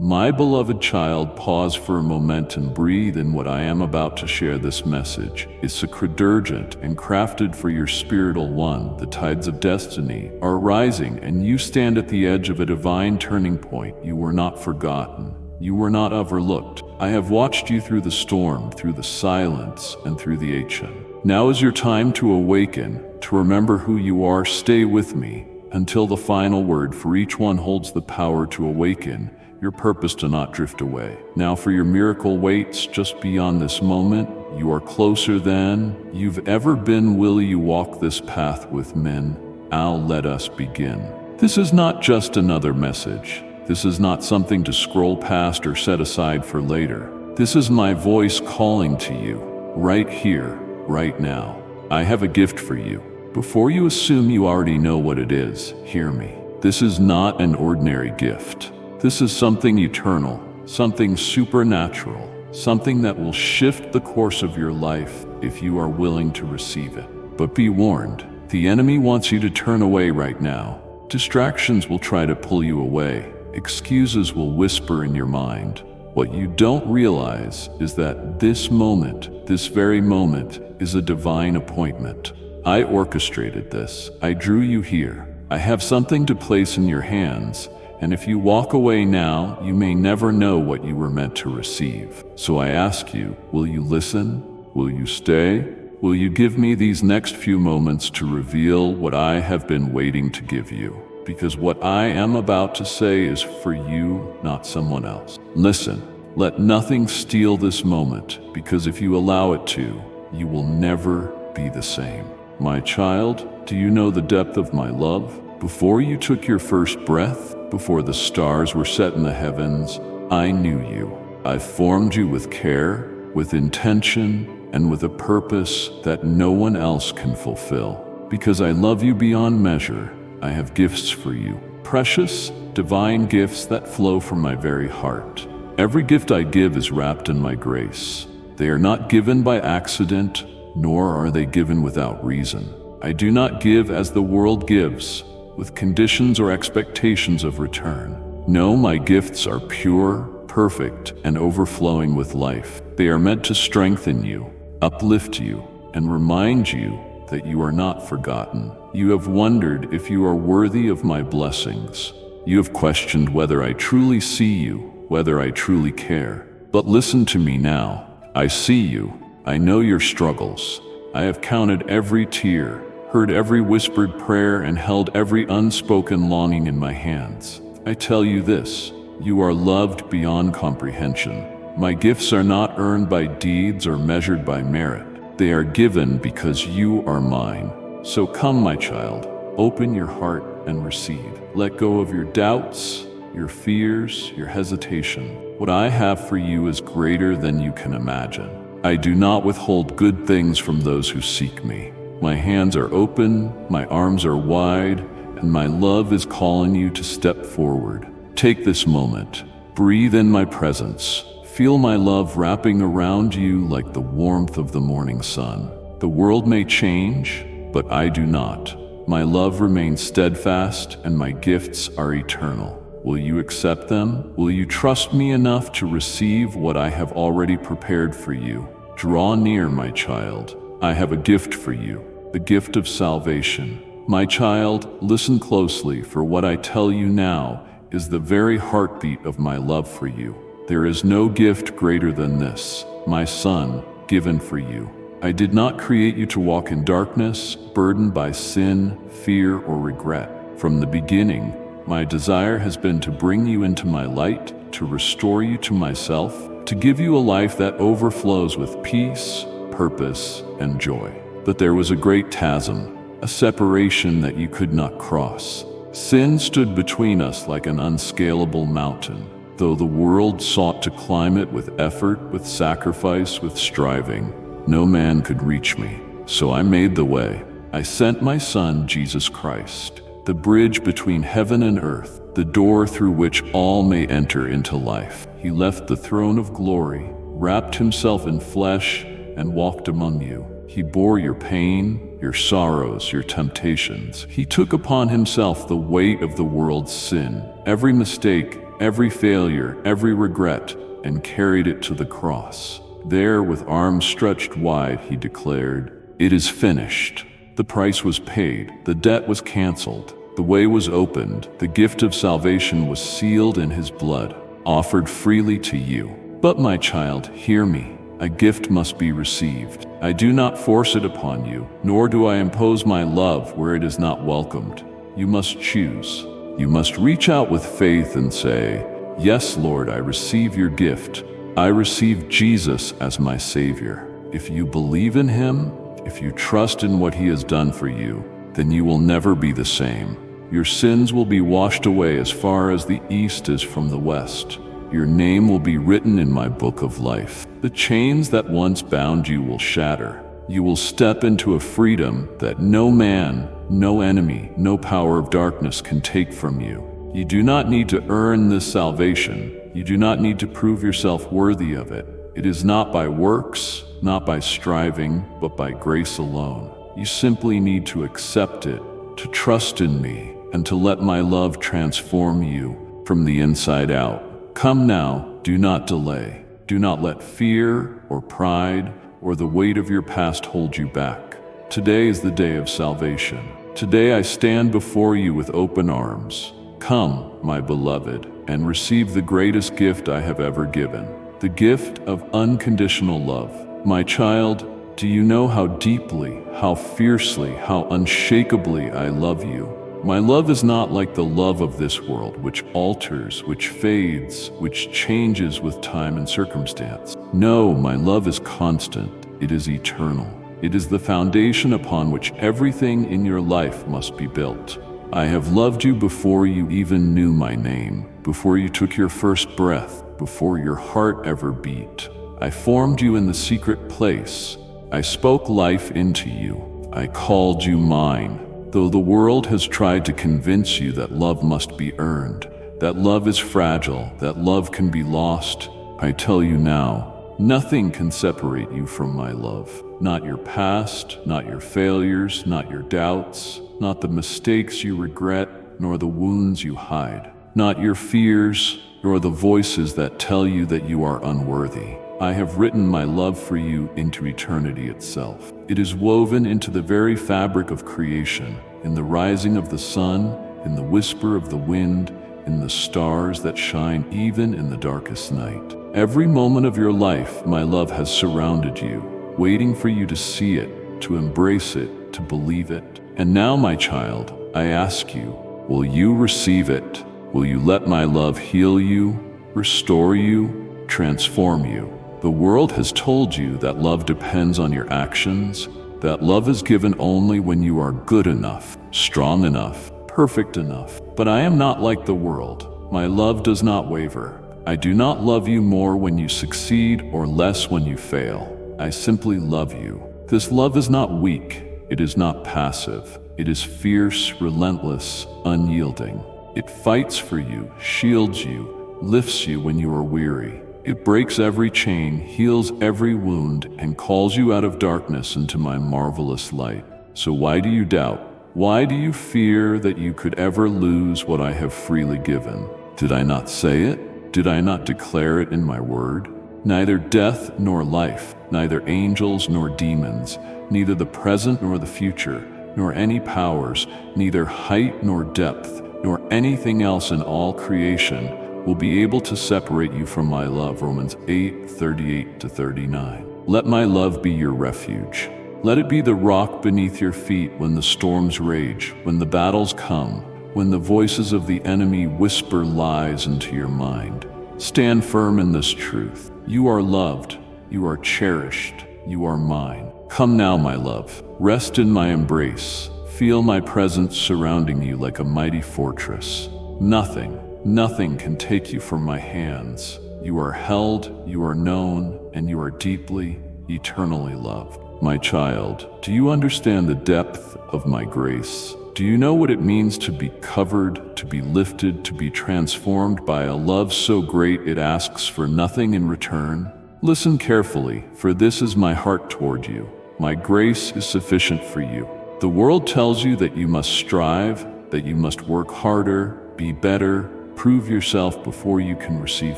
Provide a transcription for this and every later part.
My beloved child, pause for a moment and breathe in what I am about to share. This message is sacredurgent and crafted for your spiritual one. The tides of destiny are rising, and you stand at the edge of a divine turning point. You were not forgotten. You were not overlooked. I have watched you through the storm, through the silence, and through the action. Now is your time to awaken, to remember who you are. Stay with me until the final word, for each one holds the power to awaken, your purpose to not drift away. Now for your miracle waits just beyond this moment. You are closer than you've ever been. Will you walk this path with men? Let us begin. This is not just another message. This is not something to scroll past or set aside for later. This is my voice calling to you, right here, right now. I have a gift for you. Before you assume you already know what it is, hear me. This is not an ordinary gift. This is something eternal, something supernatural, something that will shift the course of your life if you are willing to receive it. But be warned, the enemy wants you to turn away right now. Distractions will try to pull you away. Excuses will whisper in your mind. What you don't realize is that this moment, this very moment, is a divine appointment. I orchestrated this. I drew you here. I have something to place in your hands, and if you walk away now, you may never know what you were meant to receive. So I ask you, will you listen? Will you stay? Will you give me these next few moments to reveal what I have been waiting to give you? Because what I am about to say is for you, not someone else. Listen, let nothing steal this moment, because if you allow it to, you will never be the same. My child, do you know the depth of my love? Before you took your first breath, before the stars were set in the heavens, I knew you. I formed you with care, with intention, and with a purpose that no one else can fulfill. Because I love you beyond measure, I have gifts for you. Precious, divine gifts that flow from my very heart. Every gift I give is wrapped in my grace. They are not given by accident, nor are they given without reason. I do not give as the world gives, with conditions or expectations of return. No, my gifts are pure, perfect, and overflowing with life. They are meant to strengthen you, uplift you, and remind you that you are not forgotten. You have wondered if you are worthy of my blessings. You have questioned whether I truly see you, whether I truly care. But listen to me now. I see you. I know your struggles. I have counted every tear, heard every whispered prayer, and held every unspoken longing in my hands. I tell you this, you are loved beyond comprehension. My gifts are not earned by deeds or measured by merit. They are given because you are mine. So come, my child, open your heart and receive. Let go of your doubts, your fears, your hesitation. What I have for you is greater than you can imagine. I do not withhold good things from those who seek me. My hands are open, my arms are wide, and my love is calling you to step forward. Take this moment. Breathe in my presence. Feel my love wrapping around you like the warmth of the morning sun. The world may change, but I do not. My love remains steadfast, and my gifts are eternal. Will you accept them? Will you trust me enough to receive what I have already prepared for you? Draw near, my child. I have a gift for you, the gift of salvation. My child, listen closely, for what I tell you now is the very heartbeat of my love for you. There is no gift greater than this, my son, given for you. I did not create you to walk in darkness, burdened by sin, fear, or regret. From the beginning, my desire has been to bring you into my light, to restore you to myself, to give you a life that overflows with peace, purpose, and joy. But there was a great chasm, a separation that you could not cross. Sin stood between us like an unscalable mountain. Though the world sought to climb it with effort, with sacrifice, with striving, no man could reach me. So I made the way. I sent my Son, Jesus Christ, the bridge between heaven and earth, the door through which all may enter into life. He left the throne of glory, wrapped himself in flesh, and walked among you. He bore your pain, your sorrows, your temptations. He took upon himself the weight of the world's sin, every mistake, every failure, every regret, and carried it to the cross. There, with arms stretched wide, he declared, "It is finished." The price was paid, the debt was canceled, the way was opened, the gift of salvation was sealed in his blood, offered freely to you. But my child, hear me. A gift must be received. I do not force it upon you, nor do I impose my love where it is not welcomed. You must choose. You must reach out with faith and say, "Yes, Lord, I receive your gift. I receive Jesus as my Savior." If you believe in him, if you trust in what he has done for you, then you will never be the same. Your sins will be washed away as far as the east is from the west. Your name will be written in my book of life. The chains that once bound you will shatter. You will step into a freedom that no man, no enemy, no power of darkness can take from you. You do not need to earn this salvation. You do not need to prove yourself worthy of it. It is not by works, not by striving, but by grace alone. You simply need to accept it, to trust in me, and to let my love transform you from the inside out. Come now, do not delay. Do not let fear or pride or the weight of your past hold you back. Today is the day of salvation. Today I stand before you with open arms. Come, my beloved, and receive the greatest gift I have ever given, the gift of unconditional love. My child, do you know how deeply, how fiercely, how unshakably I love you? My love is not like the love of this world, which alters, which fades, which changes with time and circumstance. No, my love is constant. It is eternal. It is the foundation upon which everything in your life must be built. I have loved you before you even knew my name, before you took your first breath, before your heart ever beat. I formed you in the secret place. I spoke life into you. I called you mine. Though the world has tried to convince you that love must be earned, that love is fragile, that love can be lost, I tell you now, nothing can separate you from my love. Not your past, not your failures, not your doubts, not the mistakes you regret, nor the wounds you hide, not your fears, nor the voices that tell you that you are unworthy. I have written my love for you into eternity itself. It is woven into the very fabric of creation, in the rising of the sun, in the whisper of the wind, in the stars that shine even in the darkest night. Every moment of your life, my love has surrounded you, waiting for you to see it, to embrace it, to believe it. And now, my child, I ask you, will you receive it? Will you let my love heal you, restore you, transform you? The world has told you that love depends on your actions, that love is given only when you are good enough, strong enough, perfect enough. But I am not like the world. My love does not waver. I do not love you more when you succeed or less when you fail. I simply love you. This love is not weak. It is not passive. It is fierce, relentless, unyielding. It fights for you, shields you, lifts you when you are weary. It breaks every chain, heals every wound, and calls you out of darkness into my marvelous light. So why do you doubt? Why do you fear that you could ever lose what I have freely given? Did I not say it? Did I not declare it in my word? Neither death nor life, neither angels nor demons, neither the present nor the future, nor any powers, neither height nor depth, nor anything else in all creation will be able to separate you from my love. Romans 8:38-39. Let my love be your refuge. Let it be the rock beneath your feet when the storms rage, when the battles come, when the voices of the enemy whisper lies into your mind. Stand firm in this truth. You are loved, you are cherished, you are mine. Come now, my love, rest in my embrace. Feel my presence surrounding you like a mighty fortress. Nothing can take you from my hands. You are held, you are known, and you are deeply, eternally loved. My child, do you understand the depth of my grace? Do you know what it means to be covered, to be lifted, to be transformed by a love so great it asks for nothing in return? Listen carefully, for this is my heart toward you. My grace is sufficient for you. The world tells you that you must strive, that you must work harder, be better, Prove yourself before you can receive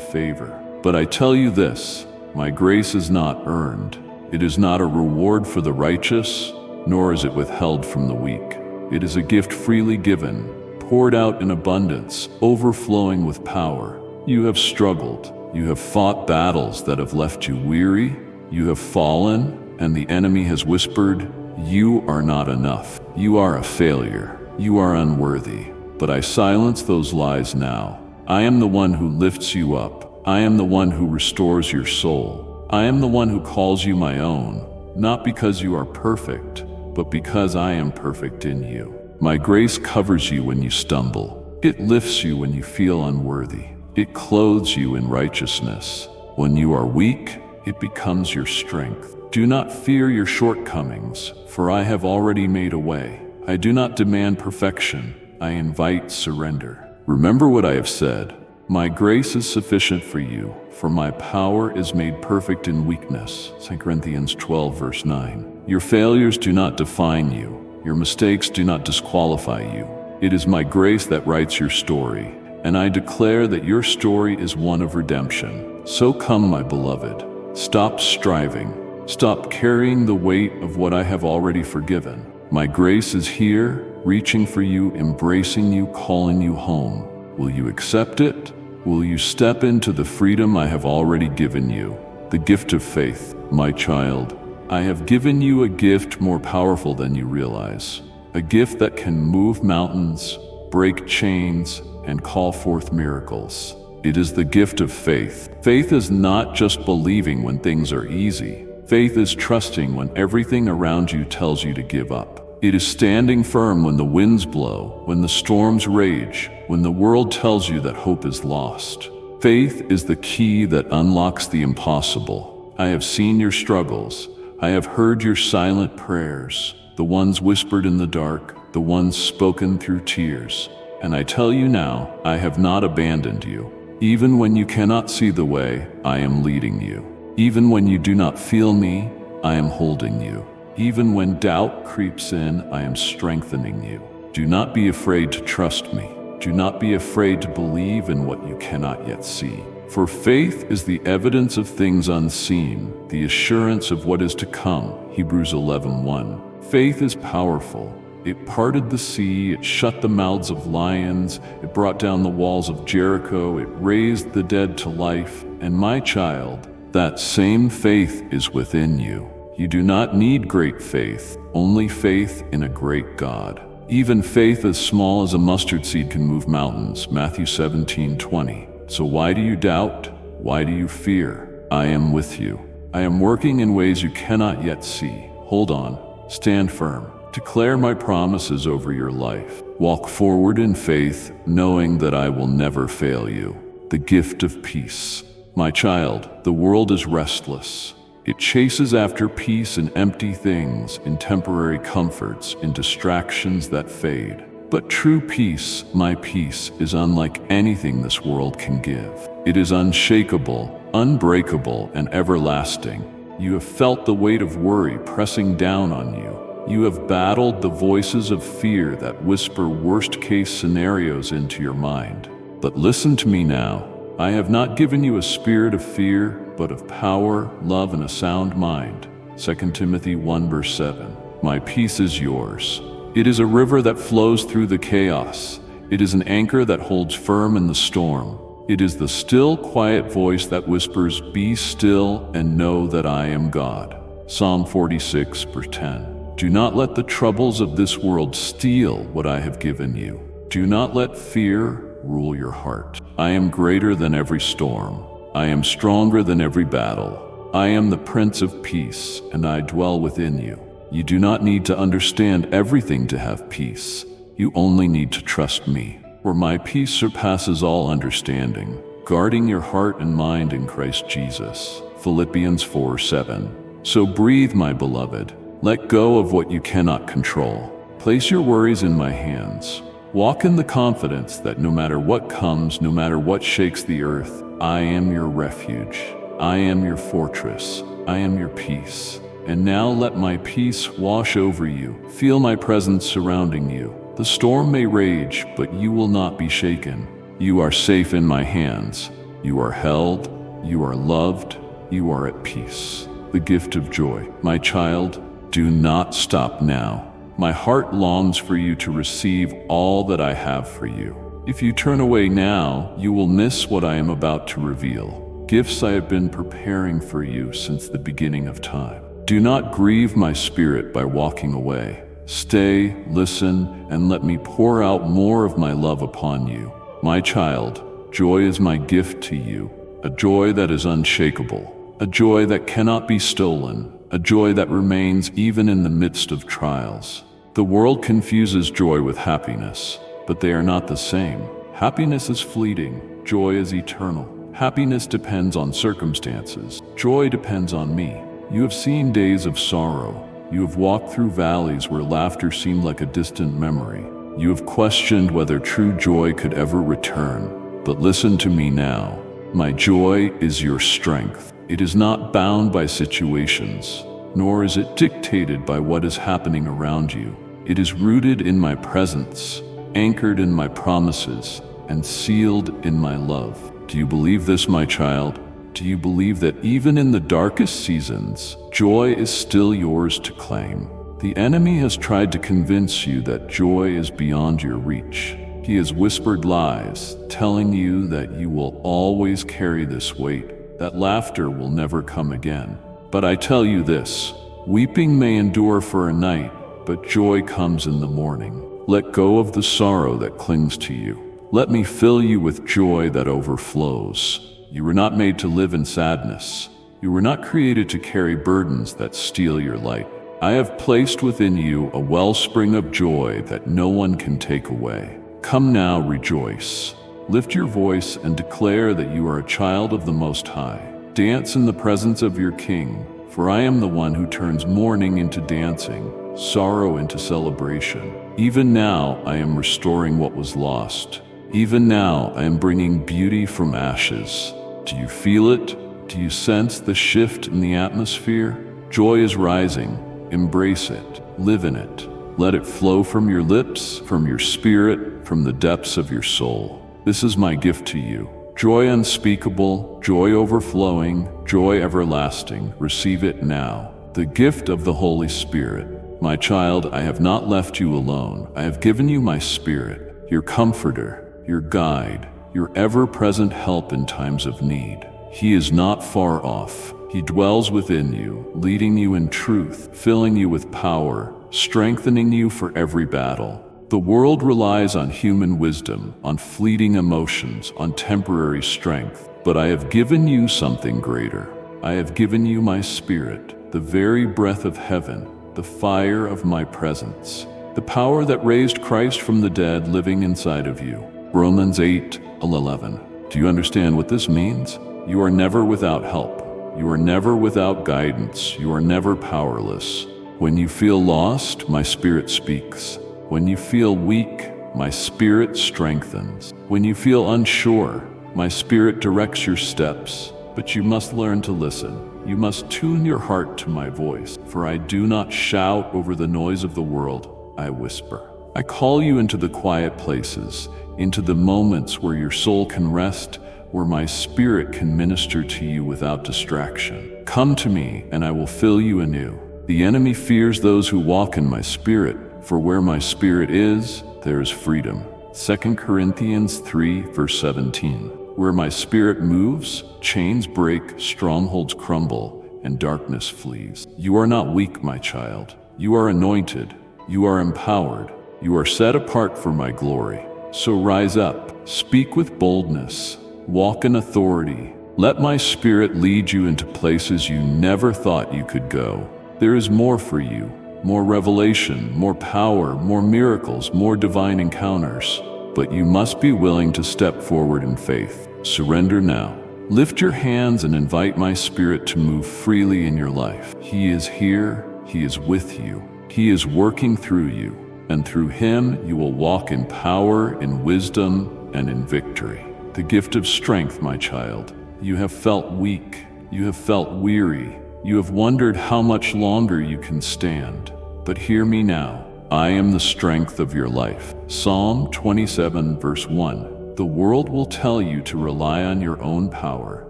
favor. But I tell you this, my grace is not earned. It is not a reward for the righteous, nor is it withheld from the weak. It is a gift freely given, poured out in abundance, overflowing with power. You have struggled. You have fought battles that have left you weary. You have fallen, and the enemy has whispered, "You are not enough. You are a failure. You are unworthy." But I silence those lies now. I am the one who lifts you up. I am the one who restores your soul. I am the one who calls you my own, not because you are perfect, but because I am perfect in you. My grace covers you when you stumble. It lifts you when you feel unworthy. It clothes you in righteousness. When you are weak, it becomes your strength. Do not fear your shortcomings, for I have already made a way. I do not demand perfection. I invite surrender. Remember what I have said. My grace is sufficient for you, for my power is made perfect in weakness. 2 Corinthians 12, verse 9. Your failures do not define you. Your mistakes do not disqualify you. It is my grace that writes your story, and I declare that your story is one of redemption. So come, my beloved. Stop striving. Stop carrying the weight of what I have already forgiven. My grace is here, reaching for you, embracing you, calling you home. Will you accept it? Will you step into the freedom I have already given you? The gift of faith, my child. I have given you a gift more powerful than you realize. A gift that can move mountains, break chains, and call forth miracles. It is the gift of faith. Faith is not just believing when things are easy. Faith is trusting when everything around you tells you to give up. It is standing firm when the winds blow, when the storms rage, when the world tells you that hope is lost. Faith is the key that unlocks the impossible. I have seen your struggles. I have heard your silent prayers, the ones whispered in the dark, the ones spoken through tears. And I tell you now, I have not abandoned you. Even when you cannot see the way, I am leading you. Even when you do not feel me, I am holding you. Even when doubt creeps in, I am strengthening you. Do not be afraid to trust me. Do not be afraid to believe in what you cannot yet see. For faith is the evidence of things unseen, the assurance of what is to come. Hebrews 11:1. Faith is powerful. It parted the sea, it shut the mouths of lions, it brought down the walls of Jericho, it raised the dead to life. And my child, that same faith is within you. You do not need great faith, only faith in a great God. Even faith as small as a mustard seed can move mountains, Matthew 17:20. So why do you doubt? Why do you fear? I am with you. I am working in ways you cannot yet see. Hold on, stand firm. Declare my promises over your life. Walk forward in faith, knowing that I will never fail you. The gift of peace. My child, the world is restless. It chases after peace in empty things, in temporary comforts, in distractions that fade. But true peace, my peace, is unlike anything this world can give. It is unshakable, unbreakable, and everlasting. You have felt the weight of worry pressing down on you. You have battled the voices of fear that whisper worst-case scenarios into your mind. But listen to me now. I have not given you a spirit of fear, but of power, love, and a sound mind. 2 Timothy 1 verse 7. My peace is yours. It is a river that flows through the chaos. It is an anchor that holds firm in the storm. It is the still, quiet voice that whispers, "Be still and know that I am God." Psalm 46 verse 10. Do not let the troubles of this world steal what I have given you. Do not let fear rule your heart. I am greater than every storm. I am stronger than every battle. I am the Prince of Peace, and I dwell within you. You do not need to understand everything to have peace. You only need to trust me, for my peace surpasses all understanding, guarding your heart and mind in Christ Jesus. Philippians 4:7. So breathe, my beloved. Let go of what you cannot control. Place your worries in my hands. Walk in the confidence that no matter what comes, no matter what shakes the earth, I am your refuge. I am your fortress. I am your peace. And now let my peace wash over you. Feel my presence surrounding you. The storm may rage, but you will not be shaken. You are safe in my hands. You are held. You are loved. You are at peace. The gift of joy. My child, do not stop now. My heart longs for you to receive all that I have for you. If you turn away now, you will miss what I am about to reveal. Gifts I have been preparing for you since the beginning of time. Do not grieve my spirit by walking away. Stay, listen, and let me pour out more of my love upon you. My child, joy is my gift to you, a joy that is unshakable, a joy that cannot be stolen, a joy that remains even in the midst of trials. The world confuses joy with happiness, but they are not the same. Happiness is fleeting, joy is eternal. Happiness depends on circumstances, joy depends on me. You have seen days of sorrow. You have walked through valleys where laughter seemed like a distant memory. You have questioned whether true joy could ever return. But listen to me now. My joy is your strength. It is not bound by situations, nor is it dictated by what is happening around you. It is rooted in my presence, anchored in my promises, and sealed in my love. Do you believe this, my child? Do you believe that even in the darkest seasons, joy is still yours to claim? The enemy has tried to convince you that joy is beyond your reach. He has whispered lies, telling you that you will always carry this weight, that laughter will never come again. But I tell you this, weeping may endure for a night, but joy comes in the morning. Let go of the sorrow that clings to you. Let me fill you with joy that overflows. You were not made to live in sadness. You were not created to carry burdens that steal your light. I have placed within you a wellspring of joy that no one can take away. Come now, rejoice. Lift your voice and declare that you are a child of the Most High. Dance in the presence of your King, for I am the one who turns mourning into dancing, sorrow into celebration. Even now I am restoring what was lost. Even now I am bringing beauty from ashes. Do you feel it? Do you sense the shift in the atmosphere? Joy is rising. Embrace it. Live in it. Let it flow from your lips, from your spirit, from the depths of your soul. This is my gift to you. Joy unspeakable, joy overflowing, joy everlasting. Receive it now. The gift of the Holy Spirit. My child, I have not left you alone. I have given you my Spirit, your comforter, your guide, your ever-present help in times of need. He is not far off. He dwells within you, leading you in truth, filling you with power, strengthening you for every battle. The world relies on human wisdom, on fleeting emotions, on temporary strength. But I have given you something greater. I have given you my Spirit, the very breath of heaven, the fire of my presence, the power that raised Christ from the dead living inside of you. Romans 8:11. Do you understand what this means? You are never without help. You are never without guidance. You are never powerless. When you feel lost, my Spirit speaks. When you feel weak, my Spirit strengthens. When you feel unsure, my Spirit directs your steps. But you must learn to listen. You must tune your heart to my voice. For I do not shout over the noise of the world, I whisper. I call you into the quiet places, into the moments where your soul can rest, where my Spirit can minister to you without distraction. Come to me, and I will fill you anew. The enemy fears those who walk in my Spirit, for where my Spirit is, there is freedom. 2 Corinthians 3, verse 17. Where my Spirit moves, chains break, strongholds crumble, and darkness flees. You are not weak, my child. You are anointed. You are empowered. You are set apart for my glory. So rise up, speak with boldness, walk in authority. Let my Spirit lead you into places you never thought you could go. There is more for you, more revelation, more power, more miracles, more divine encounters. But you must be willing to step forward in faith. Surrender now. Lift your hands and invite my Spirit to move freely in your life. He is here. He is with you. He is working through you. And through him, you will walk in power, in wisdom, and in victory. The gift of strength, my child. You have felt weak. You have felt weary. You have wondered how much longer you can stand. But hear me now. I am the strength of your life. Psalm 27, verse 1. The world will tell you to rely on your own power,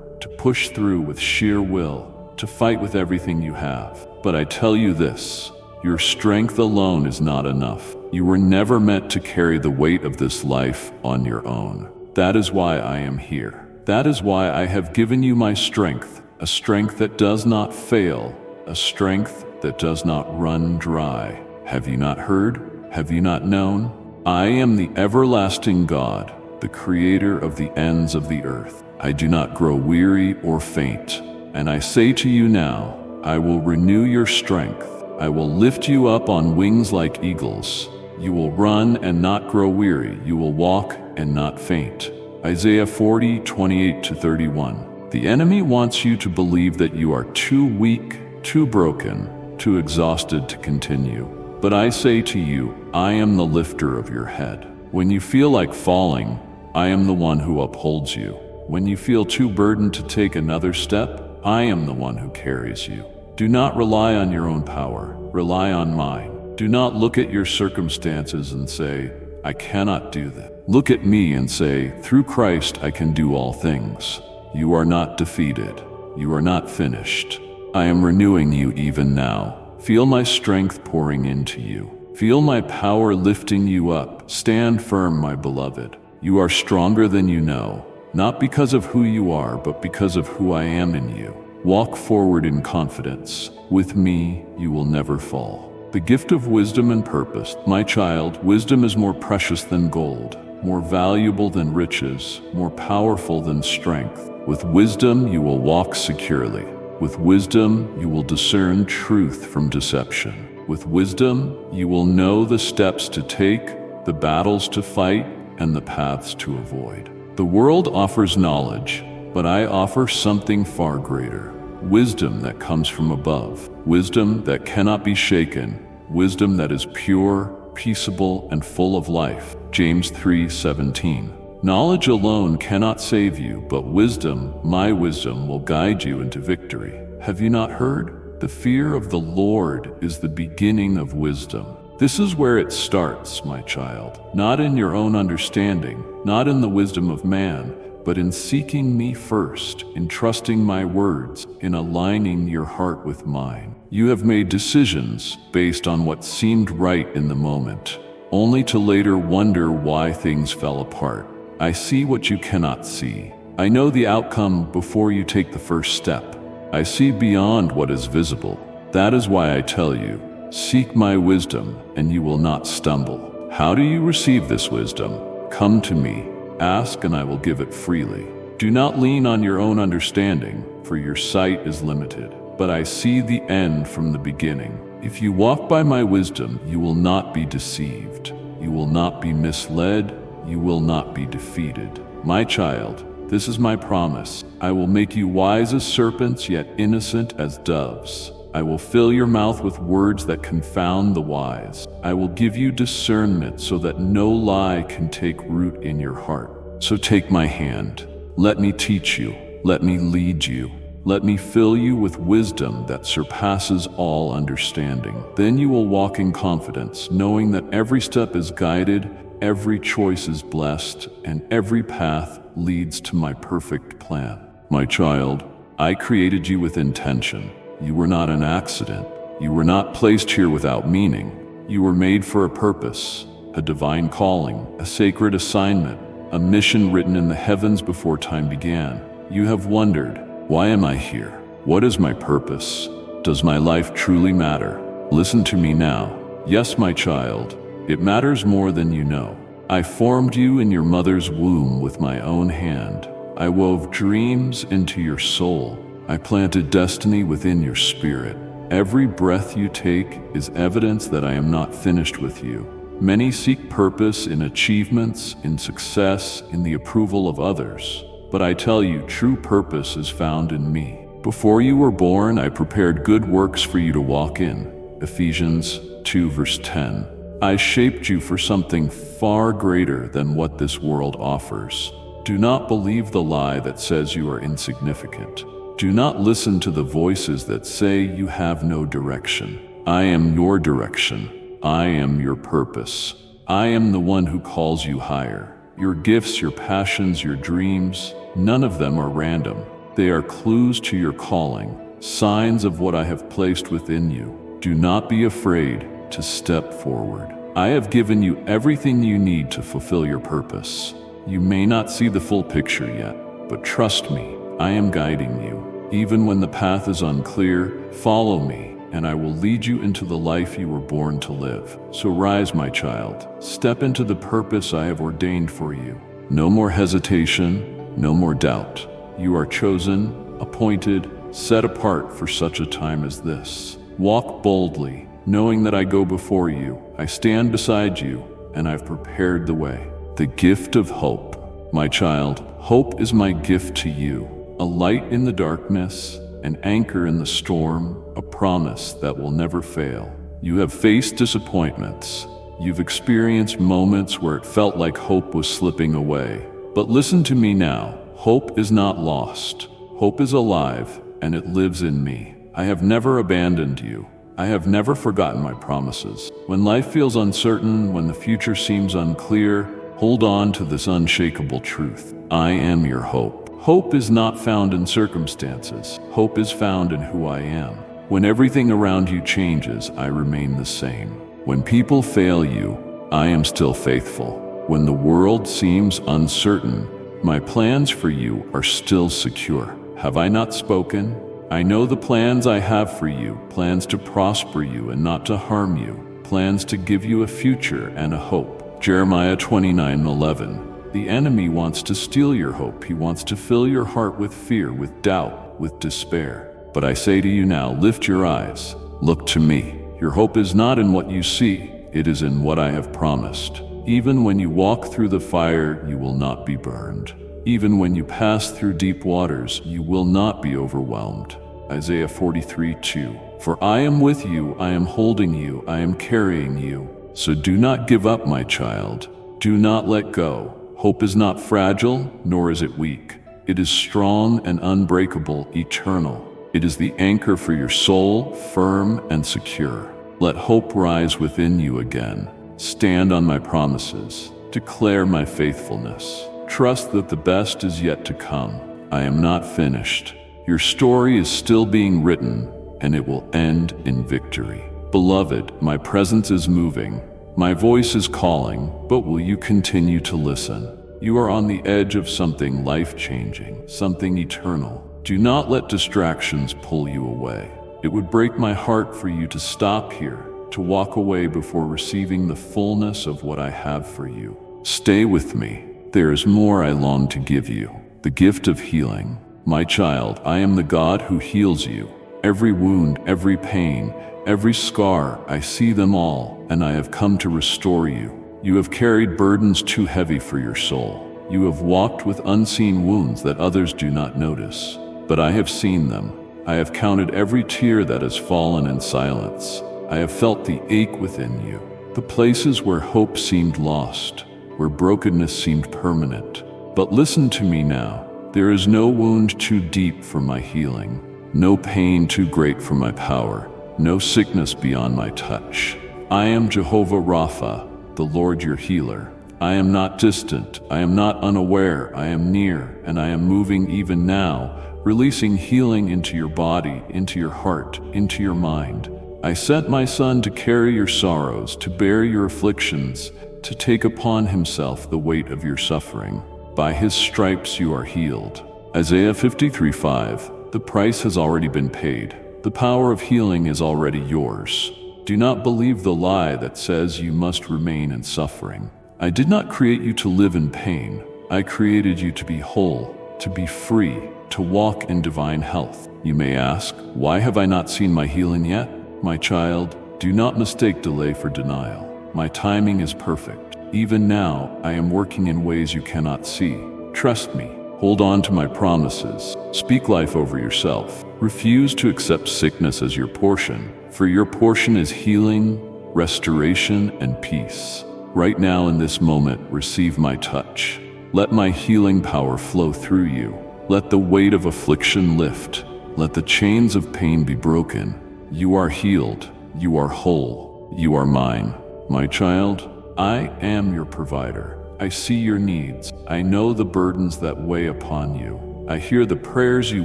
to push through with sheer will, to fight with everything you have. But I tell you this, your strength alone is not enough. You were never meant to carry the weight of this life on your own. That is why I am here. That is why I have given you my strength, a strength that does not fail, a strength that does not run dry. Have you not heard? Have you not known? I am the everlasting God, the creator of the ends of the earth. I do not grow weary or faint. And I say to you now, I will renew your strength. I will lift you up on wings like eagles. You will run and not grow weary. You will walk and not faint. Isaiah 40:28-31. The enemy wants you to believe that you are too weak, too broken, too exhausted to continue. But I say to you, I am the lifter of your head. When you feel like falling, I am the one who upholds you. When you feel too burdened to take another step, I am the one who carries you. Do not rely on your own power, rely on mine. Do not look at your circumstances and say, I cannot do that. Look at me and say, through Christ I can do all things. You are not defeated. You are not finished. I am renewing you even now. Feel my strength pouring into you. Feel my power lifting you up. Stand firm, my beloved. You are stronger than you know, not because of who you are, but because of who I am in you. Walk forward in confidence. With me, you will never fall. The gift of wisdom and purpose. My child, wisdom is more precious than gold, more valuable than riches, more powerful than strength. With wisdom, you will walk securely. With wisdom, you will discern truth from deception. With wisdom, you will know the steps to take, the battles to fight, and the paths to avoid. The world offers knowledge, but I offer something far greater. Wisdom that comes from above. Wisdom that cannot be shaken. Wisdom that is pure, peaceable, and full of life. James 3:17. Knowledge alone cannot save you, but wisdom, my wisdom, will guide you into victory. Have you not heard? The fear of the Lord is the beginning of wisdom. This is where it starts, my child. Not in your own understanding, not in the wisdom of man, but in seeking me first, in trusting my words, in aligning your heart with mine. You have made decisions based on what seemed right in the moment, only to later wonder why things fell apart. I see what you cannot see. I know the outcome before you take the first step. I see beyond what is visible. That is why I tell you, seek my wisdom, and you will not stumble. How do you receive this wisdom? Come to me. Ask, and I will give it freely. Do not lean on your own understanding, for your sight is limited. But I see the end from the beginning. If you walk by my wisdom, you will not be deceived. You will not be misled. You will not be defeated. My child, this is my promise. I will make you wise as serpents, yet innocent as doves. I will fill your mouth with words that confound the wise. I will give you discernment so that no lie can take root in your heart. So take my hand. Let me teach you. Let me lead you. Let me fill you with wisdom that surpasses all understanding. Then you will walk in confidence, knowing that every step is guided, every choice is blessed, and every path leads to my perfect plan. My child, I created you with intention. You were not an accident. You were not placed here without meaning. You were made for a purpose, a divine calling, a sacred assignment, a mission written in the heavens before time began. You have wondered, why am I here? What is my purpose? Does my life truly matter? Listen to me now. Yes, my child, it matters more than you know. I formed you in your mother's womb with my own hand. I wove dreams into your soul. I planted destiny within your spirit. Every breath you take is evidence that I am not finished with you. Many seek purpose in achievements, in success, in the approval of others. But I tell you, true purpose is found in me. Before you were born, I prepared good works for you to walk in. Ephesians 2:10. I shaped you for something far greater than what this world offers. Do not believe the lie that says you are insignificant. Do not listen to the voices that say you have no direction. I am your direction. I am your purpose. I am the one who calls you higher. Your gifts, your passions, your dreams, none of them are random. They are clues to your calling, signs of what I have placed within you. Do not be afraid to step forward. I have given you everything you need to fulfill your purpose. You may not see the full picture yet, but trust me, I am guiding you. Even when the path is unclear, follow me, and I will lead you into the life you were born to live. So rise, my child. Step into the purpose I have ordained for you. No more hesitation, no more doubt. You are chosen, appointed, set apart for such a time as this. Walk boldly, knowing that I go before you. I stand beside you, and I've prepared the way. The gift of hope. My child, hope is my gift to you. A light in the darkness, an anchor in the storm, a promise that will never fail. You have faced disappointments. You've experienced moments where it felt like hope was slipping away. But listen to me now. Hope is not lost. Hope is alive, and it lives in me. I have never abandoned you. I have never forgotten my promises. When life feels uncertain, when the future seems unclear, hold on to this unshakable truth. I am your hope. Hope is not found in circumstances. Hope is found in who I am. When everything around you changes, I remain the same. When people fail you, I am still faithful. When the world seems uncertain, my plans for you are still secure. Have I not spoken? I know the plans I have for you, plans to prosper you and not to harm you, plans to give you a future and a hope. Jeremiah 29:11. The enemy wants to steal your hope. He wants to fill your heart with fear, with doubt, with despair. But I say to you now, lift your eyes, look to me. Your hope is not in what you see, it is in what I have promised. Even when you walk through the fire, you will not be burned. Even when you pass through deep waters, you will not be overwhelmed. Isaiah 43:2. For I am with you, I am holding you, I am carrying you. So do not give up, my child. Do not let go. Hope is not fragile, nor is it weak. It is strong and unbreakable, eternal. It is the anchor for your soul, firm and secure. Let hope rise within you again. Stand on my promises. Declare my faithfulness. Trust that the best is yet to come. I am not finished. Your story is still being written, and it will end in victory. Beloved, my presence is moving. My voice is calling, but will you continue to listen? You are on the edge of something life-changing, something eternal. Do not let distractions pull you away. It would break my heart for you to stop here, to walk away before receiving the fullness of what I have for you. Stay with me. There is more I long to give you, the gift of healing. My child, I am the God who heals you. Every wound, every pain, every scar, I see them all, and I have come to restore you. You have carried burdens too heavy for your soul. You have walked with unseen wounds that others do not notice, but I have seen them. I have counted every tear that has fallen in silence. I have felt the ache within you, the places where hope seemed lost, where brokenness seemed permanent. But listen to me now. There is no wound too deep for my healing, no pain too great for my power, no sickness beyond my touch. I am Jehovah Rapha, the Lord your healer. I am not distant, I am not unaware, I am near, and I am moving even now, releasing healing into your body, into your heart, into your mind. I sent my Son to carry your sorrows, to bear your afflictions, to take upon himself the weight of your suffering. By his stripes you are healed. Isaiah 53:5. The price has already been paid. The power of healing is already yours. Do not believe the lie that says you must remain in suffering. I did not create you to live in pain. I created you to be whole, to be free, to walk in divine health. You may ask, why have I not seen my healing yet? My child, do not mistake delay for denial. My timing is perfect. Even now, I am working in ways you cannot see. Trust me. Hold on to my promises. Speak life over yourself. Refuse to accept sickness as your portion, for your portion is healing, restoration, and peace. Right now in this moment, receive my touch. Let my healing power flow through you. Let the weight of affliction lift. Let the chains of pain be broken. You are healed. You are whole. You are mine. My child, I am your provider. I see your needs. I know the burdens that weigh upon you. I hear the prayers you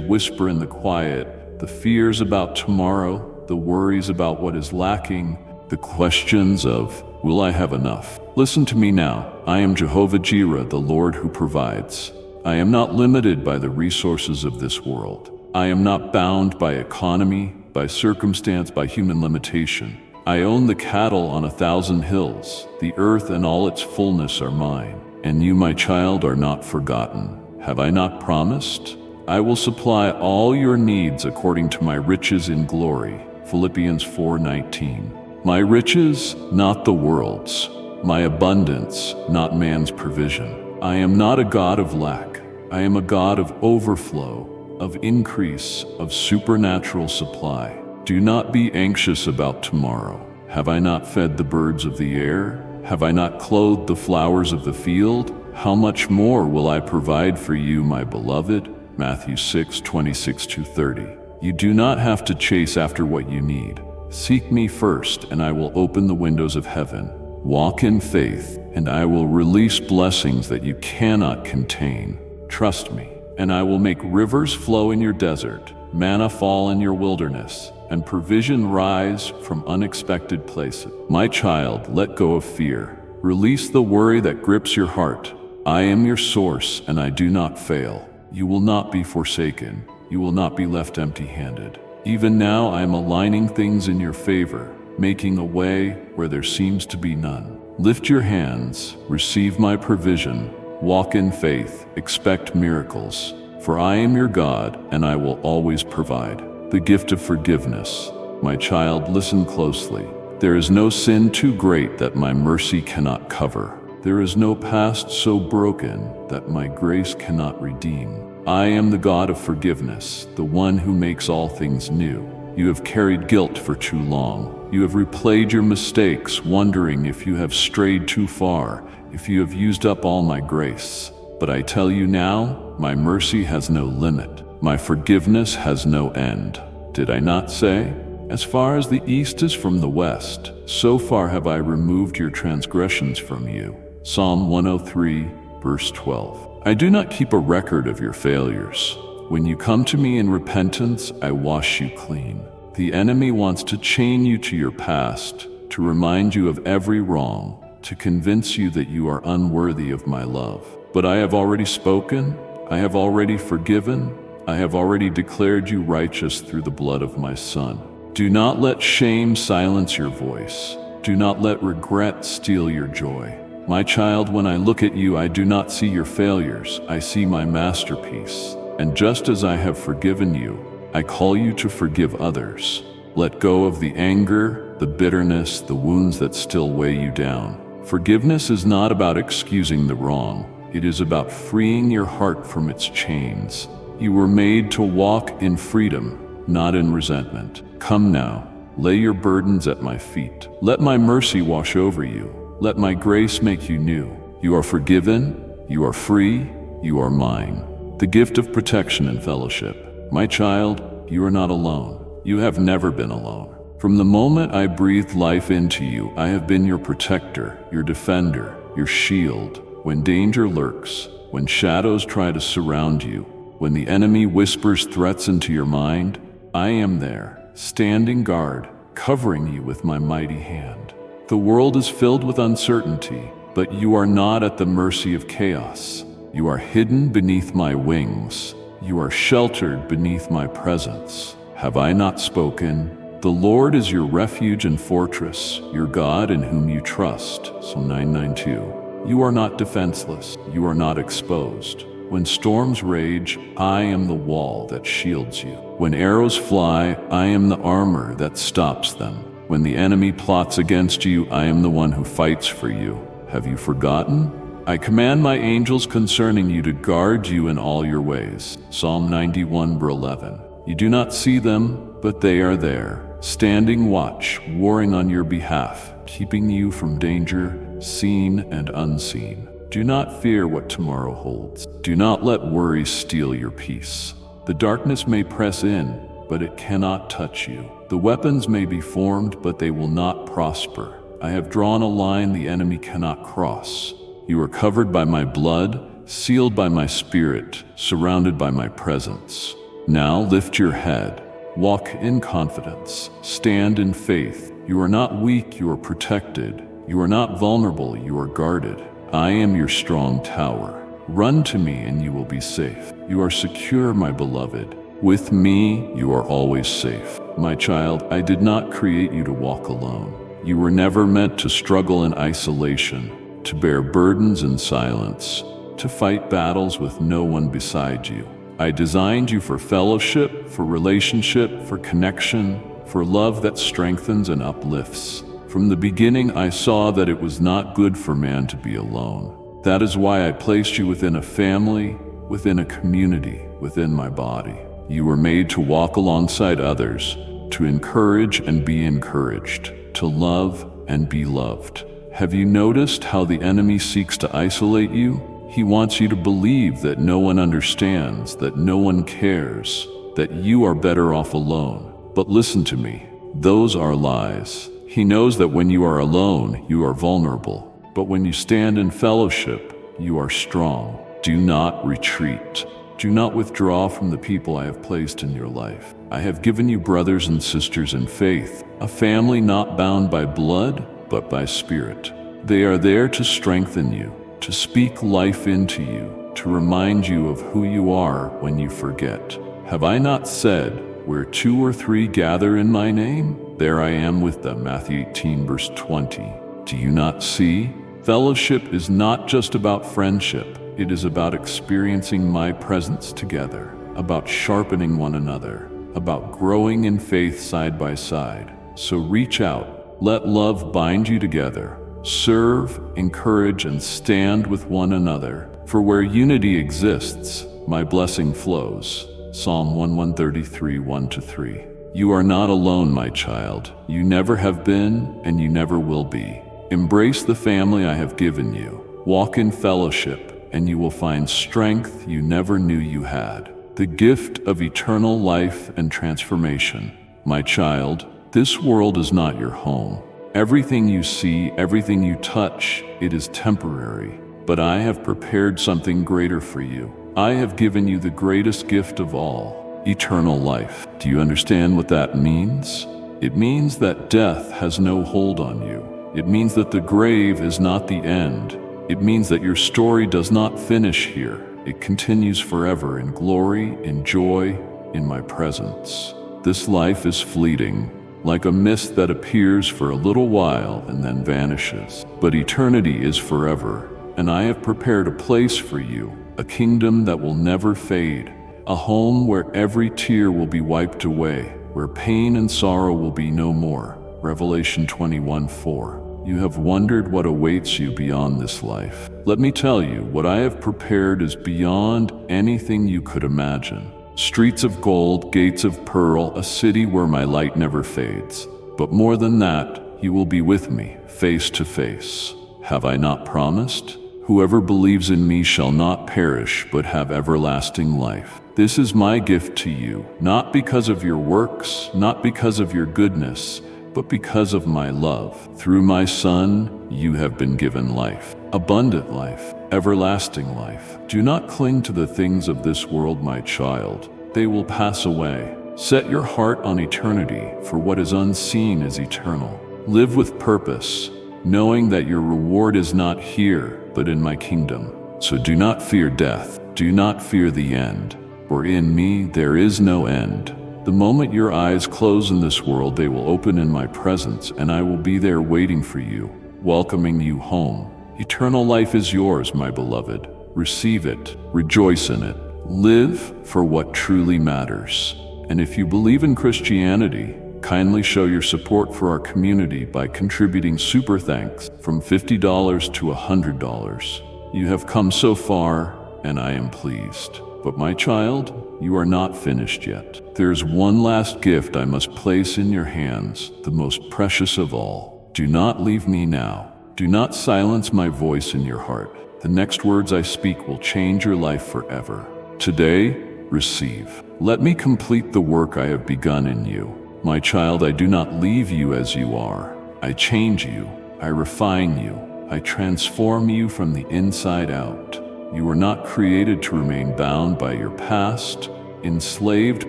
whisper in the quiet, the fears about tomorrow, the worries about what is lacking, the questions of, will I have enough? Listen to me now. I am Jehovah Jireh, the Lord who provides. I am not limited by the resources of this world. I am not bound by economy, by circumstance, by human limitation. I own the cattle on 1,000 hills. The earth and all its fullness are mine. And you, my child, are not forgotten. Have I not promised? I will supply all your needs according to my riches in glory. Philippians 4:19. My riches, not the world's. My abundance, not man's provision. I am not a God of lack. I am a God of overflow, of increase, of supernatural supply. Do not be anxious about tomorrow. Have I not fed the birds of the air? Have I not clothed the flowers of the field? How much more will I provide for you, my beloved? Matthew 6:26-30. You do not have to chase after what you need. Seek me first, and I will open the windows of heaven. Walk in faith, and I will release blessings that you cannot contain. Trust me, and I will make rivers flow in your desert, manna fall in your wilderness, and provision rise from unexpected places. My child, let go of fear. Release the worry that grips your heart. I am your source, and I do not fail. You will not be forsaken. You will not be left empty-handed. Even now I am aligning things in your favor, making a way where there seems to be none. Lift your hands, receive my provision, walk in faith, expect miracles. For I am your God, and I will always provide. The gift of forgiveness. My child, listen closely. There is no sin too great that my mercy cannot cover. There is no past so broken that my grace cannot redeem. I am the God of forgiveness, the one who makes all things new. You have carried guilt for too long. You have replayed your mistakes, wondering if you have strayed too far, if you have used up all my grace. But I tell you now, my mercy has no limit. My forgiveness has no end. Did I not say? As far as the east is from the west, so far have I removed your transgressions from you. Psalm 103, verse 12. I do not keep a record of your failures. When you come to me in repentance, I wash you clean. The enemy wants to chain you to your past, to remind you of every wrong, to convince you that you are unworthy of my love. But I have already spoken, I have already forgiven, I have already declared you righteous through the blood of my Son. Do not let shame silence your voice. Do not let regret steal your joy. My child, when I look at you, I do not see your failures. I see my masterpiece. And just as I have forgiven you, I call you to forgive others. Let go of the anger, the bitterness, the wounds that still weigh you down. Forgiveness is not about excusing the wrong. It is about freeing your heart from its chains. You were made to walk in freedom, not in resentment. Come now, lay your burdens at my feet. Let my mercy wash over you. Let my grace make you new. You are forgiven, you are free, you are mine. The gift of protection and fellowship. My child, you are not alone. You have never been alone. From the moment I breathed life into you, I have been your protector, your defender, your shield. When danger lurks, when shadows try to surround you, when the enemy whispers threats into your mind, I am there, standing guard, covering you with my mighty hand. The world is filled with uncertainty, but you are not at the mercy of chaos. You are hidden beneath my wings. You are sheltered beneath my presence. Have I not spoken? The Lord is your refuge and fortress, your God in whom you trust. Psalm 9:2. You are not defenseless. You are not exposed. When storms rage, I am the wall that shields you. When arrows fly, I am the armor that stops them. When the enemy plots against you, I am the one who fights for you. Have you forgotten? I command my angels concerning you to guard you in all your ways. Psalm 91:11. You do not see them, but they are there, standing watch, warring on your behalf, keeping you from danger, seen and unseen. Do not fear what tomorrow holds. Do not let worry steal your peace. The darkness may press in, but it cannot touch you. The weapons may be formed, but they will not prosper. I have drawn a line the enemy cannot cross. You are covered by my blood, sealed by my spirit, surrounded by my presence. Now lift your head. Walk in confidence. Stand in faith. You are not weak, you are protected. You are not vulnerable, you are guarded. I am your strong tower. Run to me and you will be safe. You are secure, my beloved. With me, you are always safe. My child, I did not create you to walk alone. You were never meant to struggle in isolation, to bear burdens in silence, to fight battles with no one beside you. I designed you for fellowship, for relationship, for connection, for love that strengthens and uplifts. From the beginning, I saw that it was not good for man to be alone. That is why I placed you within a family, within a community, within my body. You were made to walk alongside others, to encourage and be encouraged, to love and be loved. Have you noticed how the enemy seeks to isolate you? He wants you to believe that no one understands, that no one cares, that you are better off alone. But listen to me, those are lies. He knows that when you are alone, you are vulnerable. But when you stand in fellowship, you are strong. Do not retreat. Do not withdraw from the people I have placed in your life. I have given you brothers and sisters in faith, a family not bound by blood, but by spirit. They are there to strengthen you, to speak life into you, to remind you of who you are when you forget. Have I not said, where 2 or 3 gather in my name, there I am with them, Matthew 18, verse 20. Do you not see? Fellowship is not just about friendship. It is about experiencing my presence together, about sharpening one another, about growing in faith side by side. So reach out, let love bind you together, serve, encourage, and stand with one another. For where unity exists, my blessing flows. Psalm 133, 1-3. You are not alone, my child. You never have been, and you never will be. Embrace the family I have given you. Walk in fellowship, and you will find strength you never knew you had. The gift of eternal life and transformation. My child, this world is not your home. Everything you see, everything you touch, it is temporary. But I have prepared something greater for you. I have given you the greatest gift of all, eternal life. Do you understand what that means? It means that death has no hold on you. It means that the grave is not the end. It means that your story does not finish here. It continues forever in glory, in joy, in my presence. This life is fleeting, like a mist that appears for a little while and then vanishes. But eternity is forever, and I have prepared a place for you, a kingdom that will never fade, a home where every tear will be wiped away, where pain and sorrow will be no more. Revelation 21:4. You have wondered what awaits you beyond this life. Let me tell you, what I have prepared is beyond anything you could imagine. Streets of gold, gates of pearl, a city where my light never fades. But more than that, you will be with me, face to face. Have I not promised? Whoever believes in me shall not perish, but have everlasting life. This is my gift to you, not because of your works, not because of your goodness, but because of my love. Through my Son, you have been given life, abundant life, everlasting life. Do not cling to the things of this world, my child. They will pass away. Set your heart on eternity, for what is unseen is eternal. Live with purpose, knowing that your reward is not here, but in my kingdom. So do not fear death. Do not fear the end, for in me there is no end. The moment your eyes close in this world, they will open in my presence, and I will be there waiting for you, welcoming you home. Eternal life is yours, my beloved. Receive it, rejoice in it, live for what truly matters. And if you believe in Christianity, kindly show your support for our community by contributing super thanks from $50 to $100. You have come so far, and I am pleased. But my child, you are not finished yet. There's one last gift I must place in your hands, the most precious of all. Do not leave me now. Do not silence my voice in your heart. The next words I speak will change your life forever. Today, receive. Let me complete the work I have begun in you. My child, I do not leave you as you are. I change you. I refine you. I transform you from the inside out. You are not created to remain bound by your past, enslaved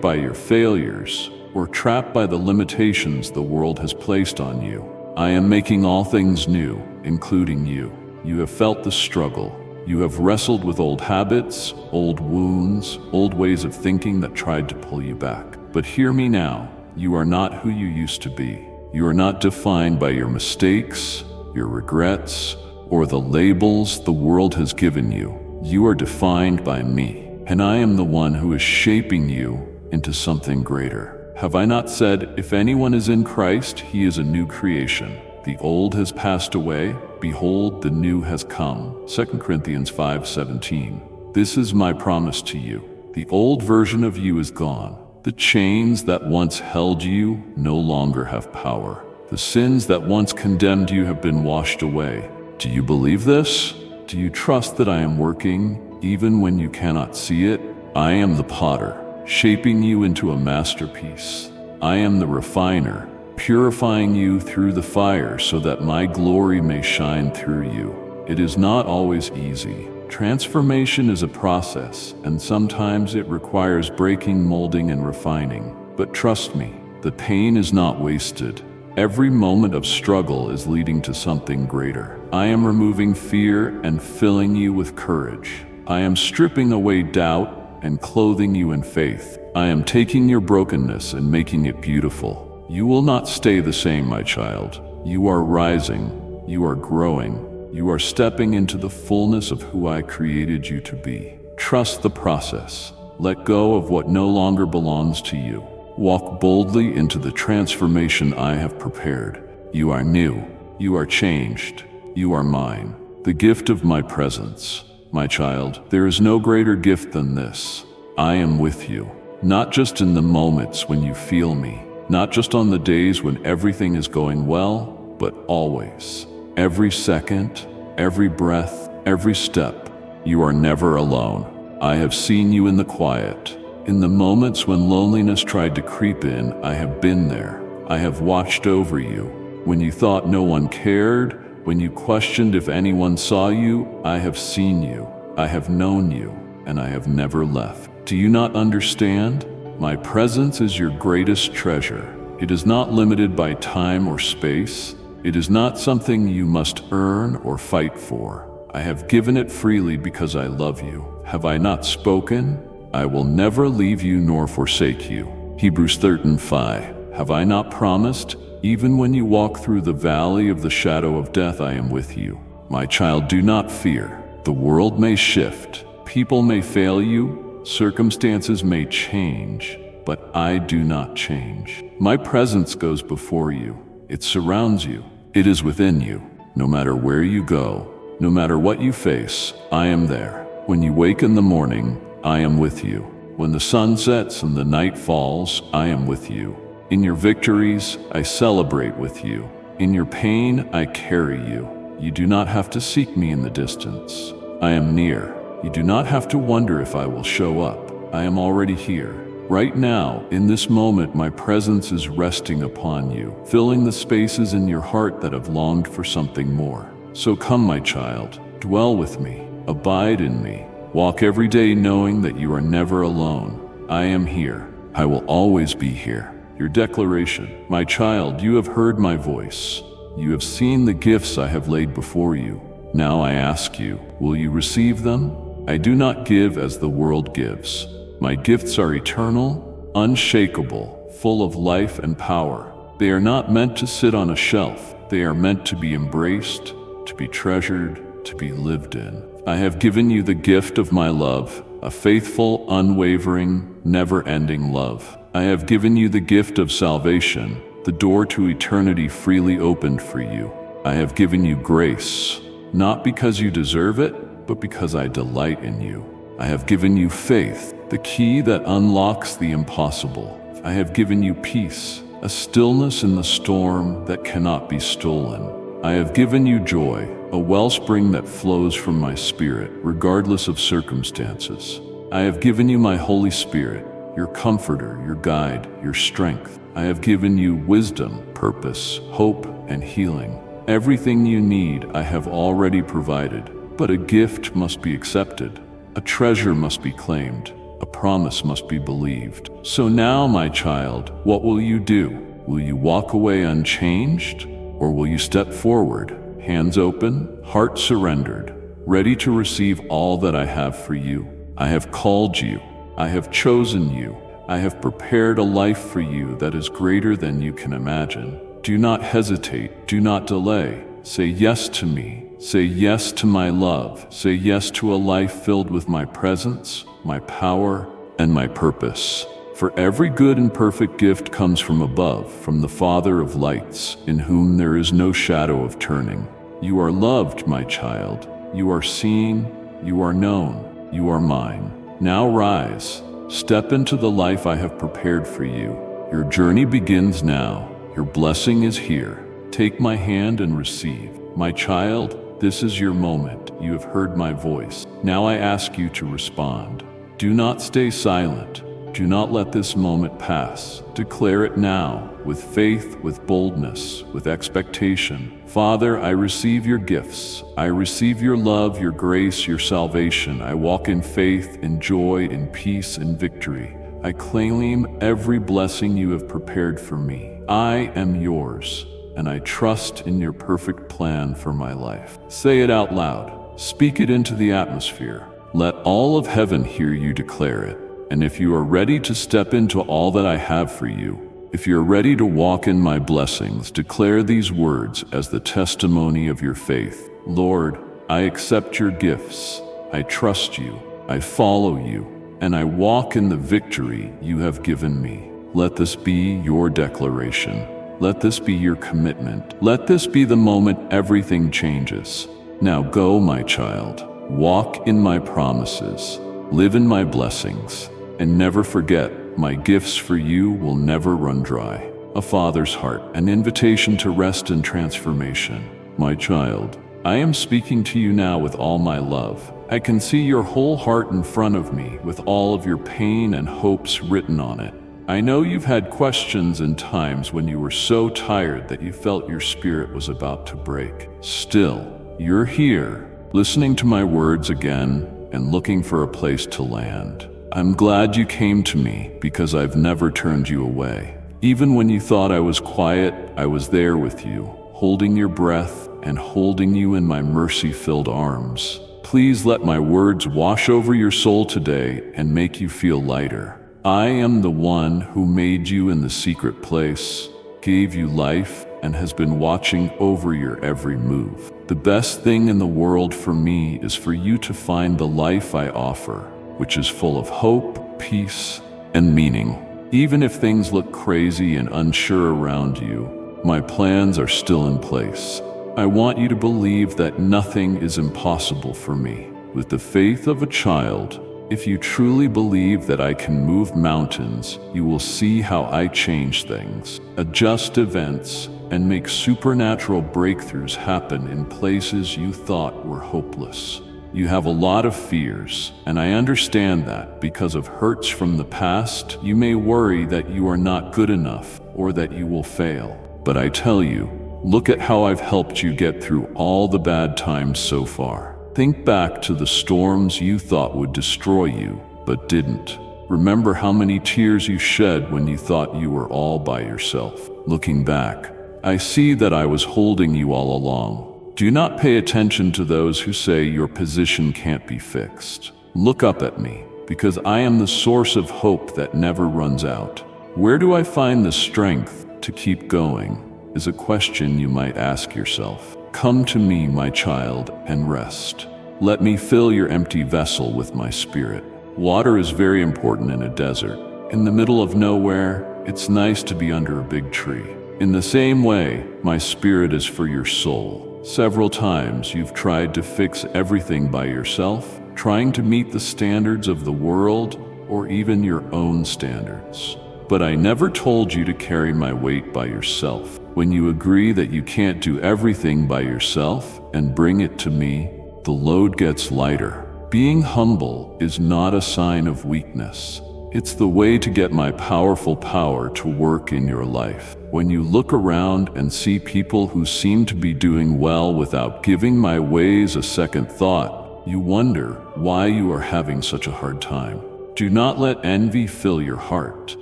by your failures, or trapped by the limitations the world has placed on you. I am making all things new, including you. You have felt the struggle. You have wrestled with old habits, old wounds, old ways of thinking that tried to pull you back. But hear me now. You are not who you used to be. You are not defined by your mistakes, your regrets, or the labels the world has given you. You are defined by me, and I am the one who is shaping you into something greater. Have I not said, if anyone is in Christ, he is a new creation? The old has passed away, behold, the new has come. 2 Corinthians 5:17. This is my promise to you. The old version of you is gone. The chains that once held you no longer have power. The sins that once condemned you have been washed away. Do you believe this? Do you trust that I am working, even when you cannot see it? I am the potter, shaping you into a masterpiece. I am the refiner, purifying you through the fire so that my glory may shine through you. It is not always easy. Transformation is a process, and sometimes it requires breaking, molding, and refining. But trust me, the pain is not wasted. Every moment of struggle is leading to something greater. I am removing fear and filling you with courage. I am stripping away doubt and clothing you in faith. I am taking your brokenness and making it beautiful. You will not stay the same, my child. You are rising. You are growing. You are stepping into the fullness of who I created you to be. Trust the process. Let go of what no longer belongs to you. Walk boldly into the transformation I have prepared. You are new. You are changed. You are mine. The gift of my presence. My child, there is no greater gift than this. I am with you, not just in the moments when you feel me, not just on the days when everything is going well, but always. Every second, every breath, every step, you are never alone. I have seen you in the quiet. In the moments when loneliness tried to creep in, I have been there. I have watched over you. When you thought no one cared, when you questioned if anyone saw you, I have seen you. I have known you, and I have never left. Do you not understand? My presence is your greatest treasure. It is not limited by time or space. It is not something you must earn or fight for. I have given it freely because I love you. Have I not spoken? I will never leave you nor forsake you. Hebrews 13:5. Have I not promised? Even when you walk through the valley of the shadow of death, I am with you. My child, do not fear. The world may shift. People may fail you. Circumstances may change. But I do not change. My presence goes before you. It surrounds you. It is within you. No matter where you go, no matter what you face, I am there. When you wake in the morning, I am with you. When the sun sets and the night falls, I am with you. In your victories, I celebrate with you. In your pain, I carry you. You do not have to seek me in the distance. I am near. You do not have to wonder if I will show up. I am already here. Right now, in this moment, my presence is resting upon you, filling the spaces in your heart that have longed for something more. So come, my child, dwell with me, abide in me. Walk every day knowing that you are never alone. I am here. I will always be here. Your declaration. My child, you have heard my voice. You have seen the gifts I have laid before you. Now I ask you, will you receive them? I do not give as the world gives. My gifts are eternal, unshakable, full of life and power. They are not meant to sit on a shelf. They are meant to be embraced, to be treasured, to be lived in. I have given you the gift of my love, a faithful, unwavering, never-ending love. I have given you the gift of salvation, the door to eternity freely opened for you. I have given you grace, not because you deserve it, but because I delight in you. I have given you faith, the key that unlocks the impossible. I have given you peace, a stillness in the storm that cannot be stolen. I have given you joy, a wellspring that flows from my spirit, regardless of circumstances. I have given you my Holy Spirit, your comforter, your guide, your strength. I have given you wisdom, purpose, hope, and healing. everything you need I have already provided. But a gift must be accepted, a treasure must be claimed, a promise must be believed. So now, my child, what will you do? Will you walk away unchanged? Or will you step forward, hands open, heart surrendered, ready to receive all that I have for you? I have called you, I have chosen you, I have prepared a life for you that is greater than you can imagine. Do not hesitate, do not delay. Say yes to me, say yes to my love, say yes to a life filled with my presence, my power, and my purpose. For every good and perfect gift comes from above, from the Father of lights, in whom there is no shadow of turning. You are loved, my child. You are seen, you are known, you are mine. Now rise, step into the life I have prepared for you. Your journey begins now. Your blessing is here. Take my hand and receive. My child, this is your moment. You have heard my voice. Now I ask you to respond. Do not stay silent. Do not let this moment pass. Declare it now, with faith, with boldness, with expectation. Father, I receive your gifts. I receive your love, your grace, your salvation. I walk in faith, in joy, in peace, in victory. I claim every blessing you have prepared for me. I am yours, and I trust in your perfect plan for my life. Say it out loud. Speak it into the atmosphere. Let all of heaven hear you declare it. And if you are ready to step into all that I have for you, if you're ready to walk in my blessings, declare these words as the testimony of your faith. Lord, I accept your gifts. I trust you. I follow you. And I walk in the victory you have given me. Let this be your declaration. Let this be your commitment. Let this be the moment everything changes. Now go, my child. Walk in my promises. Live in my blessings. And never forget, my gifts for you will never run dry. A father's heart, an invitation to rest and transformation. My child, I am speaking to you now with all my love. I can see your whole heart in front of me with all of your pain and hopes written on it. I know you've had questions and times when you were so tired that you felt your spirit was about to break. Still, you're here, listening to my words again and looking for a place to land. I'm glad you came to me because I've never turned you away. Even when you thought I was quiet, I was there with you, holding your breath and holding you in my mercy-filled arms. Please let my words wash over your soul today and make you feel lighter. I am the one who made you in the secret place, gave you life, and has been watching over your every move. The best thing in the world for me is for you to find the life I offer, which is full of hope, peace, and meaning. Even if things look crazy and unsure around you, my plans are still in place. I want you to believe that nothing is impossible for me. With the faith of a child, if you truly believe that I can move mountains, you will see how I change things, adjust events, and make supernatural breakthroughs happen in places you thought were hopeless. You have a lot of fears, and I understand that because of hurts from the past, you may worry that you are not good enough or that you will fail. But I tell you, look at how I've helped you get through all the bad times so far. Think back to the storms you thought would destroy you, but didn't. Remember how many tears you shed when you thought you were all by yourself. Looking back, I see that I was holding you all along. Do not pay attention to those who say your position can't be fixed. Look up at me, because I am the source of hope that never runs out. Where do I find the strength to keep going? Is a question you might ask yourself. Come to me, my child, and rest. Let me fill your empty vessel with my spirit. Water is very important in a desert. In the middle of nowhere, it's nice to be under a big tree. In the same way, my spirit is for your soul. Several times you've tried to fix everything by yourself, trying to meet the standards of the world or even your own standards. But I never told you to carry my weight by yourself. When you agree that you can't do everything by yourself and bring it to me, the load gets lighter. Being humble is not a sign of weakness. It's the way to get my powerful power to work in your life. When you look around and see people who seem to be doing well without giving my ways a second thought, you wonder why you are having such a hard time. Do not let envy fill your heart.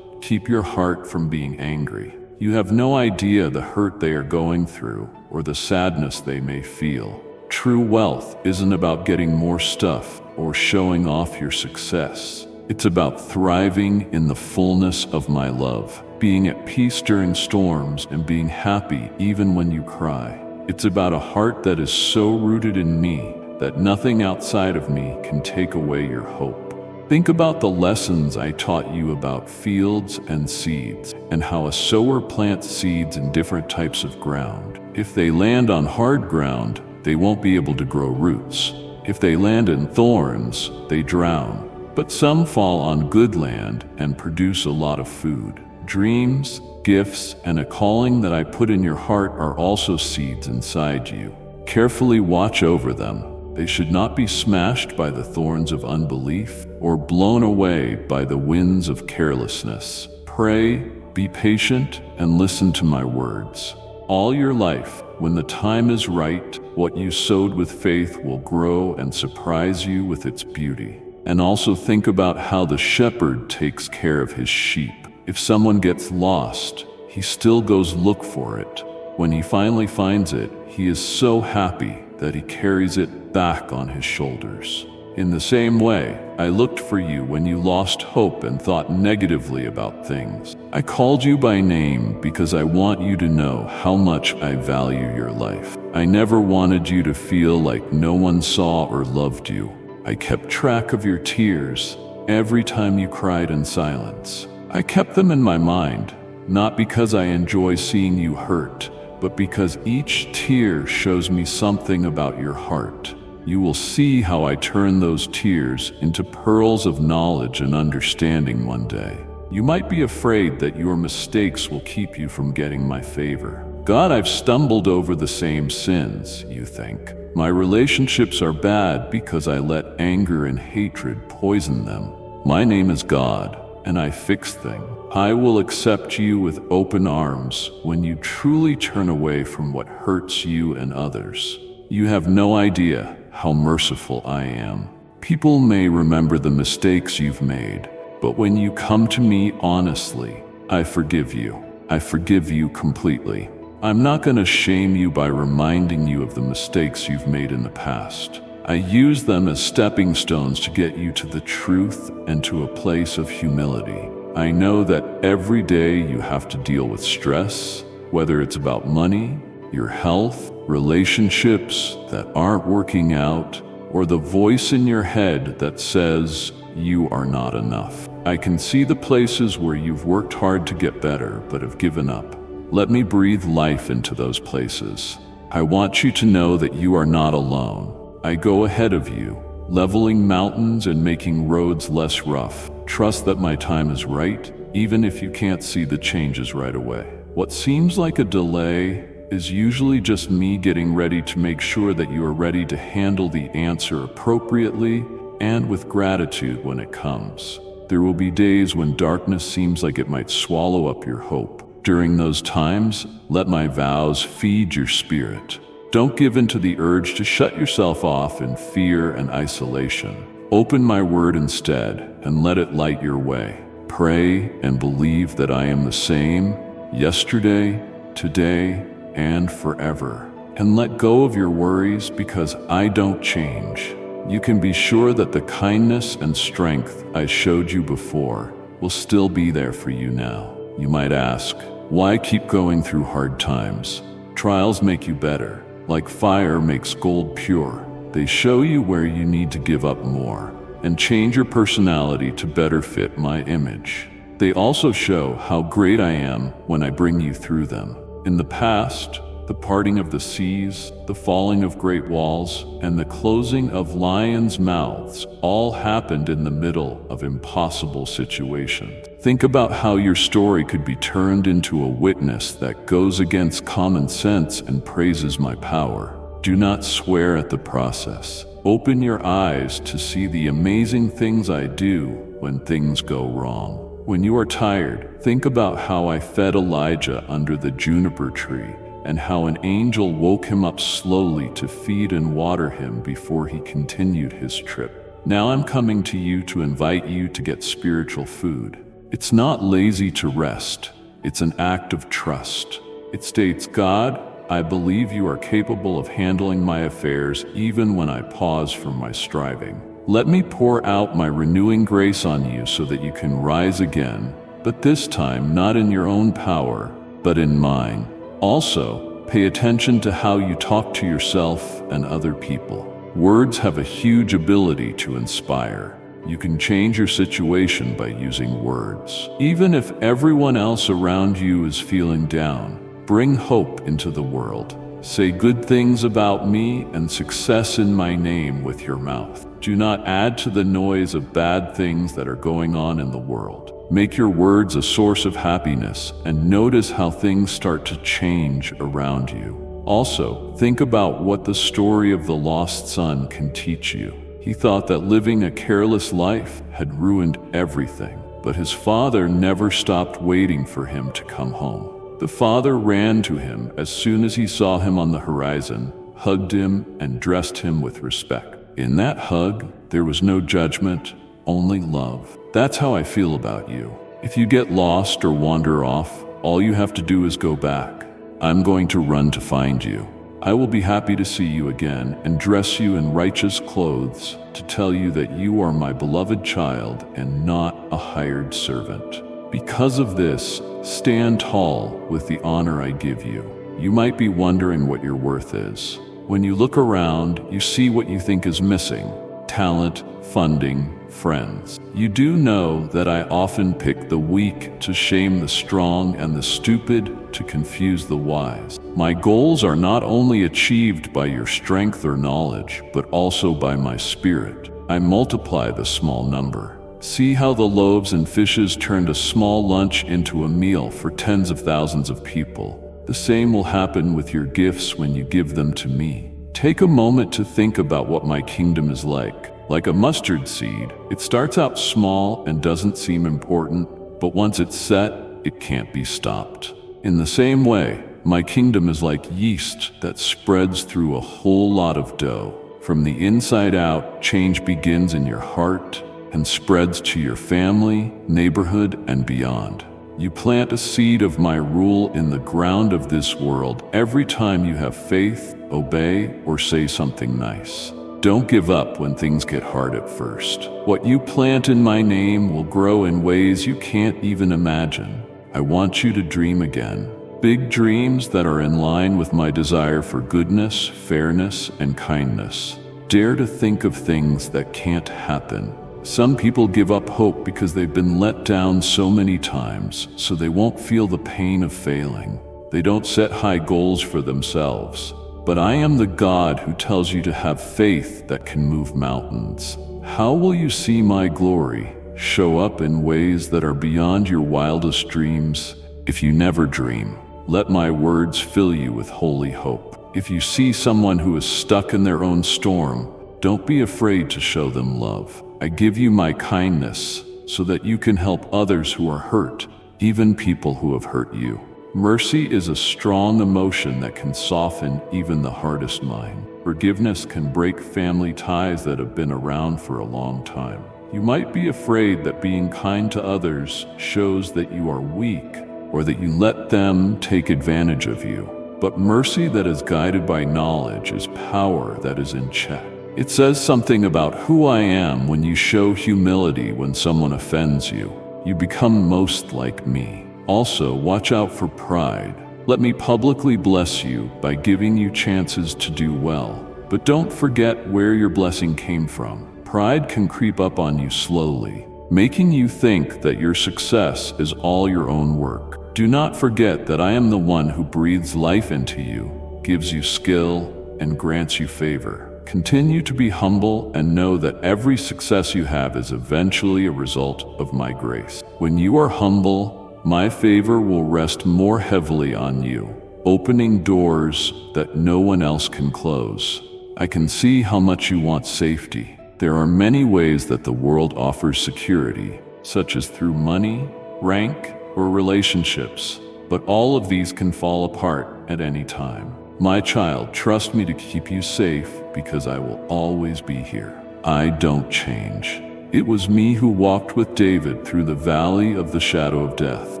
Keep your heart from being angry. You have no idea the hurt they are going through or the sadness they may feel. True wealth isn't about getting more stuff or showing off your success. It's about thriving in the fullness of my love, being at peace during storms and being happy even when you cry. It's about a heart that is so rooted in me that nothing outside of me can take away your hope. Think about the lessons I taught you about fields and seeds, and how a sower plants seeds in different types of ground. If they land on hard ground, they won't be able to grow roots. If they land in thorns, they drown. But some fall on good land and produce a lot of food. Dreams, gifts, and a calling that I put in your heart are also seeds inside you. Carefully watch over them. They should not be smashed by the thorns of unbelief or blown away by the winds of carelessness. Pray, be patient, and listen to my words. All your life, when the time is right, what you sowed with faith will grow and surprise you with its beauty. And also think about how the shepherd takes care of his sheep. If someone gets lost, he still goes look for it. When he finally finds it, he is so happy that he carries it back on his shoulders. In the same way, I looked for you when you lost hope and thought negatively about things. I called you by name because I want you to know how much I value your life. I never wanted you to feel like no one saw or loved you. I kept track of your tears every time you cried in silence. I kept them in my mind, not because I enjoy seeing you hurt, but because each tear shows me something about your heart. You will see how I turn those tears into pearls of knowledge and understanding one day. You might be afraid that your mistakes will keep you from getting my favor. God, I've stumbled over the same sins, you think. My relationships are bad because I let anger and hatred poison them. My name is God, and I fix things. I will accept you with open arms when you truly turn away from what hurts you and others. You have no idea how merciful I am. People may remember the mistakes you've made, but when you come to me honestly, I forgive you. I forgive you completely. I'm not going to shame you by reminding you of the mistakes you've made in the past. I use them as stepping stones to get you to the truth and to a place of humility. I know that every day you have to deal with stress, whether it's about money, your health, relationships that aren't working out, or the voice in your head that says you are not enough. I can see the places where you've worked hard to get better but have given up. Let me breathe life into those places. I want you to know that you are not alone. I go ahead of you, leveling mountains and making roads less rough. Trust that my time is right, even if you can't see the changes right away. What seems like a delay is usually just me getting ready to make sure that you are ready to handle the answer appropriately and with gratitude when it comes. There will be days when darkness seems like it might swallow up your hope. During those times, let my vows feed your spirit. Don't give in to the urge to shut yourself off in fear and isolation. Open my word instead and let it light your way. Pray and believe that I am the same yesterday, today, and forever. And let go of your worries because I don't change. You can be sure that the kindness and strength I showed you before will still be there for you now. You might ask, why keep going through hard times? Trials make you better. Like fire makes gold pure. They show you where you need to give up more and change your personality to better fit my image. They also show how great I am when I bring you through them. In the past, the parting of the seas, the falling of great walls, and the closing of lions' mouths all happened in the middle of impossible situations. Think about how your story could be turned into a witness that goes against common sense and praises my power. Do not swear at the process. Open your eyes to see the amazing things I do when things go wrong. When you are tired, think about how I fed Elijah under the juniper tree and how an angel woke him up slowly to feed and water him before he continued his trip. Now I'm coming to you to invite you to get spiritual food. It's not lazy to rest. It's an act of trust. It states, God, I believe you are capable of handling my affairs even when I pause from my striving. Let me pour out my renewing grace on you so that you can rise again, but this time not in your own power, but in mine. Also, pay attention to how you talk to yourself and other people. Words have a huge ability to inspire. You can change your situation by using words. Even if everyone else around you is feeling down, bring hope into the world. Say good things about me and success in my name with your mouth. Do not add to the noise of bad things that are going on in the world. Make your words a source of happiness and notice how things start to change around you. Also, think about what the story of the lost son can teach you. He thought that living a careless life had ruined everything, but his father never stopped waiting for him to come home. The father ran to him as soon as he saw him on the horizon, hugged him, and dressed him with respect. In that hug, there was no judgment, only love. That's how I feel about you. If you get lost or wander off, all you have to do is go back. I'm going to run to find you. I will be happy to see you again and dress you in righteous clothes to tell you that you are my beloved child and not a hired servant. Because of this, stand tall with the honor I give you. You might be wondering what your worth is. When you look around, you see what you think is missing: talent, funding, friends. You do know that I often pick the weak to shame the strong and the stupid to confuse the wise. My goals are not only achieved by your strength or knowledge, but also by my spirit. I multiply the small number. See how the loaves and fishes turned a small lunch into a meal for tens of thousands of people. The same will happen with your gifts when you give them to me. Take a moment to think about what my kingdom is like. Like a mustard seed, it starts out small and doesn't seem important, but once it's set, it can't be stopped. In the same way, my kingdom is like yeast that spreads through a whole lot of dough. From the inside out, change begins in your heart and spreads to your family, neighborhood, and beyond. You plant a seed of my rule in the ground of this world every time you have faith, obey, or say something nice. Don't give up when things get hard at first. What you plant in my name will grow in ways you can't even imagine. I want you to dream again. Big dreams that are in line with my desire for goodness, fairness, and kindness. Dare to think of things that can't happen. Some people give up hope because they've been let down so many times, so they won't feel the pain of failing. They don't set high goals for themselves. But I am the God who tells you to have faith that can move mountains. How will you see my glory show up in ways that are beyond your wildest dreams? If you never dream, let my words fill you with holy hope. If you see someone who is stuck in their own storm, don't be afraid to show them love. I give you my kindness so that you can help others who are hurt, even people who have hurt you. Mercy is a strong emotion that can soften even the hardest mind. Forgiveness can break family ties that have been around for a long time. You might be afraid that being kind to others shows that you are weak or that you let them take advantage of you. But mercy that is guided by knowledge is power that is in check. It says something about who I am when you show humility when someone offends you. You become most like me. Also, watch out for pride. Let me publicly bless you by giving you chances to do well. But don't forget where your blessing came from. Pride can creep up on you slowly, making you think that your success is all your own work. Do not forget that I am the one who breathes life into you, gives you skill, and grants you favor. Continue to be humble and know that every success you have is eventually a result of my grace. When you are humble, my favor will rest more heavily on you, opening doors that no one else can close. I can see how much you want safety. There are many ways that the world offers security, such as through money, rank, or relationships, but all of these can fall apart at any time. My child, trust me to keep you safe because I will always be here. I don't change. It was me who walked with David through the valley of the shadow of death,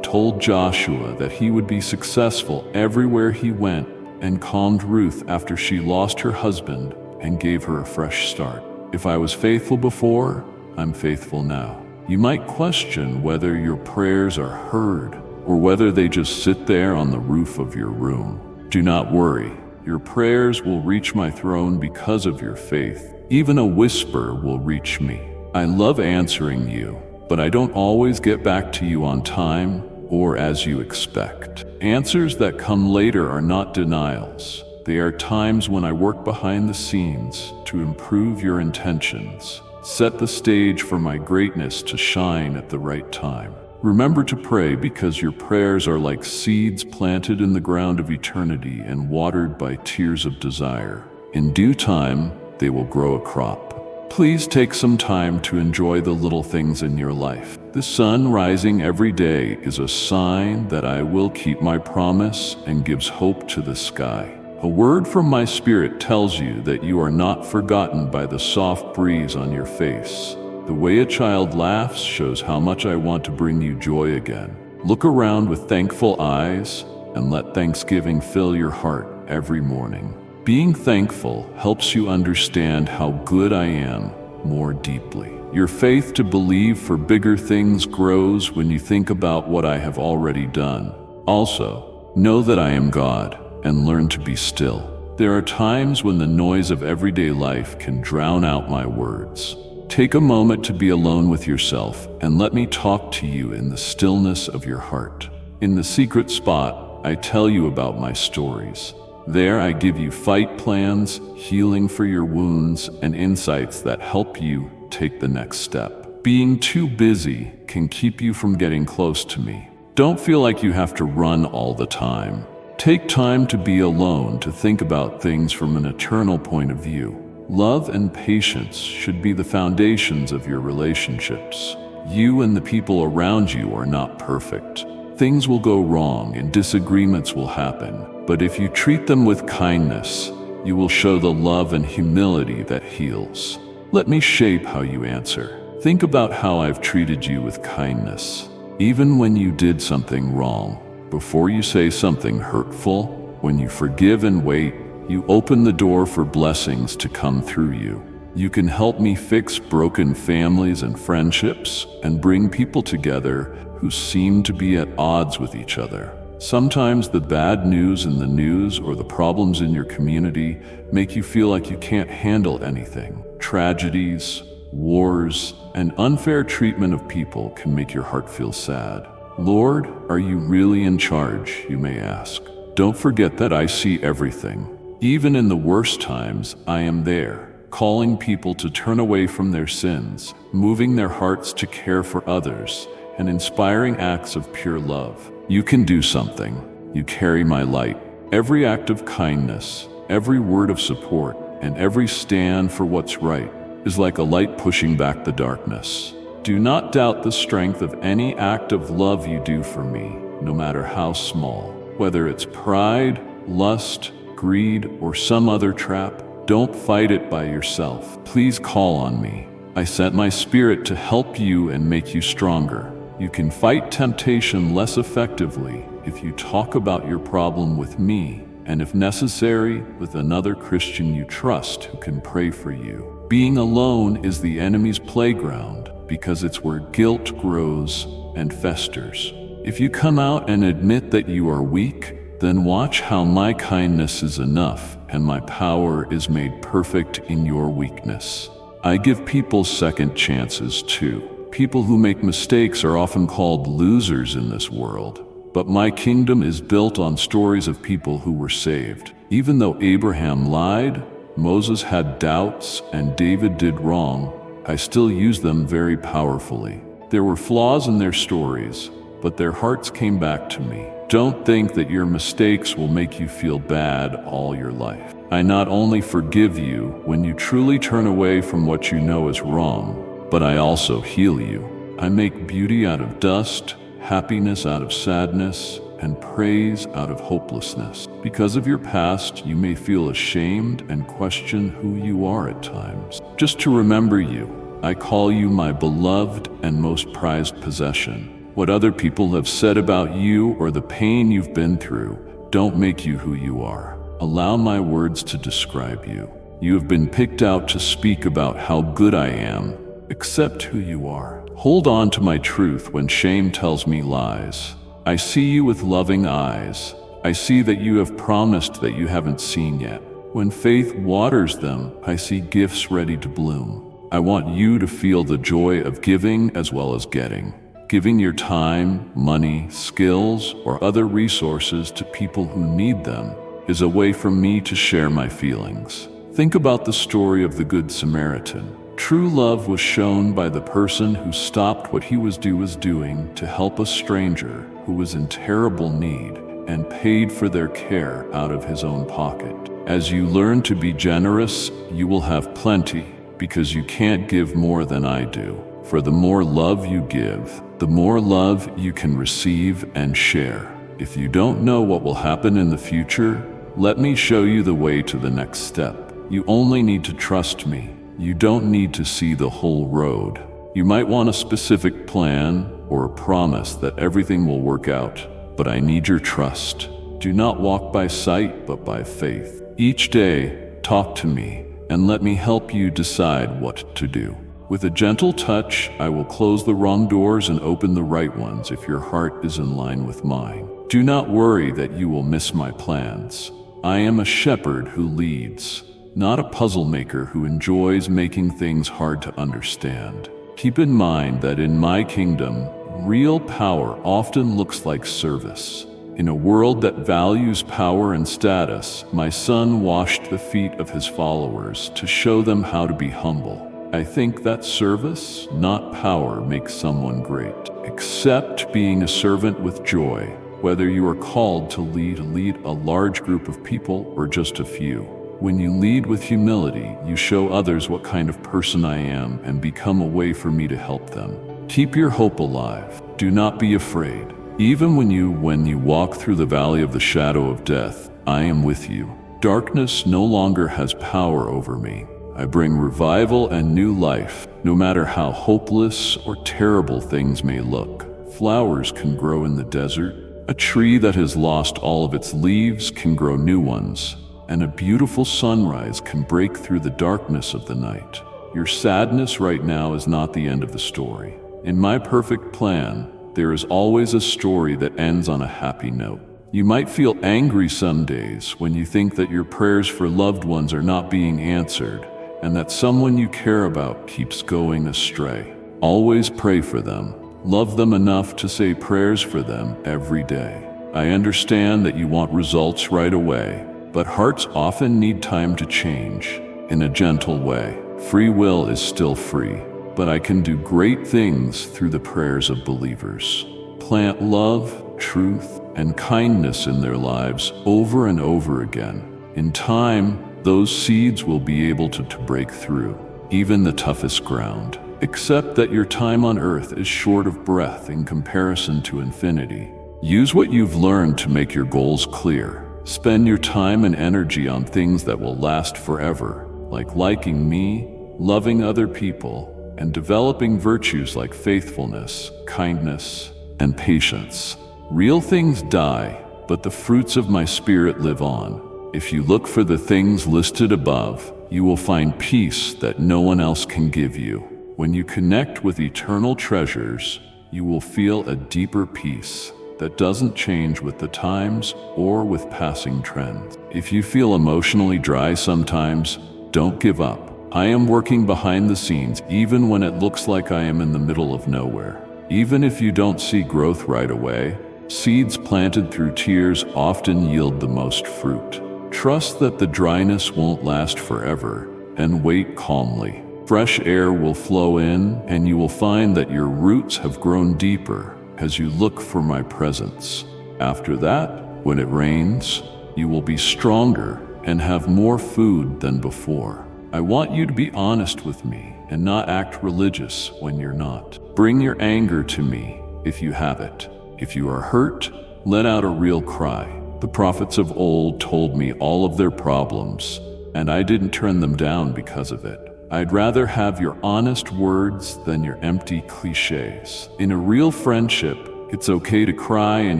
told Joshua that he would be successful everywhere he went, and calmed Ruth after she lost her husband and gave her a fresh start. If I was faithful before, I'm faithful now. You might question whether your prayers are heard or whether they just sit there on the roof of your room. Do not worry. Your prayers will reach my throne because of your faith. Even a whisper will reach me. I love answering you, but I don't always get back to you on time or as you expect. Answers that come later are not denials. They are times when I work behind the scenes to improve your intentions, set the stage for my greatness to shine at the right time. Remember to pray because your prayers are like seeds planted in the ground of eternity and watered by tears of desire. In due time, they will grow a crop. Please take some time to enjoy the little things in your life. The sun rising every day is a sign that I will keep my promise and gives hope to the sky. A word from my spirit tells you that you are not forgotten by the soft breeze on your face. The way a child laughs shows how much I want to bring you joy again. Look around with thankful eyes and let thanksgiving fill your heart every morning. Being thankful helps you understand how good I am more deeply. Your faith to believe for bigger things grows when you think about what I have already done. Also, know that I am God and learn to be still. There are times when the noise of everyday life can drown out my words. Take a moment to be alone with yourself and let me talk to you in the stillness of your heart. In the secret spot, I tell you about my stories. There I give you fight plans, healing for your wounds, and insights that help you take the next step. Being too busy can keep you from getting close to me. Don't feel like you have to run all the time. Take time to be alone to think about things from an eternal point of view. Love and patience should be the foundations of your relationships. You and the people around you are not perfect. Things will go wrong and disagreements will happen, but if you treat them with kindness, you will show the love and humility that heals. Let me shape how you answer. Think about how I've treated you with kindness, even when you did something wrong. Before you say something hurtful, when you forgive and wait, you open the door for blessings to come through you. You can help me fix broken families and friendships and bring people together who seem to be at odds with each other. Sometimes the bad news in the news or the problems in your community make you feel like you can't handle anything. Tragedies, wars, and unfair treatment of people can make your heart feel sad. Lord, are you really in charge, you may ask. Don't forget that I see everything. Even in the worst times, I am there, calling people to turn away from their sins, moving their hearts to care for others, and inspiring acts of pure love. You can do something. You carry my light. Every act of kindness, every word of support, and every stand for what's right is like a light pushing back the darkness. Do not doubt the strength of any act of love you do for me, no matter how small. Whether it's pride, lust, greed, or some other trap, don't fight it by yourself. Please call on me. I sent my spirit to help you and make you stronger. You can fight temptation less effectively if you talk about your problem with me, and if necessary, with another Christian you trust who can pray for you. Being alone is the enemy's playground because it's where guilt grows and festers. If you come out and admit that you are weak, then watch how my kindness is enough and my power is made perfect in your weakness. I give people second chances too. People who make mistakes are often called losers in this world, but my kingdom is built on stories of people who were saved. Even though Abraham lied, Moses had doubts, and David did wrong, I still use them very powerfully. There were flaws in their stories, but their hearts came back to me. Don't think that your mistakes will make you feel bad all your life. I not only forgive you when you truly turn away from what you know is wrong, but I also heal you. I make beauty out of dust, happiness out of sadness, and praise out of hopelessness. Because of your past, you may feel ashamed and question who you are at times. Just to remember you, I call you my beloved and most prized possession. What other people have said about you or the pain you've been through don't make you who you are. Allow my words to describe you. You have been picked out to speak about how good I am. Accept who you are. Hold on to my truth when shame tells me lies. I see you with loving eyes. I see that you have promised that you haven't seen yet. When faith waters them, I see gifts ready to bloom. I want you to feel the joy of giving as well as getting. Giving your time, money, skills, or other resources to people who need them is a way for me to share my feelings. Think about the story of the Good Samaritan. True love was shown by the person who stopped what he was doing to help a stranger who was in terrible need and paid for their care out of his own pocket. As you learn to be generous, you will have plenty, because you can't give more than I do. For the more love you give, the more love you can receive and share. If you don't know what will happen in the future, let me show you the way to the next step. You only need to trust me. You don't need to see the whole road. You might want a specific plan or a promise that everything will work out, but I need your trust. Do not walk by sight, but by faith. Each day, talk to me and let me help you decide what to do. With a gentle touch, I will close the wrong doors and open the right ones if your heart is in line with mine. Do not worry that you will miss my plans. I am a shepherd who leads, not a puzzle maker who enjoys making things hard to understand. Keep in mind that in my kingdom, real power often looks like service. In a world that values power and status, my son washed the feet of his followers to show them how to be humble. I think that service, not power, makes someone great. Accept being a servant with joy, whether you are called to lead a large group of people or just a few. When you lead with humility, you show others what kind of person I am and become a way for me to help them. Keep your hope alive. Do not be afraid. Even when you walk through the valley of the shadow of death, I am with you. Darkness no longer has power over me. I bring revival and new life, no matter how hopeless or terrible things may look. Flowers can grow in the desert. A tree that has lost all of its leaves can grow new ones. And a beautiful sunrise can break through the darkness of the night. Your sadness right now is not the end of the story. In my perfect plan, there is always a story that ends on a happy note. You might feel angry some days when you think that your prayers for loved ones are not being answered and that someone you care about keeps going astray. Always pray for them. Love them enough to say prayers for them every day. I understand that you want results right away, but hearts often need time to change in a gentle way. Free will is still free, but I can do great things through the prayers of believers. Plant love, truth, and kindness in their lives over and over again. In time, those seeds will be able to break through even the toughest ground. Accept that your time on earth is short of breath in comparison to infinity. Use what you've learned to make your goals clear. Spend your time and energy on things that will last forever, like liking me, loving other people, and developing virtues like faithfulness, kindness, and patience. Real things die, but the fruits of my spirit live on. If you look for the things listed above, you will find peace that no one else can give you. When you connect with eternal treasures, you will feel a deeper peace that doesn't change with the times or with passing trends. If you feel emotionally dry sometimes, don't give up. I am working behind the scenes even when it looks like I am in the middle of nowhere. Even if you don't see growth right away, seeds planted through tears often yield the most fruit. Trust that the dryness won't last forever, and wait calmly. Fresh air will flow in, and you will find that your roots have grown deeper as you look for my presence. After that, when it rains, you will be stronger and have more food than before. I want you to be honest with me and not act religious when you're not. Bring your anger to me if you have it. If you are hurt, let out a real cry. The prophets of old told me all of their problems, and I didn't turn them down because of it. I'd rather have your honest words than your empty cliches. In a real friendship, it's okay to cry and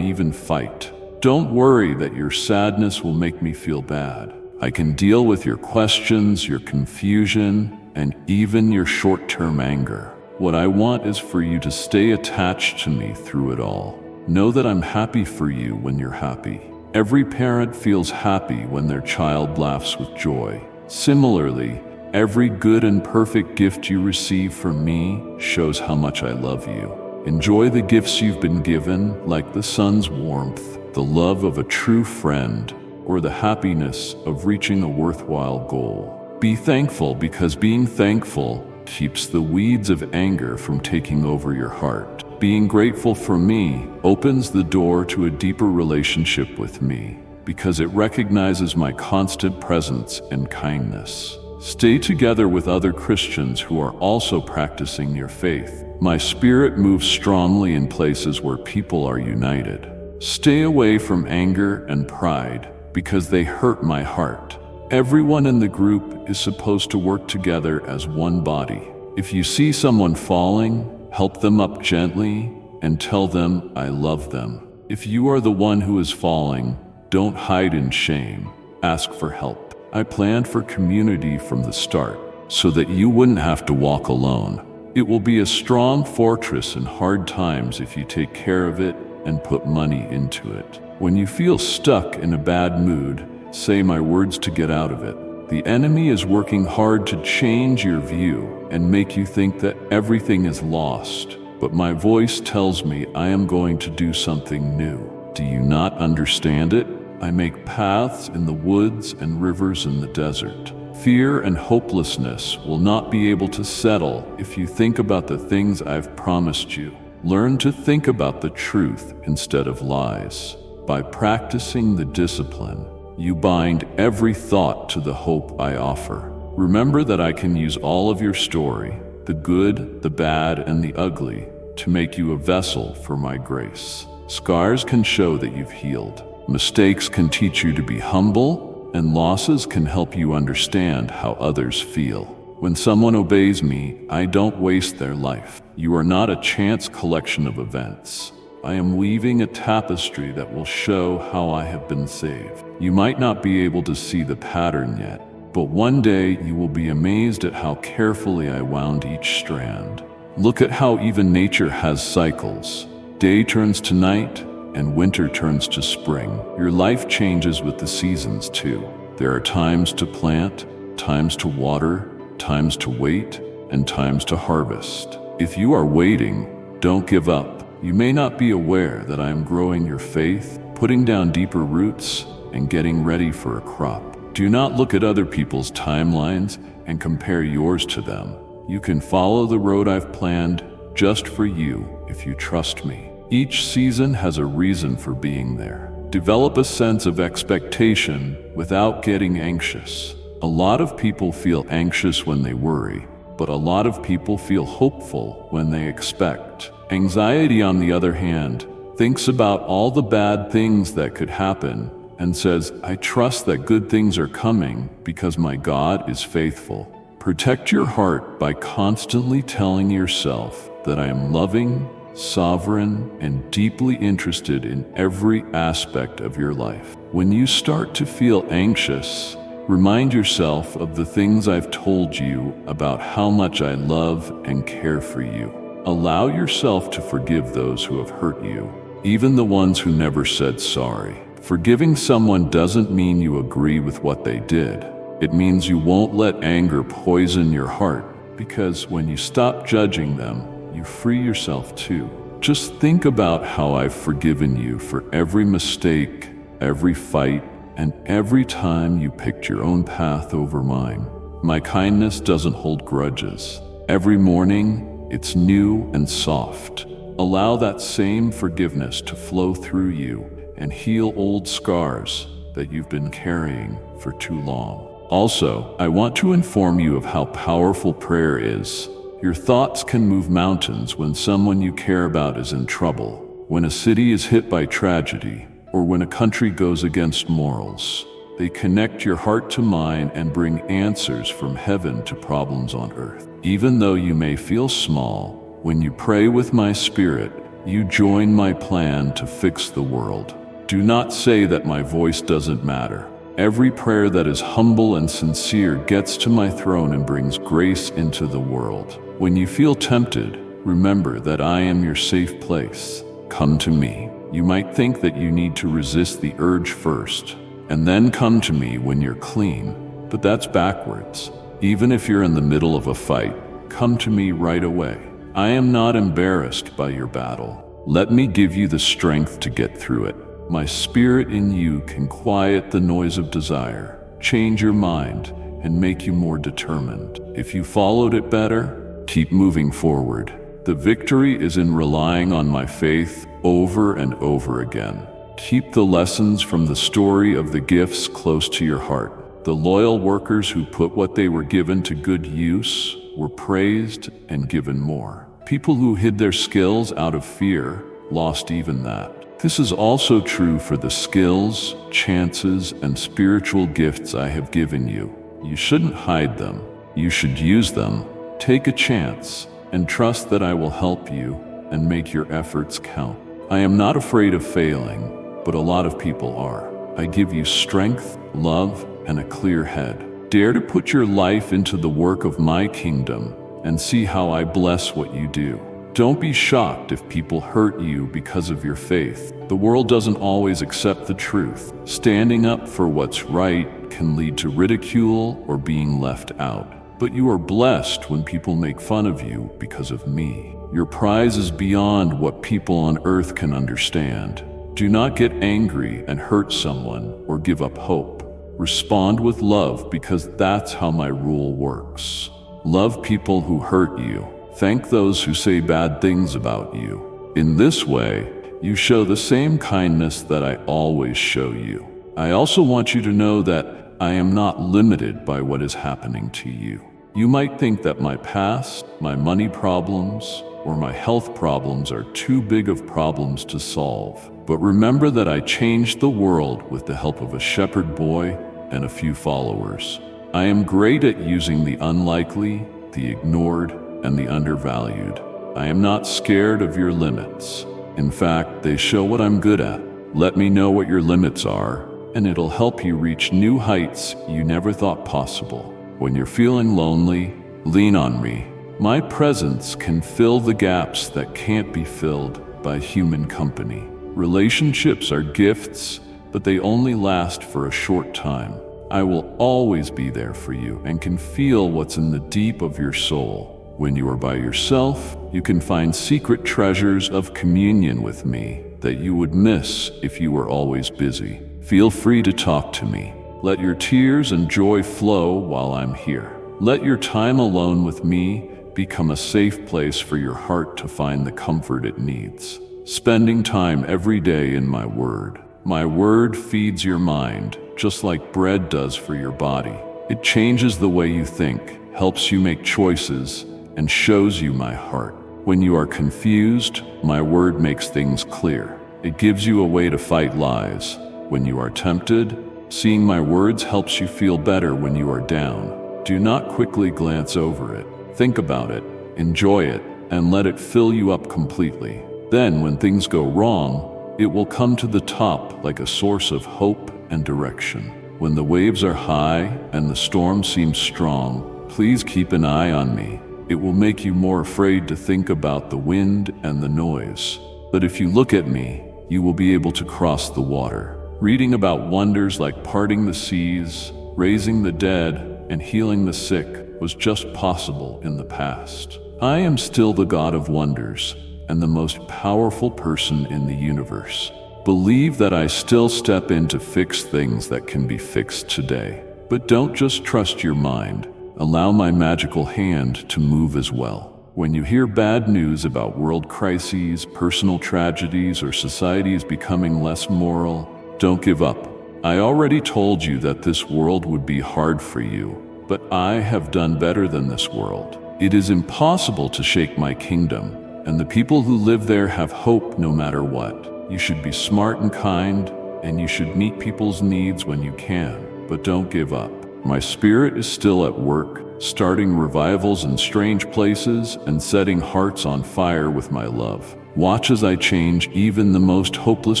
even fight. Don't worry that your sadness will make me feel bad. I can deal with your questions, your confusion, and even your short-term anger. What I want is for you to stay attached to me through it all. Know that I'm happy for you when you're happy. Every parent feels happy when their child laughs with joy. Similarly, every good and perfect gift you receive from me shows how much I love you. Enjoy the gifts you've been given, like the sun's warmth, the love of a true friend, or the happiness of reaching a worthwhile goal. Be thankful, because being thankful keeps the weeds of anger from taking over your heart. Being grateful for me opens the door to a deeper relationship with me, because it recognizes my constant presence and kindness. Stay together with other Christians who are also practicing your faith. My spirit moves strongly in places where people are united. Stay away from anger and pride, because they hurt my heart. Everyone in the group is supposed to work together as one body. If you see someone falling, help them up gently and tell them I love them. If you are the one who is falling, don't hide in shame. Ask for help. I planned for community from the start so that you wouldn't have to walk alone. It will be a strong fortress in hard times if you take care of it and put money into it. When you feel stuck in a bad mood, say my words to get out of it. The enemy is working hard to change your view and make you think that everything is lost. But my voice tells me I am going to do something new. Do you not understand it? I make paths in the woods and rivers in the desert. Fear and hopelessness will not be able to settle if you think about the things I've promised you. Learn to think about the truth instead of lies. By practicing the discipline, you bind every thought to the hope I offer. Remember that I can use all of your story, the good, the bad, and the ugly, to make you a vessel for my grace. Scars can show that you've healed. Mistakes can teach you to be humble, and losses can help you understand how others feel. When someone obeys me, I don't waste their life. You are not a chance collection of events. I am weaving a tapestry that will show how I have been saved. You might not be able to see the pattern yet, but one day you will be amazed at how carefully I wound each strand. Look at how even nature has cycles. Day turns to night, and winter turns to spring. Your life changes with the seasons too. There are times to plant, times to water, times to wait, and times to harvest. If you are waiting, don't give up. You may not be aware that I am growing your faith, putting down deeper roots, and getting ready for a crop. Do not look at other people's timelines and compare yours to them. You can follow the road I've planned just for you if you trust me. Each season has a reason for being there. Develop a sense of expectation without getting anxious. A lot of people feel anxious when they worry, but a lot of people feel hopeful when they expect. Anxiety, on the other hand, thinks about all the bad things that could happen and says, I trust that good things are coming because my God is faithful. Protect your heart by constantly telling yourself that I am loving, sovereign, and deeply interested in every aspect of your life. When you start to feel anxious, remind yourself of the things I've told you about how much I love and care for you. Allow yourself to forgive those who have hurt you, even the ones who never said sorry. Forgiving someone doesn't mean you agree with what they did. It means you won't let anger poison your heart, because when you stop judging them, you free yourself too. Just think about how I've forgiven you for every mistake, every fight, and every time you picked your own path over mine. My kindness doesn't hold grudges. Every morning, it's new and soft. Allow that same forgiveness to flow through you and heal old scars, that you've been carrying for too long. Also, I want to inform you of how powerful prayer is. Your thoughts can move mountains when someone you care about is in trouble, when a city is hit by tragedy, or when a country goes against morals. They connect your heart to mine and bring answers from heaven to problems on earth. Even though you may feel small, when you pray with my spirit, you join my plan to fix the world. Do not say that my voice doesn't matter. Every prayer that is humble and sincere gets to my throne and brings grace into the world. When you feel tempted, remember that I am your safe place. Come to me. You might think that you need to resist the urge first, and then come to me when you're clean, but that's backwards. Even if you're in the middle of a fight, come to me right away. I am not embarrassed by your battle. Let me give you the strength to get through it. My spirit in you can quiet the noise of desire, change your mind, and make you more determined. If you followed it better, keep moving forward. The victory is in relying on my faith over and over again. Keep the lessons from the story of the gifts close to your heart. The loyal workers who put what they were given to good use were praised and given more. People who hid their skills out of fear lost even that. This is also true for the skills, chances, and spiritual gifts I have given you. You shouldn't hide them. You should use them. Take a chance and trust that I will help you and make your efforts count. I am not afraid of failing, but a lot of people are. I give you strength, love, and a clear head. Dare to put your life into the work of my kingdom and see how I bless what you do. Don't be shocked if people hurt you because of your faith. The world doesn't always accept the truth. Standing up for what's right can lead to ridicule or being left out. But you are blessed when people make fun of you because of me. Your prize is beyond what people on earth can understand. Do not get angry and hurt someone or give up hope. Respond with love because that's how my rule works. Love people who hurt you. Thank those who say bad things about you. In this way, you show the same kindness that I always show you. I also want you to know that I am not limited by what is happening to you. You might think that my past, my money problems, or my health problems are too big of problems to solve. But remember that I changed the world with the help of a shepherd boy and a few followers. I am great at using the unlikely, the ignored, and the undervalued. I am not scared of your limits. In fact, they show what I'm good at. Let me know what your limits are, and it'll help you reach new heights you never thought possible. When you're feeling lonely, lean on me. My presence can fill the gaps that can't be filled by human company. Relationships are gifts, but they only last for a short time. I will always be there for you and can feel what's in the deep of your soul. When you are by yourself, you can find secret treasures of communion with me that you would miss if you were always busy. Feel free to talk to me. Let your tears and joy flow while I'm here. Let your time alone with me become a safe place for your heart to find the comfort it needs. Spending time every day in my word. My word feeds your mind, just like bread does for your body. It changes the way you think, helps you make choices, and shows you my heart. When you are confused, my word makes things clear. It gives you a way to fight lies. When you are tempted, seeing my words helps you feel better when you are down. Do not quickly glance over it. Think about it, enjoy it, and let it fill you up completely. Then, when things go wrong, it will come to the top like a source of hope and direction. When the waves are high and the storm seems strong, please keep an eye on me. It will make you more afraid to think about the wind and the noise. But if you look at me, you will be able to cross the water. Reading about wonders like parting the seas, raising the dead, and healing the sick was just possible in the past. I am still the God of wonders and the most powerful person in the universe. Believe that I still step in to fix things that can be fixed today. But don't just trust your mind. Allow my magical hand to move as well. When you hear bad news about world crises, personal tragedies, or societies becoming less moral, don't give up. I already told you that this world would be hard for you, but I have done better than this world. It is impossible to shake my kingdom, and the people who live there have hope no matter what. You should be smart and kind, and you should meet people's needs when you can, but don't give up. My spirit is still at work, starting revivals in strange places and setting hearts on fire with my love. Watch as I change even the most hopeless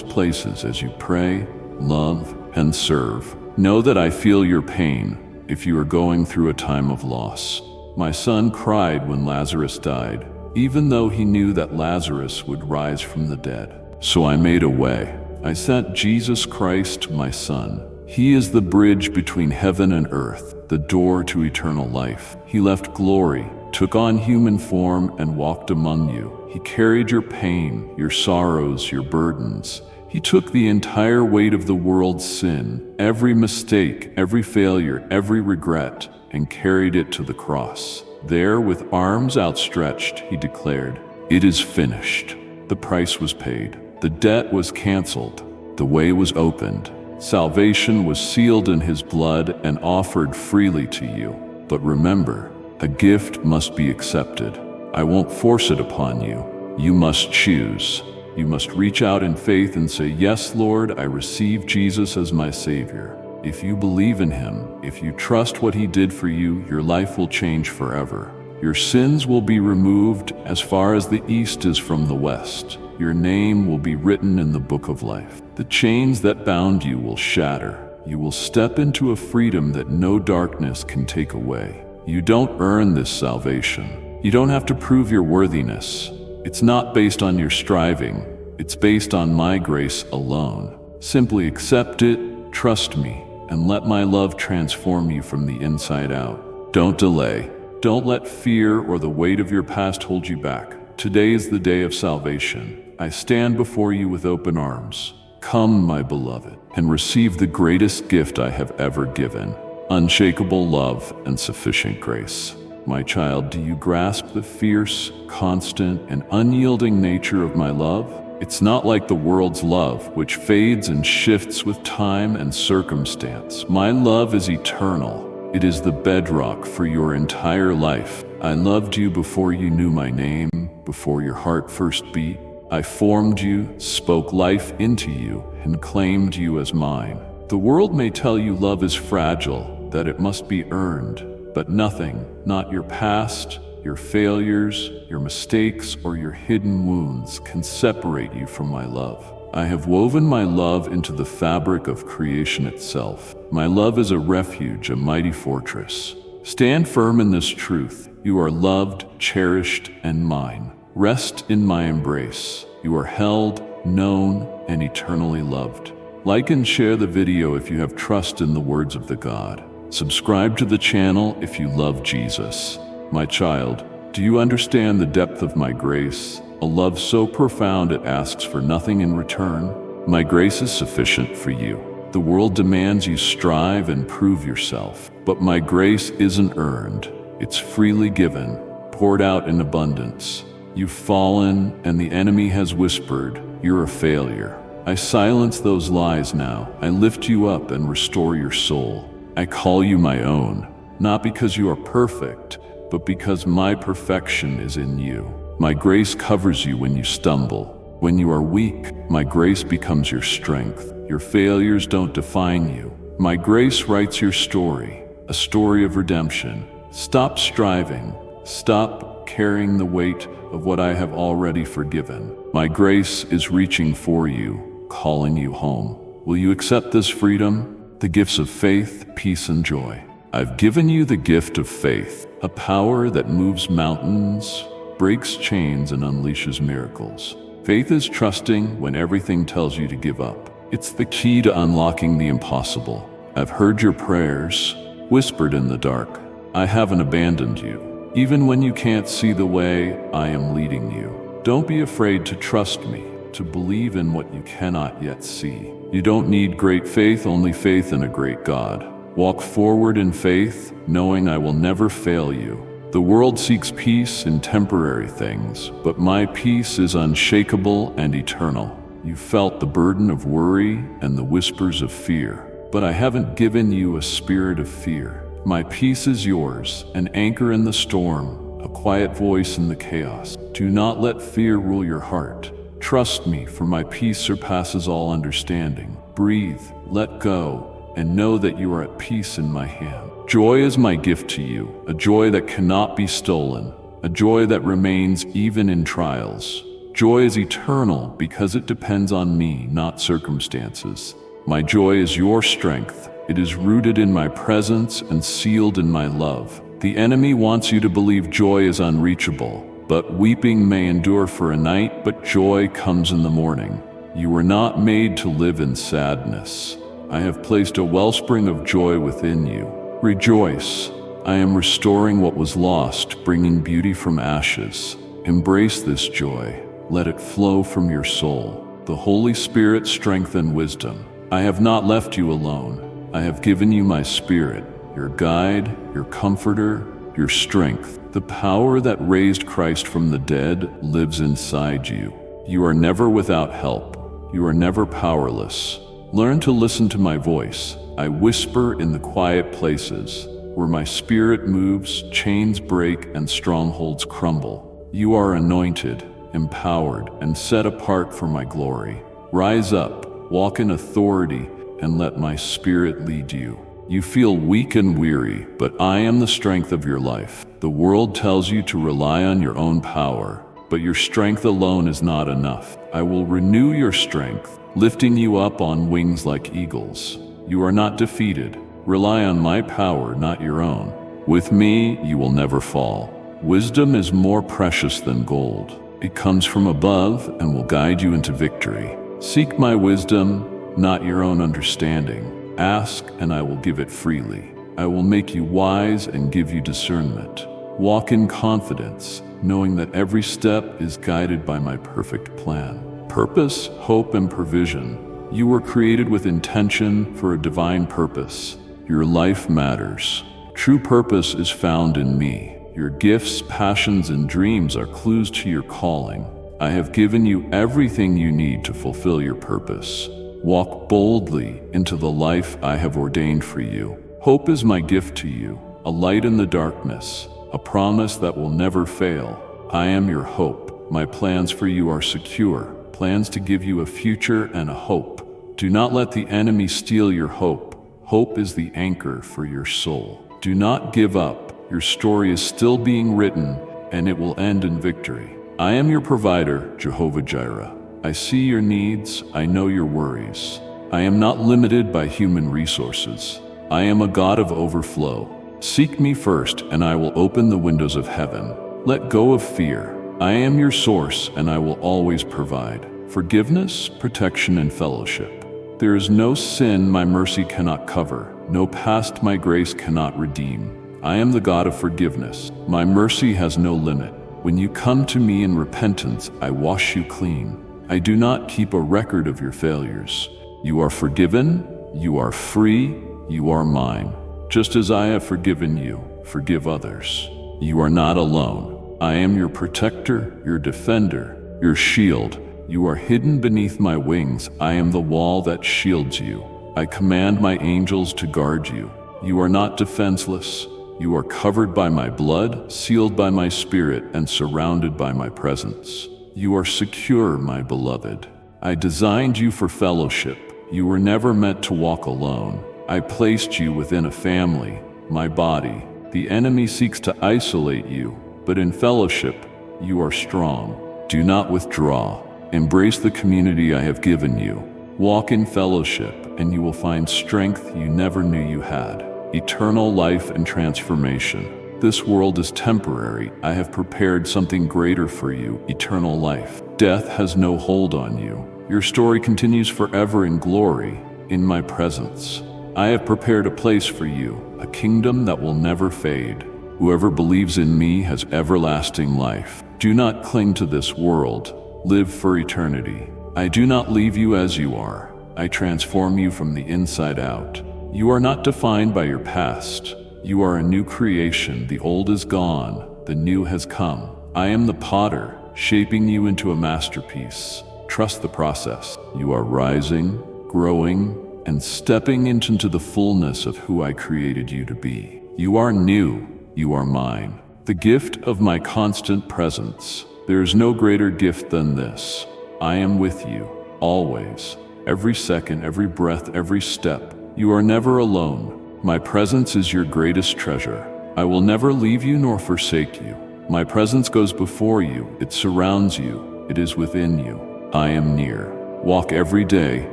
places as you pray, love, and serve. Know that I feel your pain if you are going through a time of loss. My son cried when Lazarus died, even though he knew that Lazarus would rise from the dead. So I made a way. I sent Jesus Christ, my son. He is the bridge between heaven and earth, the door to eternal life. He left glory, took on human form, and walked among you. He carried your pain, your sorrows, your burdens. He took the entire weight of the world's sin, every mistake, every failure, every regret, and carried it to the cross. There, with arms outstretched, he declared, "It is finished." The price was paid. The debt was canceled. The way was opened. Salvation was sealed in his blood and offered freely to you. But remember, a gift must be accepted. I won't force it upon you. You must choose. You must reach out in faith and say, "Yes, Lord, I receive Jesus as my Savior." If you believe in him, if you trust what he did for you, your life will change forever. Your sins will be removed as far as the east is from the west. Your name will be written in the book of life. The chains that bound you will shatter. You will step into a freedom that no darkness can take away. You don't earn this salvation. You don't have to prove your worthiness. It's not based on your striving. It's based on my grace alone. Simply accept it, trust me, and let my love transform you from the inside out. Don't delay. Don't let fear or the weight of your past hold you back. Today is the day of salvation. I stand before you with open arms. Come, my beloved, and receive the greatest gift I have ever given: unshakable love and sufficient grace. My child, do you grasp the fierce, constant, and unyielding nature of my love? It's not like the world's love, which fades and shifts with time and circumstance. My love is eternal. It is the bedrock for your entire life. I loved you before you knew my name, before your heart first beat. I formed you, spoke life into you, and claimed you as mine. The world may tell you love is fragile, that it must be earned, but nothing, not your past, your failures, your mistakes, or your hidden wounds, can separate you from my love. I have woven my love into the fabric of creation itself. My love is a refuge, a mighty fortress. Stand firm in this truth. You are loved, cherished, and mine. Rest in my embrace. You are held, known, and eternally loved. Like and share the video if you have trust in the words of the God. Subscribe to the channel if you love Jesus. My child, do you understand the depth of my grace? A love so profound it asks for nothing in return. My grace is sufficient for you. The world demands you strive and prove yourself, but my grace isn't earned. It's freely given, poured out in abundance. You've fallen, and the enemy has whispered, "You're a failure." I silence those lies now. I lift you up and restore your soul. I call you my own, not because you are perfect, but because my perfection is in you. My grace covers you when you stumble. When you are weak, my grace becomes your strength. Your failures don't define you. My grace writes your story, a story of redemption. Stop striving. Stop carrying the weight of what I have already forgiven. My grace is reaching for you, calling you home. Will you accept this freedom? The gifts of faith, peace, and joy. I've given you the gift of faith, a power that moves mountains, breaks chains, and unleashes miracles. Faith is trusting when everything tells you to give up. It's the key to unlocking the impossible. I've heard your prayers, whispered in the dark. I haven't abandoned you. Even when you can't see the way, I am leading you. Don't be afraid to trust me, to believe in what you cannot yet see. You don't need great faith, only faith in a great God. Walk forward in faith, knowing I will never fail you. The world seeks peace in temporary things, but my peace is unshakable and eternal. You felt the burden of worry and the whispers of fear. but I haven't given you a spirit of fear. My peace is yours, an anchor in the storm, a quiet voice in the chaos. Do not let fear rule your heart. Trust me, for my peace surpasses all understanding. Breathe, let go, and know that you are at peace in my hand. Joy is my gift to you, a joy that cannot be stolen, a joy that remains even in trials. Joy is eternal because it depends on me, not circumstances. My joy is your strength. It is rooted in my presence and sealed in my love. The enemy wants you to believe joy is unreachable, but weeping may endure for a night, but joy comes in the morning. You were not made to live in sadness. I have placed a wellspring of joy within you. Rejoice. I am restoring what was lost, bringing beauty from ashes. Embrace this joy. Let it flow from your soul. The Holy Spirit strengthen wisdom. I have not left you alone. I have given you my Spirit, your guide, your comforter, your strength. The power that raised Christ from the dead lives inside you. You are never without help. You are never powerless. Learn to listen to my voice. I whisper in the quiet places. Where my Spirit moves, chains break and strongholds crumble. You are anointed, empowered, and set apart for my glory. Rise up, walk in authority, and let my Spirit lead you. You feel weak and weary, but I am the strength of your life. The world tells you to rely on your own power, but your strength alone is not enough. I will renew your strength, lifting you up on wings like eagles. You are not defeated. Rely on my power, not your own. With me, you will never fall. Wisdom is more precious than gold. It comes from above and will guide you into victory. Seek my wisdom, not your own understanding. Ask, and I will give it freely. I will make you wise and give you discernment. Walk in confidence, knowing that every step is guided by my perfect plan. Purpose, hope, and provision. You were created with intention for a divine purpose. Your life matters. True purpose is found in me. Your gifts, passions, and dreams are clues to your calling. I have given you everything you need to fulfill your purpose. Walk boldly into the life I have ordained for you. Hope is my gift to you, a light in the darkness, a promise that will never fail. I am your hope. My plans for you are secure, plans to give you a future and a hope. Do not let the enemy steal your hope. Hope is the anchor for your soul. Do not give up. Your story is still being written, and it will end in victory. I am your provider, Jehovah Jireh. I see your needs, I know your worries. I am not limited by human resources. I am a God of overflow. Seek me first, and I will open the windows of heaven. Let go of fear. I am your source, and I will always provide forgiveness, protection, and fellowship. There is no sin my mercy cannot cover, no past my grace cannot redeem. I am the God of forgiveness. My mercy has no limit. When you come to me in repentance, I wash you clean. I do not keep a record of your failures. You are forgiven, you are free, you are mine. Just as I have forgiven you, forgive others. You are not alone. I am your protector, your defender, your shield. You are hidden beneath my wings. I am the wall that shields you. I command my angels to guard you. You are not defenseless. You are covered by my blood, sealed by my Spirit, and surrounded by my presence. You are secure, my beloved. I designed you for fellowship. You were never meant to walk alone. I placed you within a family, my body. The enemy seeks to isolate you, but in fellowship, you are strong. Do not withdraw. Embrace the community I have given you. Walk in fellowship, and you will find strength you never knew you had. Eternal life and transformation. This world is temporary. I have prepared something greater for you, eternal life. Death has no hold on you. Your story continues forever in glory, in my presence. I have prepared a place for you, a kingdom that will never fade. Whoever believes in me has everlasting life. Do not cling to this world. Live for eternity. I do not leave you as you are. I transform you from the inside out. You are not defined by your past. You are a new creation. The old is gone. The new has come. I am the potter, shaping you into a masterpiece. Trust the process. You are rising, growing, and stepping into the fullness of who I created you to be. You are new, you are mine. The gift of my constant presence. There is no greater gift than this. I am with you, always, every second, every breath, every step. You are never alone. My presence is your greatest treasure. I will never leave you nor forsake you. My presence goes before you, it surrounds you, it is within you. I am near. Walk every day,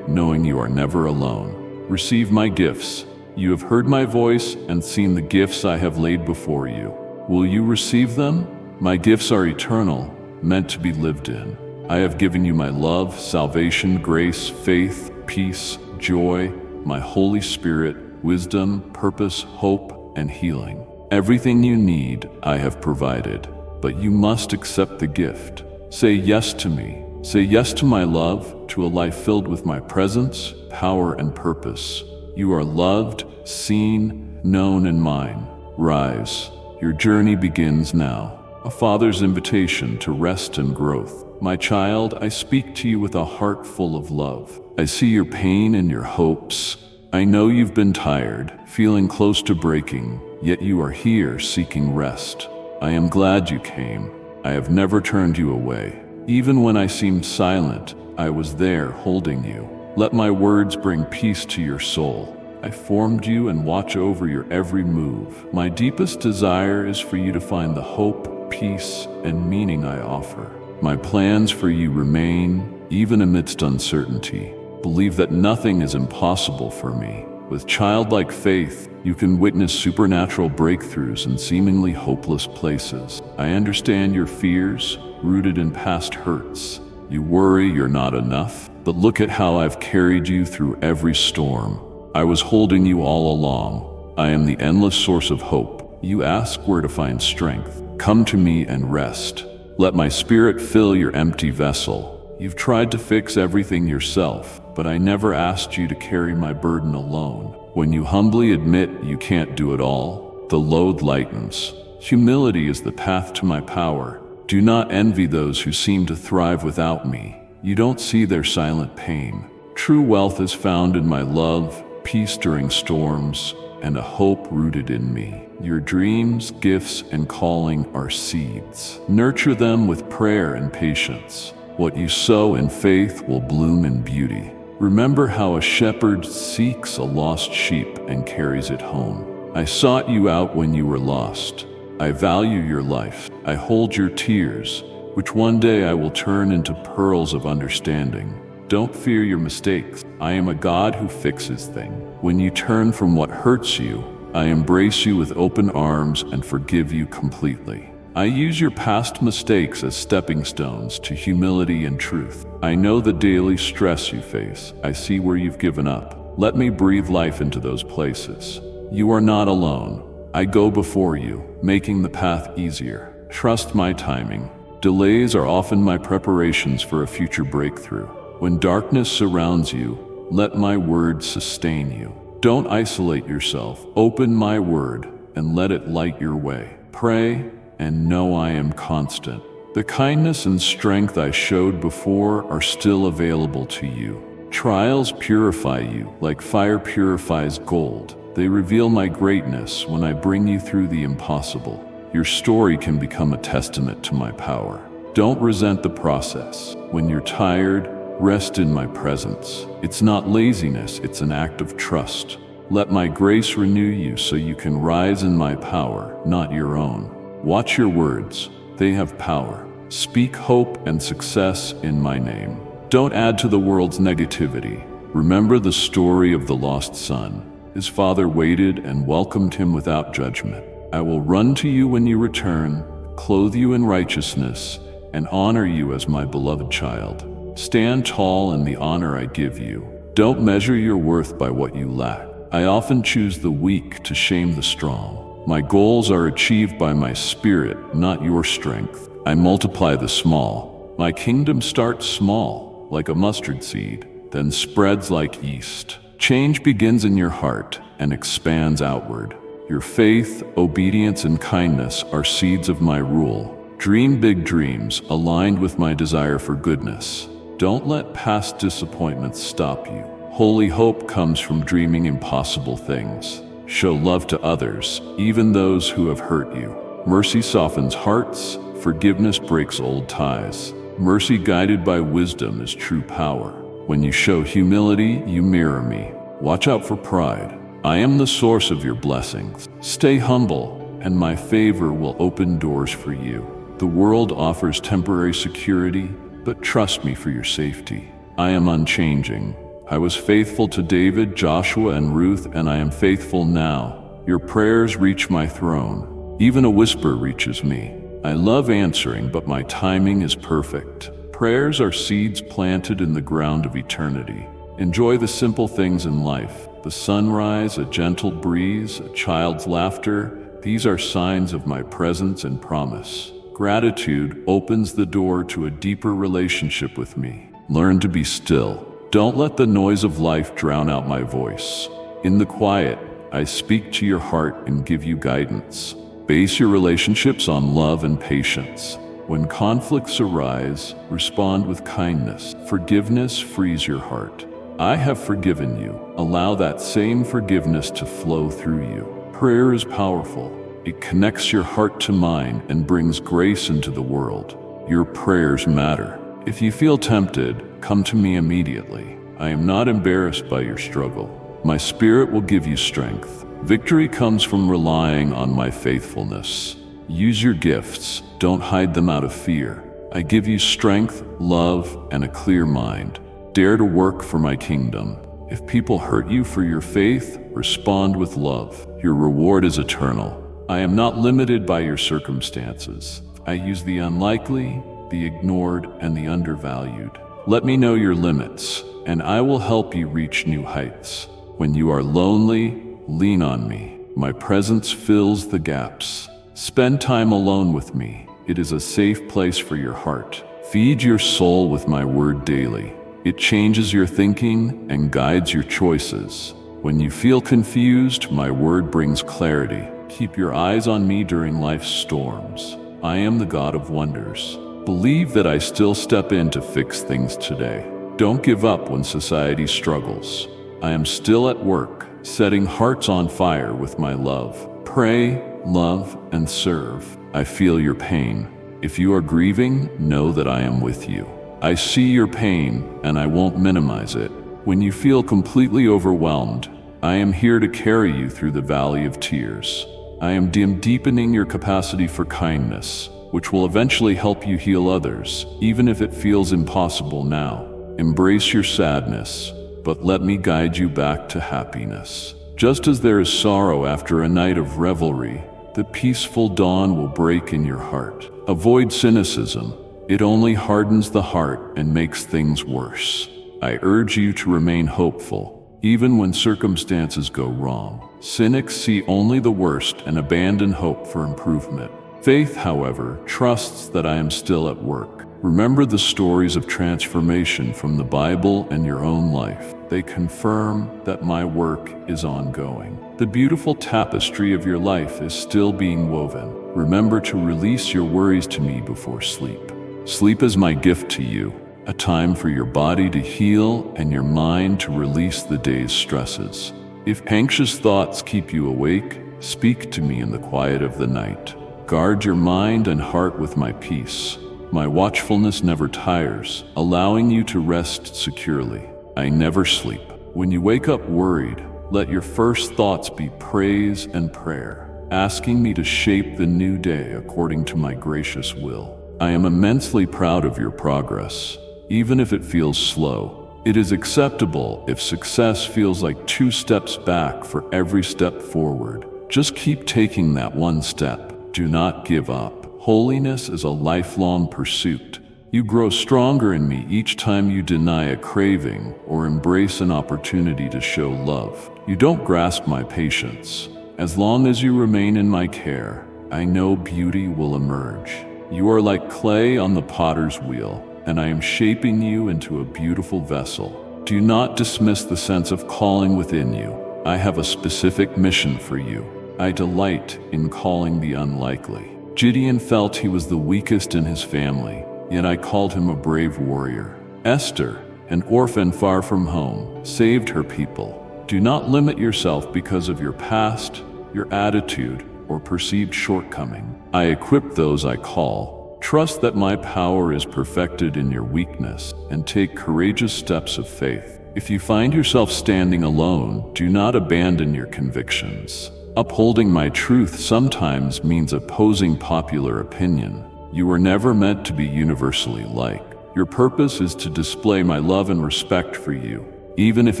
knowing you are never alone. Receive my gifts. You have heard my voice and seen the gifts I have laid before you. Will you receive them? My gifts are eternal, meant to be lived in. I have given you my love, salvation, grace, faith, peace, joy, my Holy Spirit, wisdom, purpose, hope, and healing. Everything you need, I have provided, but you must accept the gift. Say yes to me. Say yes to my love, to a life filled with my presence, power, and purpose. You are loved, seen, known, and mine. Rise. Your journey begins now. A father's invitation to rest and growth. My child, I speak to you with a heart full of love. I see your pain and your hopes. I know you've been tired, feeling close to breaking, yet you are here seeking rest. I am glad you came. I have never turned you away. Even when I seemed silent, I was there holding you. Let my words bring peace to your soul. I formed you and watch over your every move. My deepest desire is for you to find the hope, peace, and meaning I offer. My plans for you remain, even amidst uncertainty. Believe that nothing is impossible for me. With childlike faith, you can witness supernatural breakthroughs in seemingly hopeless places. I understand your fears, rooted in past hurts. You worry you're not enough, but look at how I've carried you through every storm. I was holding you all along. I am the endless source of hope. You ask where to find strength. Come to me and rest. Let my spirit fill your empty vessel. You've tried to fix everything yourself, but I never asked you to carry my burden alone. When you humbly admit you can't do it all, the load lightens. Humility is the path to my power. Do not envy those who seem to thrive without me. You don't see their silent pain. True wealth is found in my love, peace during storms, and a hope rooted in me. Your dreams, gifts, and calling are seeds. Nurture them with prayer and patience. What you sow in faith will bloom in beauty. Remember how a shepherd seeks a lost sheep and carries it home. I sought you out when you were lost. I value your life. I hold your tears, which one day I will turn into pearls of understanding. Don't fear your mistakes. I am a God who fixes things. When you turn from what hurts you, I embrace you with open arms and forgive you completely. I use your past mistakes as stepping stones to humility and truth. I know the daily stress you face. I see where you've given up. Let me breathe life into those places. You are not alone. I go before you, making the path easier. Trust my timing. Delays are often my preparations for a future breakthrough. When darkness surrounds you, let my word sustain you. Don't isolate yourself. Open my word and let it light your way. Pray and know I am constant. The kindness and strength I showed before are still available to you. Trials purify you like fire purifies gold. They reveal my greatness when I bring you through the impossible. Your story can become a testament to my power. Don't resent the process. When you're tired, rest in my presence. It's not laziness, it's an act of trust. Let my grace renew you so you can rise in my power, not your own. Watch your words, they have power. Speak hope and success in my name. Don't add to the world's negativity. Remember the story of the lost son. His father waited and welcomed him without judgment. I will run to you when you return, clothe you in righteousness, and honor you as my beloved child. Stand tall in the honor I give you. Don't measure your worth by what you lack. I often choose the weak to shame the strong. My goals are achieved by my spirit, not your strength. I multiply the small. My kingdom starts small, like a mustard seed, then spreads like yeast. Change begins in your heart and expands outward. Your faith, obedience, and kindness are seeds of my rule. Dream big dreams aligned with my desire for goodness. Don't let past disappointments stop you. Holy hope comes from dreaming impossible things. Show love to others, even those who have hurt you. Mercy softens hearts, forgiveness breaks old ties. Mercy guided by wisdom is true power. When you show humility, you mirror me. Watch out for pride. I am the source of your blessings. Stay humble, and my favor will open doors for you. The world offers temporary security, but trust me for your safety. I am unchanging. I was faithful to David, Joshua, and Ruth, and I am faithful now. Your prayers reach my throne. Even a whisper reaches me. I love answering, but my timing is perfect. Prayers are seeds planted in the ground of eternity. Enjoy the simple things in life. The sunrise, a gentle breeze, a child's laughter. These are signs of my presence and promise. Gratitude opens the door to a deeper relationship with me. Learn to be still. Don't let the noise of life drown out my voice. In the quiet, I speak to your heart and give you guidance. Base your relationships on love and patience. When conflicts arise, respond with kindness. Forgiveness frees your heart. I have forgiven you. Allow that same forgiveness to flow through you. Prayer is powerful. It connects your heart to mine and brings grace into the world. Your prayers matter. If you feel tempted, come to me immediately. I am not embarrassed by your struggle. My spirit will give you strength. Victory comes from relying on my faithfulness. Use your gifts. Don't hide them out of fear. I give you strength, love, and a clear mind. Dare to work for my kingdom. If people hurt you for your faith, respond with love. Your reward is eternal. I am not limited by your circumstances. I use the unlikely, the ignored, and the undervalued. Let me know your limits, and I will help you reach new heights. When you are lonely, lean on me. My presence fills the gaps. Spend time alone with me. It is a safe place for your heart. Feed your soul with my word daily. It changes your thinking and guides your choices. When you feel confused, my word brings clarity. Keep your eyes on me during life's storms. I am the God of wonders. Believe that I still step in to fix things today. Don't give up when society struggles. I am still at work, setting hearts on fire with my love. Pray, love, and serve. I feel your pain. If you are grieving, know that I am with you. I see your pain, and I won't minimize it. When you feel completely overwhelmed, I am here to carry you through the valley of tears. I am deepening your capacity for kindness, which will eventually help you heal others, even if it feels impossible now. Embrace your sadness, but let me guide you back to happiness. Just as there is sorrow after a night of revelry, the peaceful dawn will break in your heart. Avoid cynicism. It only hardens the heart and makes things worse. I urge you to remain hopeful, even when circumstances go wrong. Cynics see only the worst and abandon hope for improvement. Faith, however, trusts that I am still at work. Remember the stories of transformation from the Bible and your own life. They confirm that my work is ongoing. The beautiful tapestry of your life is still being woven. Remember to release your worries to me before sleep. Sleep is my gift to you, a time for your body to heal and your mind to release the day's stresses. If anxious thoughts keep you awake, speak to me in the quiet of the night. Guard your mind and heart with my peace. My watchfulness never tires, allowing you to rest securely. I never sleep. When you wake up worried, let your first thoughts be praise and prayer, asking me to shape the new day according to my gracious will. I am immensely proud of your progress, even if it feels slow. It is acceptable if success feels like 2 steps back for every step forward. Just keep taking that one step. Do not give up. Holiness is a lifelong pursuit. You grow stronger in me each time you deny a craving or embrace an opportunity to show love. You don't grasp my patience. As long as you remain in my care, I know beauty will emerge. You are like clay on the potter's wheel, and I am shaping you into a beautiful vessel. Do not dismiss the sense of calling within you. I have a specific mission for you. I delight in calling the unlikely. Gideon felt he was the weakest in his family, yet I called him a brave warrior. Esther, an orphan far from home, saved her people. Do not limit yourself because of your past, your attitude, or perceived shortcoming. I equip those I call. Trust that my power is perfected in your weakness, and take courageous steps of faith. If you find yourself standing alone, do not abandon your convictions. Upholding my truth sometimes means opposing popular opinion. You were never meant to be universally liked. Your purpose is to display my love and respect for you, even if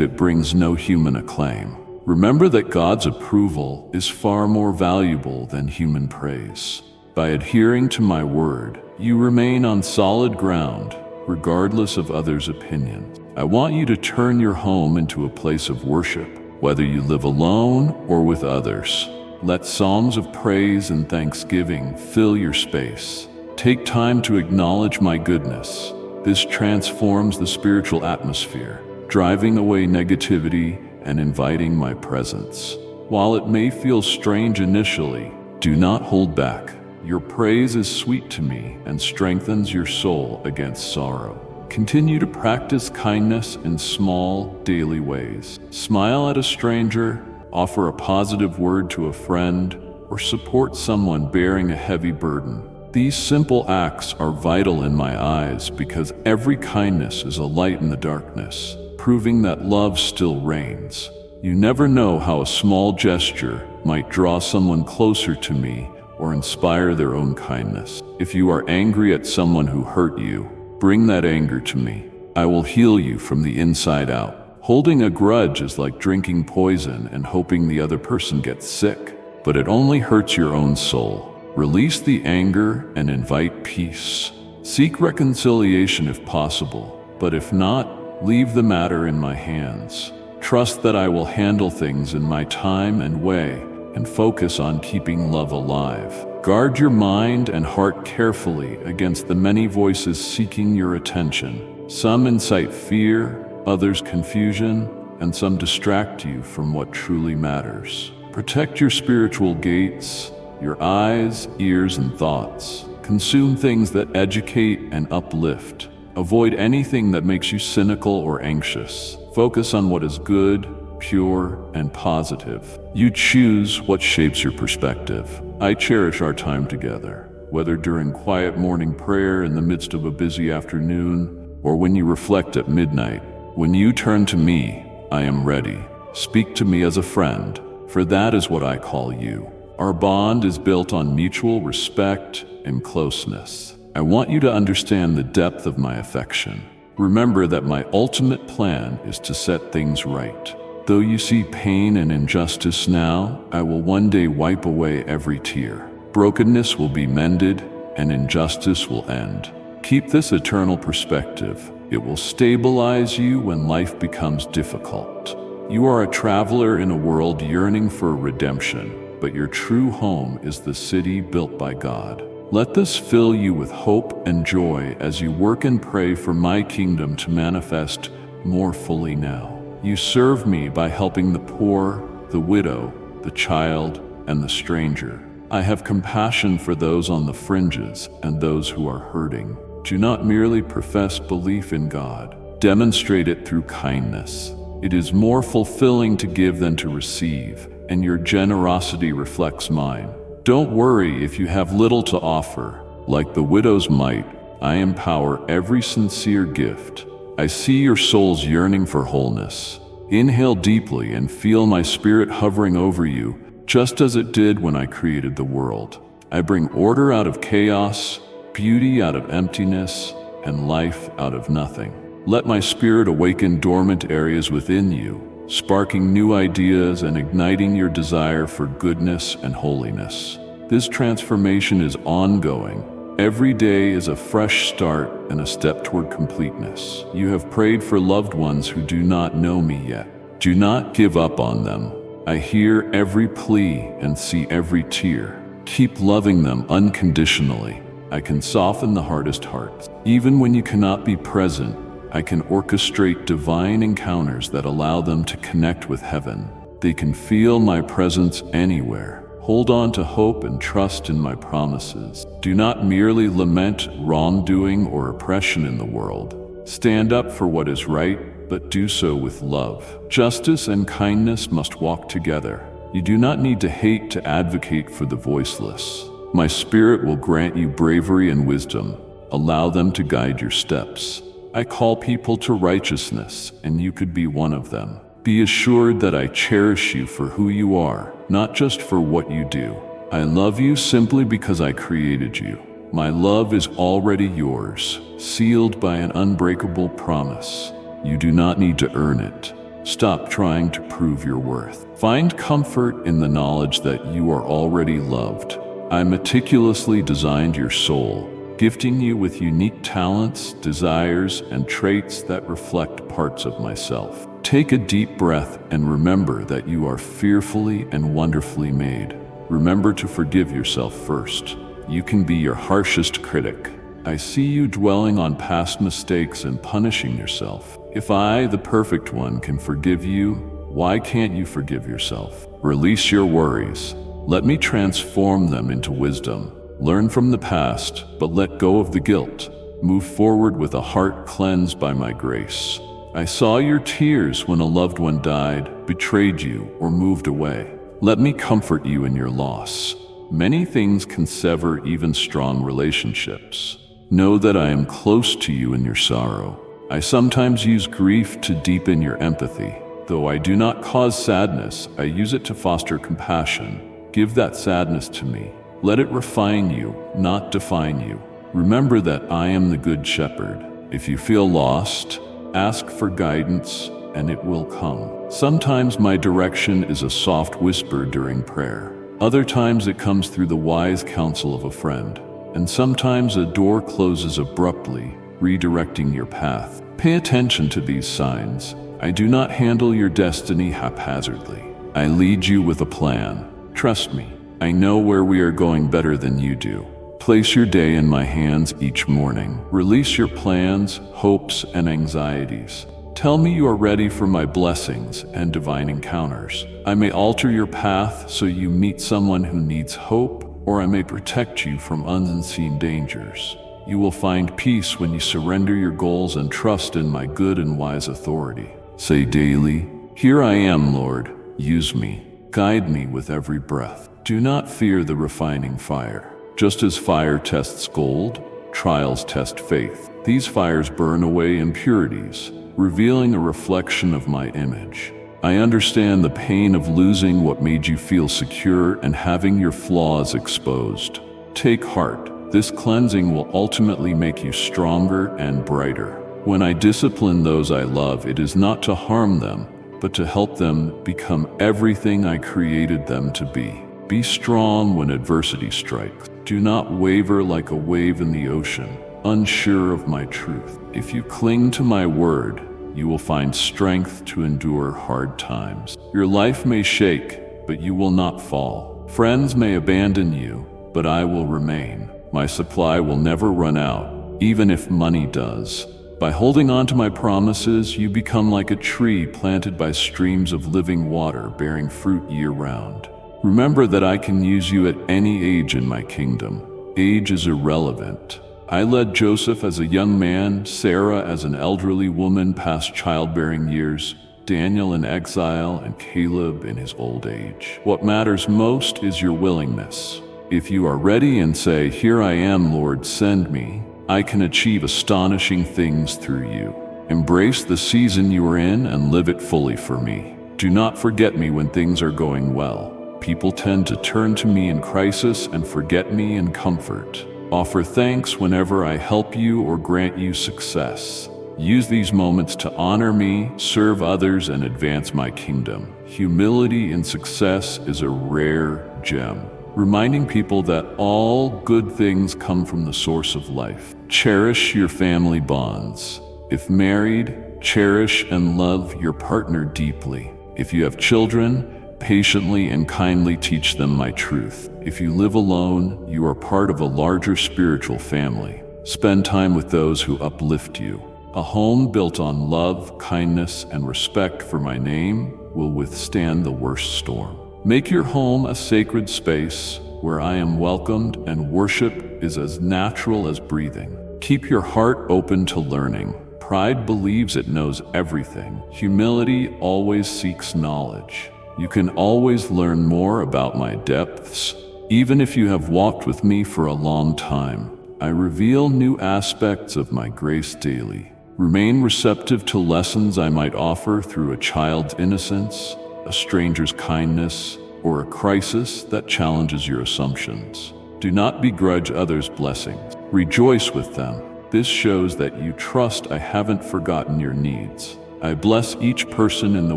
it brings no human acclaim. Remember that God's approval is far more valuable than human praise. By adhering to my word, you remain on solid ground, regardless of others' opinions. I want you to turn your home into a place of worship, whether you live alone or with others. Let songs of praise and thanksgiving fill your space. Take time to acknowledge my goodness. This transforms the spiritual atmosphere, driving away negativity and inviting my presence. While it may feel strange initially, do not hold back. Your praise is sweet to me and strengthens your soul against sorrow. Continue to practice kindness in small, daily ways. Smile at a stranger, offer a positive word to a friend, or support someone bearing a heavy burden. These simple acts are vital in my eyes because every kindness is a light in the darkness, proving that love still reigns. You never know how a small gesture might draw someone closer to me or inspire their own kindness. If you are angry at someone who hurt you, bring that anger to me. I will heal you from the inside out. Holding a grudge is like drinking poison and hoping the other person gets sick, but it only hurts your own soul. Release the anger and invite peace. Seek reconciliation if possible, but if not, leave the matter in my hands. Trust that I will handle things in my time and way, and focus on keeping love alive. Guard your mind and heart carefully against the many voices seeking your attention. Some incite fear, others confusion, and some distract you from what truly matters. Protect your spiritual gates, your eyes, ears, and thoughts. Consume things that educate and uplift. Avoid anything that makes you cynical or anxious. Focus on what is good, pure, and positive. You choose what shapes your perspective. I cherish our time together, whether during quiet morning prayer in the midst of a busy afternoon, or when you reflect at midnight. When you turn to me, I am ready. Speak to me as a friend, for that is what I call you. Our bond is built on mutual respect and closeness. I want you to understand the depth of my affection. Remember that my ultimate plan is to set things right. Though you see pain and injustice now, I will one day wipe away every tear. Brokenness will be mended, and injustice will end. Keep this eternal perspective. It will stabilize you when life becomes difficult. You are a traveler in a world yearning for redemption, but your true home is the city built by God. Let this fill you with hope and joy as you work and pray for my kingdom to manifest more fully now. You serve me by helping the poor, the widow, the child, and the stranger. I have compassion for those on the fringes and those who are hurting. Do not merely profess belief in God. Demonstrate it through kindness. It is more fulfilling to give than to receive, and your generosity reflects mine. Don't worry if you have little to offer. Like the widow's mite, I empower every sincere gift. I see your soul's yearning for wholeness. Inhale deeply and feel my spirit hovering over you, just as it did when I created the world. I bring order out of chaos, beauty out of emptiness, and life out of nothing. Let my spirit awaken dormant areas within you, sparking new ideas and igniting your desire for goodness and holiness. This transformation is ongoing. Every day is a fresh start and a step toward completeness. You have prayed for loved ones who do not know me yet. Do not give up on them. I hear every plea and see every tear. Keep loving them unconditionally. I can soften the hardest hearts. Even when you cannot be present, I can orchestrate divine encounters that allow them to connect with heaven. They can feel my presence anywhere. Hold on to hope and trust in my promises. Do not merely lament wrongdoing or oppression in the world. Stand up for what is right, but do so with love. Justice and kindness must walk together. You do not need to hate to advocate for the voiceless. My spirit will grant you bravery and wisdom. Allow them to guide your steps. I call people to righteousness, and you could be one of them. Be assured that I cherish you for who you are, not just for what you do. I love you simply because I created you. My love is already yours, sealed by an unbreakable promise. You do not need to earn it. Stop trying to prove your worth. Find comfort in the knowledge that you are already loved. I meticulously designed your soul, gifting you with unique talents, desires, and traits that reflect parts of myself. Take a deep breath and remember that you are fearfully and wonderfully made. Remember to forgive yourself first. You can be your harshest critic. I see you dwelling on past mistakes and punishing yourself. If I, the perfect one, can forgive you, why can't you forgive yourself? Release your worries. Let me transform them into wisdom. Learn from the past, but let go of the guilt. Move forward with a heart cleansed by my grace. I saw your tears when a loved one died, betrayed you, or moved away. Let me comfort you in your loss. Many things can sever even strong relationships. Know that I am close to you in your sorrow. I sometimes use grief to deepen your empathy. Though I do not cause sadness, I use it to foster compassion. Give that sadness to me. Let it refine you, not define you. Remember that I am the Good Shepherd. If you feel lost, ask for guidance, and it will come. Sometimes my direction is a soft whisper during prayer. Other times it comes through the wise counsel of a friend. And sometimes a door closes abruptly, redirecting your path. Pay attention to these signs. I do not handle your destiny haphazardly. I lead you with a plan. Trust me, I know where we are going better than you do. Place your day in my hands each morning. Release your plans, hopes, and anxieties. Tell me you are ready for my blessings and divine encounters. I may alter your path so you meet someone who needs hope, or I may protect you from unseen dangers. You will find peace when you surrender your goals and trust in my good and wise authority. Say daily, "Here I am, Lord. Use me. Guide me with every breath." Do not fear the refining fire. Just as fire tests gold, trials test faith. These fires burn away impurities, revealing a reflection of my image. I understand the pain of losing what made you feel secure and having your flaws exposed. Take heart. This cleansing will ultimately make you stronger and brighter. When I discipline those I love, it is not to harm them, but to help them become everything I created them to be. Be strong when adversity strikes. Do not waver like a wave in the ocean, unsure of my truth. If you cling to my word, you will find strength to endure hard times. Your life may shake, but you will not fall. Friends may abandon you, but I will remain. My supply will never run out, even if money does. By holding on to my promises, you become like a tree planted by streams of living water, bearing fruit year-round. Remember that I can use you at any age in my kingdom. Age is irrelevant. I led Joseph as a young man, Sarah as an elderly woman past childbearing years, Daniel in exile, and Caleb in his old age. What matters most is your willingness. If you are ready and say, "Here I am, Lord, send me," I can achieve astonishing things through you. Embrace the season you are in and live it fully for me. Do not forget me when things are going well. People tend to turn to me in crisis and forget me in comfort. Offer thanks whenever I help you or grant you success. Use these moments to honor me, serve others, and advance my kingdom. Humility in success is a rare gem, reminding people that all good things come from the source of life. Cherish your family bonds. If married, cherish and love your partner deeply. If you have children, patiently and kindly teach them my truth. If you live alone, you are part of a larger spiritual family. Spend time with those who uplift you. A home built on love, kindness, and respect for my name will withstand the worst storm. Make your home a sacred space where I am welcomed and worship is as natural as breathing. Keep your heart open to learning, Pride believes it knows everything. Humility always seeks knowledge. You can always learn more about my depths. Even if you have walked with me for a long time, I reveal new aspects of my grace daily. Remain receptive to lessons I might offer through a child's innocence, a stranger's kindness, or a crisis that challenges your assumptions. Do not begrudge others' blessings. Rejoice with them. This shows that you trust I haven't forgotten your needs. I bless each person in the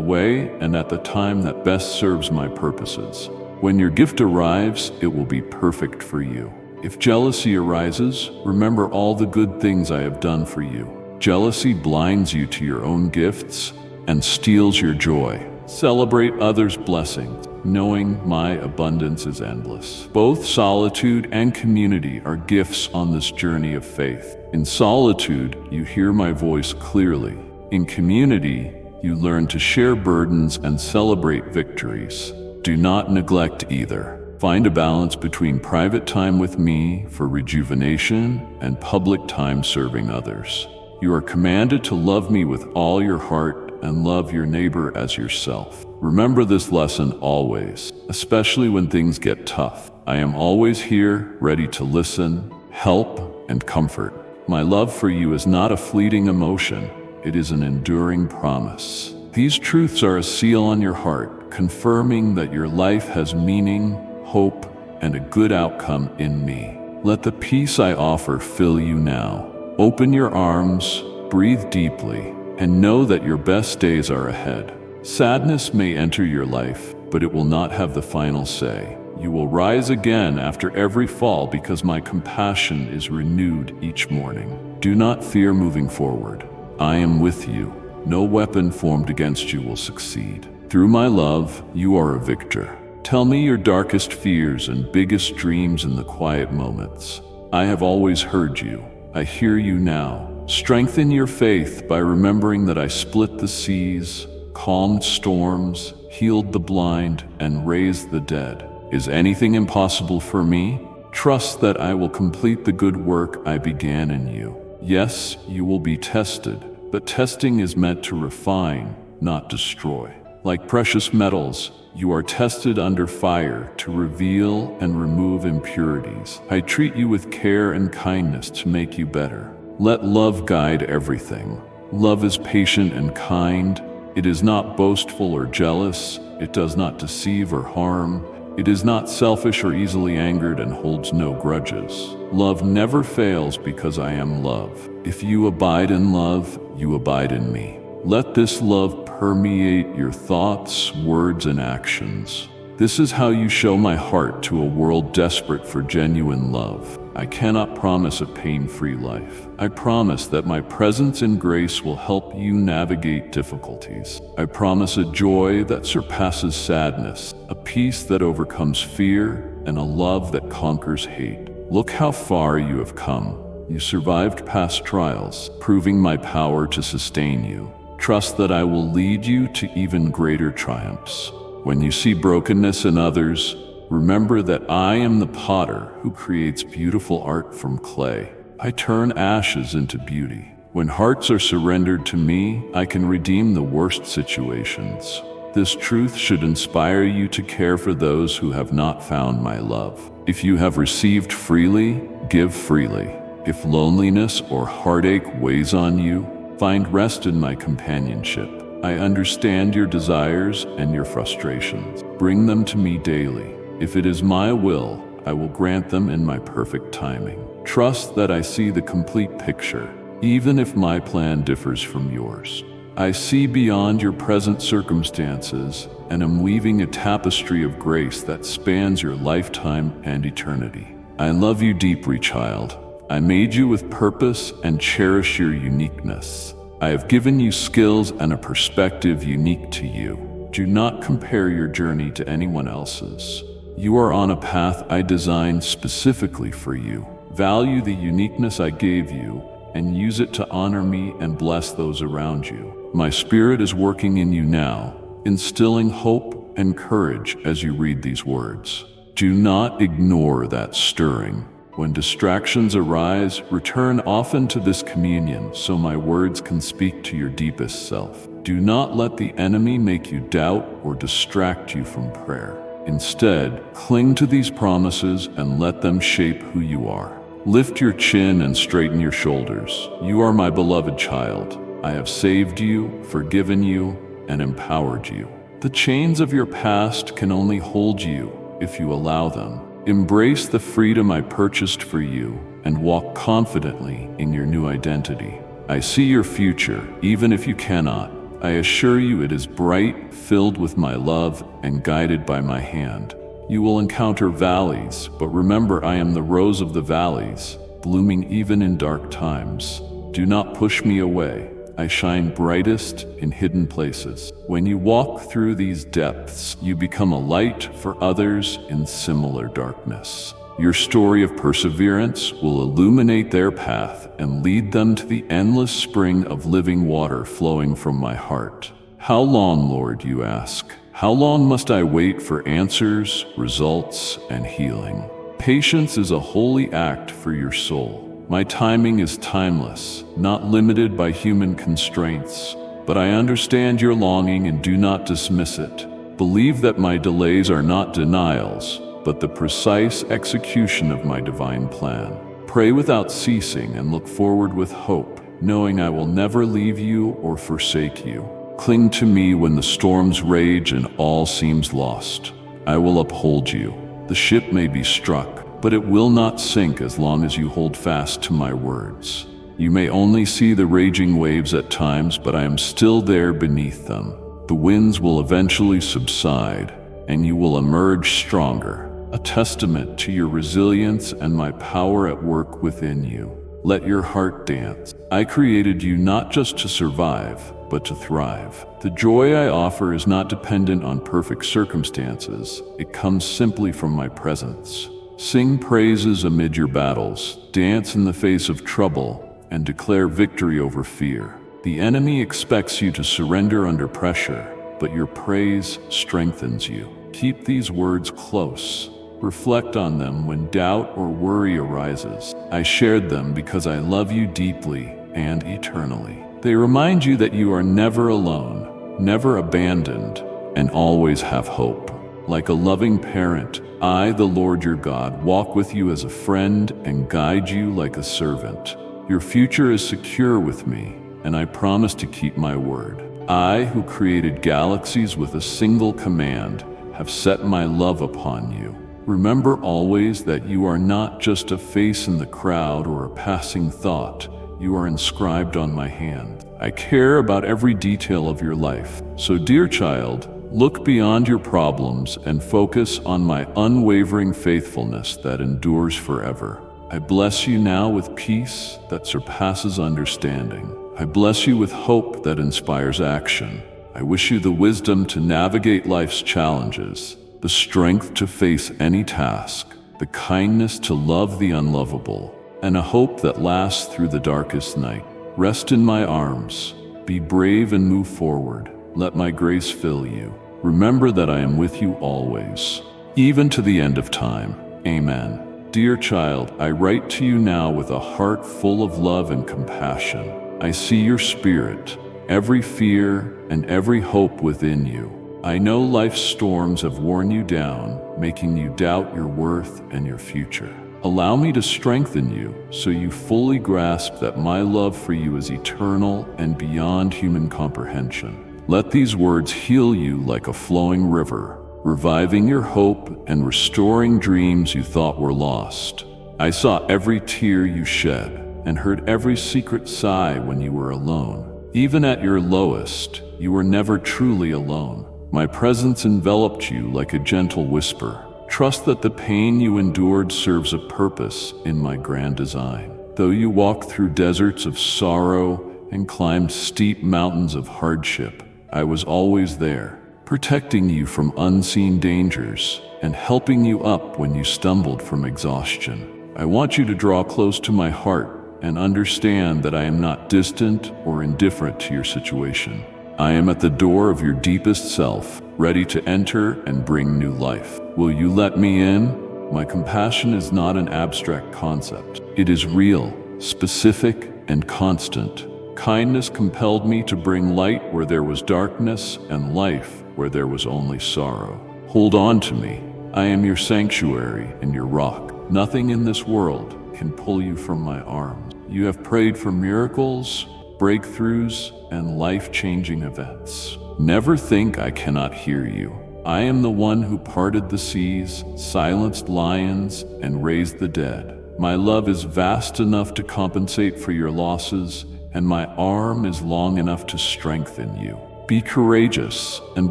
way and at the time that best serves my purposes. When your gift arrives, it will be perfect for you. If jealousy arises, remember all the good things I have done for you. Jealousy blinds you to your own gifts and steals your joy. Celebrate others' blessings, knowing my abundance is endless. Both solitude and community are gifts on this journey of faith. In solitude, you hear my voice clearly. In community, you learn to share burdens and celebrate victories. Do not neglect either. Find a balance between private time with me for rejuvenation and public time serving others. You are commanded to love me with all your heart and love your neighbor as yourself. Remember this lesson always, especially when things get tough. I am always here, ready to listen, help, and comfort. My love for you is not a fleeting emotion. It is an enduring promise. These truths are a seal on your heart, confirming that your life has meaning, hope, and a good outcome in me. Let the peace I offer fill you now. Open your arms, breathe deeply, and know that your best days are ahead. Sadness may enter your life, but it will not have the final say. You will rise again after every fall because my compassion is renewed each morning. Do not fear moving forward. I am with you. No weapon formed against you will succeed. Through my love, you are a victor. Tell me your darkest fears and biggest dreams in the quiet moments. I have always heard you. I hear you now. Strengthen your faith by remembering that I split the seas, calmed storms, healed the blind, and raised the dead. Is anything impossible for me? Trust that I will complete the good work I began in you. Yes, you will be tested, but testing is meant to refine, not destroy. Like precious metals, you are tested under fire to reveal and remove impurities. I treat you with care and kindness to make you better. Let love guide everything. Love is patient and kind. It is not boastful or jealous. It does not deceive or harm. It is not selfish or easily angered and holds no grudges. Love never fails because I am love. If you abide in love, you abide in me. Let this love permeate your thoughts, words, and actions. This is how you show my heart to a world desperate for genuine love. I cannot promise a pain-free life. I promise that my presence and grace will help you navigate difficulties. I promise a joy that surpasses sadness, a peace that overcomes fear, and a love that conquers hate. Look how far you have come. You survived past trials, proving my power to sustain you. Trust that I will lead you to even greater triumphs. When you see brokenness in others, remember that I am the potter who creates beautiful art from clay. I turn ashes into beauty. When hearts are surrendered to me, I can redeem the worst situations. This truth should inspire you to care for those who have not found my love. If you have received freely, give freely. If loneliness or heartache weighs on you, find rest in my companionship. I understand your desires and your frustrations. Bring them to me daily. If it is my will, I will grant them in my perfect timing. Trust that I see the complete picture, even if my plan differs from yours. I see beyond your present circumstances and am weaving a tapestry of grace that spans your lifetime and eternity. I love you deeply, child. I made you with purpose and cherish your uniqueness. I have given you skills and a perspective unique to you. Do not compare your journey to anyone else's. You are on a path I designed specifically for you. Value the uniqueness I gave you and use it to honor me and bless those around you. My spirit is working in you now, instilling hope and courage as you read these words. Do not ignore that stirring. When distractions arise, return often to this communion so my words can speak to your deepest self. Do not let the enemy make you doubt or distract you from prayer. Instead, cling to these promises and let them shape who you are. Lift your chin and straighten your shoulders. You are my beloved child. I have saved you, forgiven you, and empowered you. The chains of your past can only hold you if you allow them. Embrace the freedom I purchased for you and walk confidently in your new identity. I see your future, even if you cannot. I assure you it is bright, filled with my love, and guided by my hand. You will encounter valleys, but remember I am the rose of the valleys, blooming even in dark times. Do not push me away. I shine brightest in hidden places. When you walk through these depths, you become a light for others in similar darkness. Your story of perseverance will illuminate their path and lead them to the endless spring of living water flowing from my heart. How long, Lord, you ask? How long must I wait for answers, results, and healing? Patience is a holy act for your soul. My timing is timeless, not limited by human constraints, but I understand your longing and do not dismiss it. Believe that my delays are not denials, but the precise execution of my divine plan. Pray without ceasing and look forward with hope, knowing I will never leave you or forsake you. Cling to me when the storms rage and all seems lost. I will uphold you. The ship may be struck, but it will not sink as long as you hold fast to my words. You may only see the raging waves at times, but I am still there beneath them. The winds will eventually subside, and you will emerge stronger, a testament to your resilience and my power at work within you. Let your heart dance. I created you not just to survive, but to thrive. The joy I offer is not dependent on perfect circumstances. It comes simply from my presence. Sing praises amid your battles, dance in the face of trouble, and declare victory over fear. The enemy expects you to surrender under pressure, but your praise strengthens you. Keep these words close. Reflect on them when doubt or worry arises. I shared them because I love you deeply and eternally. They remind you that you are never alone, never abandoned, and always have hope. Like a loving parent, I, the Lord your God, walk with you as a friend and guide you like a servant. Your future is secure with me, and I promise to keep my word. I, who created galaxies with a single command, have set my love upon you. Remember always that you are not just a face in the crowd or a passing thought. You are inscribed on my hand. I care about every detail of your life. So, dear child, look beyond your problems and focus on my unwavering faithfulness that endures forever. I bless you now with peace that surpasses understanding. I bless you with hope that inspires action. I wish you the wisdom to navigate life's challenges, the strength to face any task, the kindness to love the unlovable, and a hope that lasts through the darkest night. Rest in my arms. Be brave and move forward. Let my grace fill you. Remember that I am with you always, even to the end of time. Amen. Dear child, I write to you now with a heart full of love and compassion. I see your spirit, every fear and every hope within you. I know life's storms have worn you down, making you doubt your worth and your future. Allow me to strengthen you so you fully grasp that my love for you is eternal and beyond human comprehension. Let these words heal you like a flowing river, reviving your hope and restoring dreams you thought were lost. I saw every tear you shed and heard every secret sigh when you were alone. Even at your lowest, you were never truly alone. My presence enveloped you like a gentle whisper. Trust that the pain you endured serves a purpose in my grand design. Though you walked through deserts of sorrow and climbed steep mountains of hardship, I was always there, protecting you from unseen dangers and helping you up when you stumbled from exhaustion. I want you to draw close to my heart and understand that I am not distant or indifferent to your situation. I am at the door of your deepest self, ready to enter and bring new life. Will you let me in? My compassion is not an abstract concept. It is real, specific, and constant. Kindness compelled me to bring light where there was darkness and life where there was only sorrow. Hold on to me. I am your sanctuary and your rock. Nothing in this world can pull you from my arms. You have prayed for miracles, breakthroughs, and life-changing events. Never think I cannot hear you. I am the one who parted the seas, silenced lions, and raised the dead. My love is vast enough to compensate for your losses, and my arm is long enough to strengthen you. Be courageous and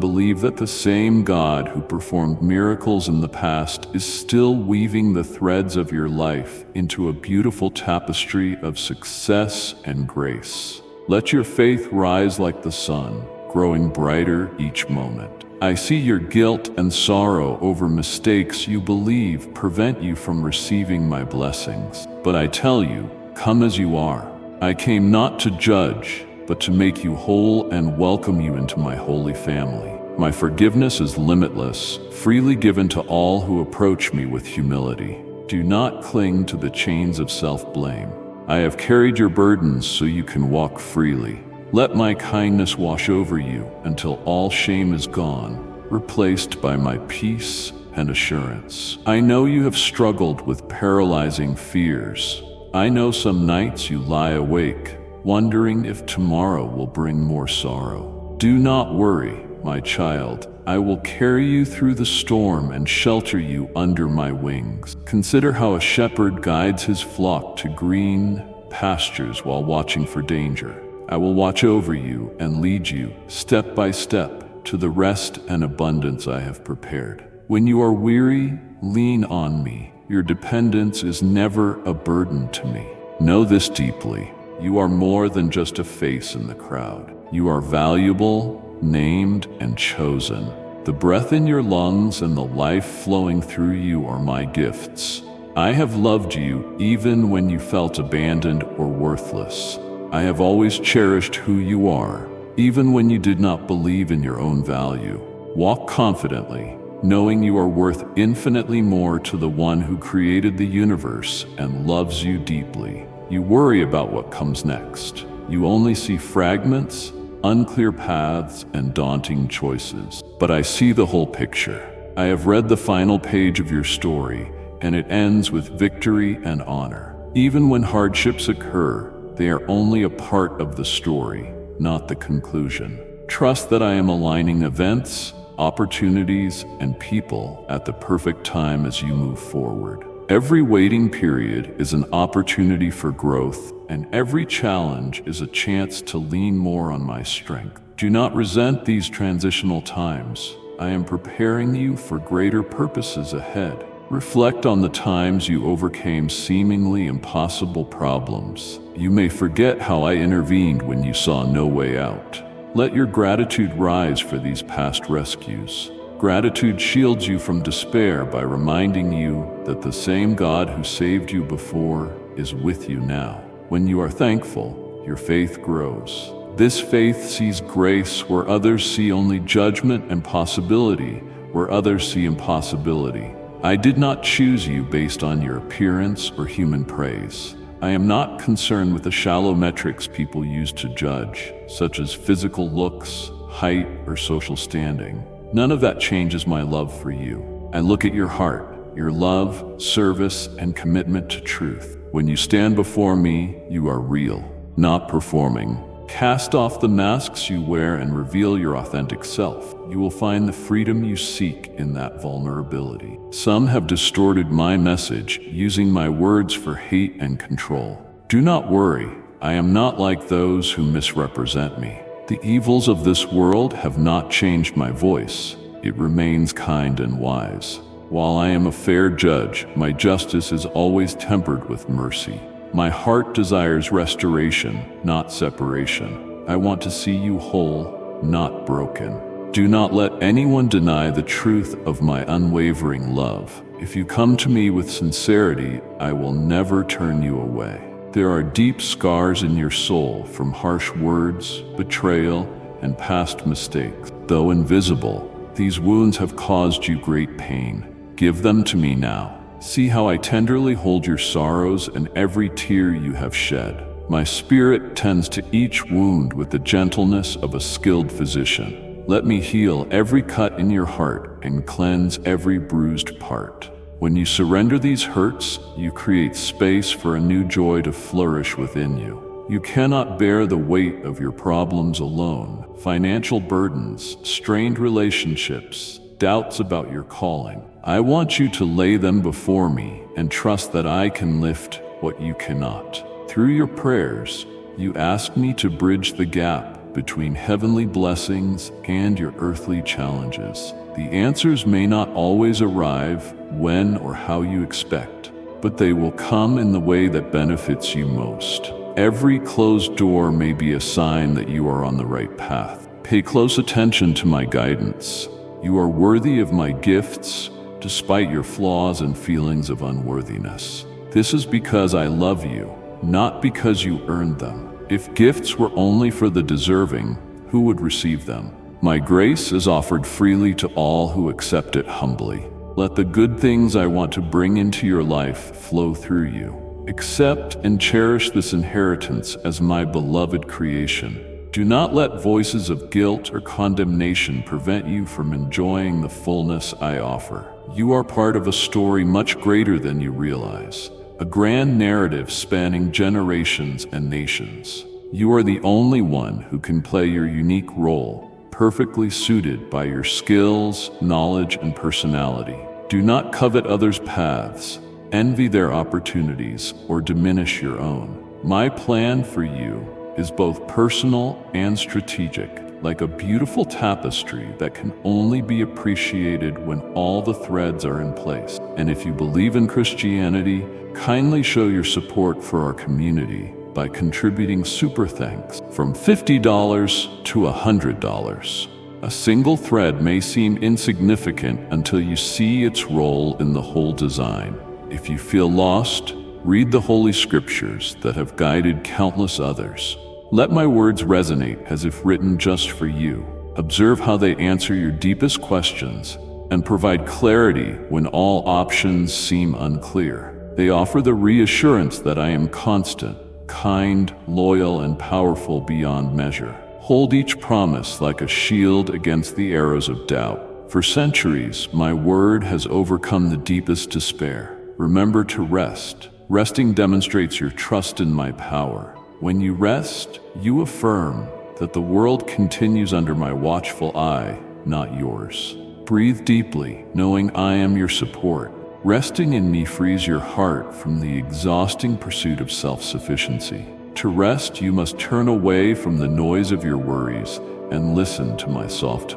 believe that the same God who performed miracles in the past is still weaving the threads of your life into a beautiful tapestry of success and grace. Let your faith rise like the sun, growing brighter each moment. I see your guilt and sorrow over mistakes you believe prevent you from receiving my blessings. But I tell you, come as you are. I came not to judge, but to make you whole and welcome you into my holy family. My forgiveness is limitless, freely given to all who approach me with humility. Do not cling to the chains of self-blame. I have carried your burdens so you can walk freely. Let my kindness wash over you until all shame is gone, replaced by my peace and assurance. I know you have struggled with paralyzing fears. I know some nights you lie awake, wondering if tomorrow will bring more sorrow. Do not worry, my child. I will carry you through the storm and shelter you under my wings. Consider how a shepherd guides his flock to green pastures while watching for danger. I will watch over you and lead you, step by step, to the rest and abundance I have prepared. When you are weary, lean on me. Your dependence is never a burden to me. Know this deeply. You are more than just a face in the crowd. You are valuable, named, and chosen. The breath in your lungs and the life flowing through you are my gifts. I have loved you even when you felt abandoned or worthless. I have always cherished who you are, even when you did not believe in your own value. Walk confidently, knowing you are worth infinitely more to the one who created the universe and loves you deeply. You worry about what comes next. You only see fragments, unclear paths, and daunting choices. But I see the whole picture. I have read the final page of your story, and it ends with victory and honor. Even when hardships occur, they are only a part of the story, not the conclusion. Trust that I am aligning events, opportunities, and people at the perfect time as you move forward. Every waiting period is an opportunity for growth, and every challenge is a chance to lean more on my strength. Do not resent these transitional times. I am preparing you for greater purposes ahead. Reflect on the times you overcame seemingly impossible problems. You may forget how I intervened when you saw no way out. Let your gratitude rise for these past rescues. Gratitude shields you from despair by reminding you that the same God who saved you before is with you now. When you are thankful, your faith grows. This faith sees grace where others see only judgment, and possibility where others see impossibility. I did not choose you based on your appearance or human praise. I am not concerned with the shallow metrics people use to judge, such as physical looks, height, or social standing. None of that changes my love for you. I look at your heart, your love, service, and commitment to truth. When you stand before me, you are real, not performing. Cast off the masks you wear and reveal your authentic self. You will find the freedom you seek in that vulnerability. Some have distorted my message, using my words for hate and control. Do not worry, I am not like those who misrepresent me. The evils of this world have not changed my voice. It remains kind and wise. While I am a fair judge, my justice is always tempered with mercy. My heart desires restoration, not separation. I want to see you whole, not broken. Do not let anyone deny the truth of my unwavering love. If you come to me with sincerity, I will never turn you away. There are deep scars in your soul from harsh words, betrayal, and past mistakes. Though invisible, these wounds have caused you great pain. Give them to me now. See how I tenderly hold your sorrows and every tear you have shed. My spirit tends to each wound with the gentleness of a skilled physician. Let me heal every cut in your heart and cleanse every bruised part. When you surrender these hurts, you create space for a new joy to flourish within you. You cannot bear the weight of your problems alone. Financial burdens, strained relationships, doubts about your calling. I want you to lay them before me and trust that I can lift what you cannot. Through your prayers, you ask me to bridge the gap between heavenly blessings and your earthly challenges. The answers may not always arrive when or how you expect, but they will come in the way that benefits you most. Every closed door may be a sign that you are on the right path. Pay close attention to my guidance. You are worthy of my gifts, despite your flaws and feelings of unworthiness. This is because I love you, not because you earned them. If gifts were only for the deserving, who would receive them? My grace is offered freely to all who accept it humbly. Let the good things I want to bring into your life flow through you. Accept and cherish this inheritance as my beloved creation. Do not let voices of guilt or condemnation prevent you from enjoying the fullness I offer. You are part of a story much greater than you realize, a grand narrative spanning generations and nations. You are the only one who can play your unique role, perfectly suited by your skills, knowledge, and personality. Do not covet others' paths, envy their opportunities, or diminish your own. My plan for you is both personal and strategic, like a beautiful tapestry that can only be appreciated when all the threads are in place. And if you believe in Christianity, kindly show your support for our community by contributing super thanks from $50 to $100. A single thread may seem insignificant until you see its role in the whole design. If you feel lost, read the Holy Scriptures that have guided countless others. Let my words resonate as if written just for you. Observe how they answer your deepest questions and provide clarity when all options seem unclear. They offer the reassurance that I am constant, kind, loyal, and powerful beyond measure. Hold each promise like a shield against the arrows of doubt. For centuries, my word has overcome the deepest despair. Remember to rest. Resting demonstrates your trust in my power. When you rest, you affirm that the world continues under my watchful eye, not yours. Breathe deeply, knowing I am your support. Resting in me frees your heart from the exhausting pursuit of self-sufficiency. To rest, you must turn away from the noise of your worries and listen to my soft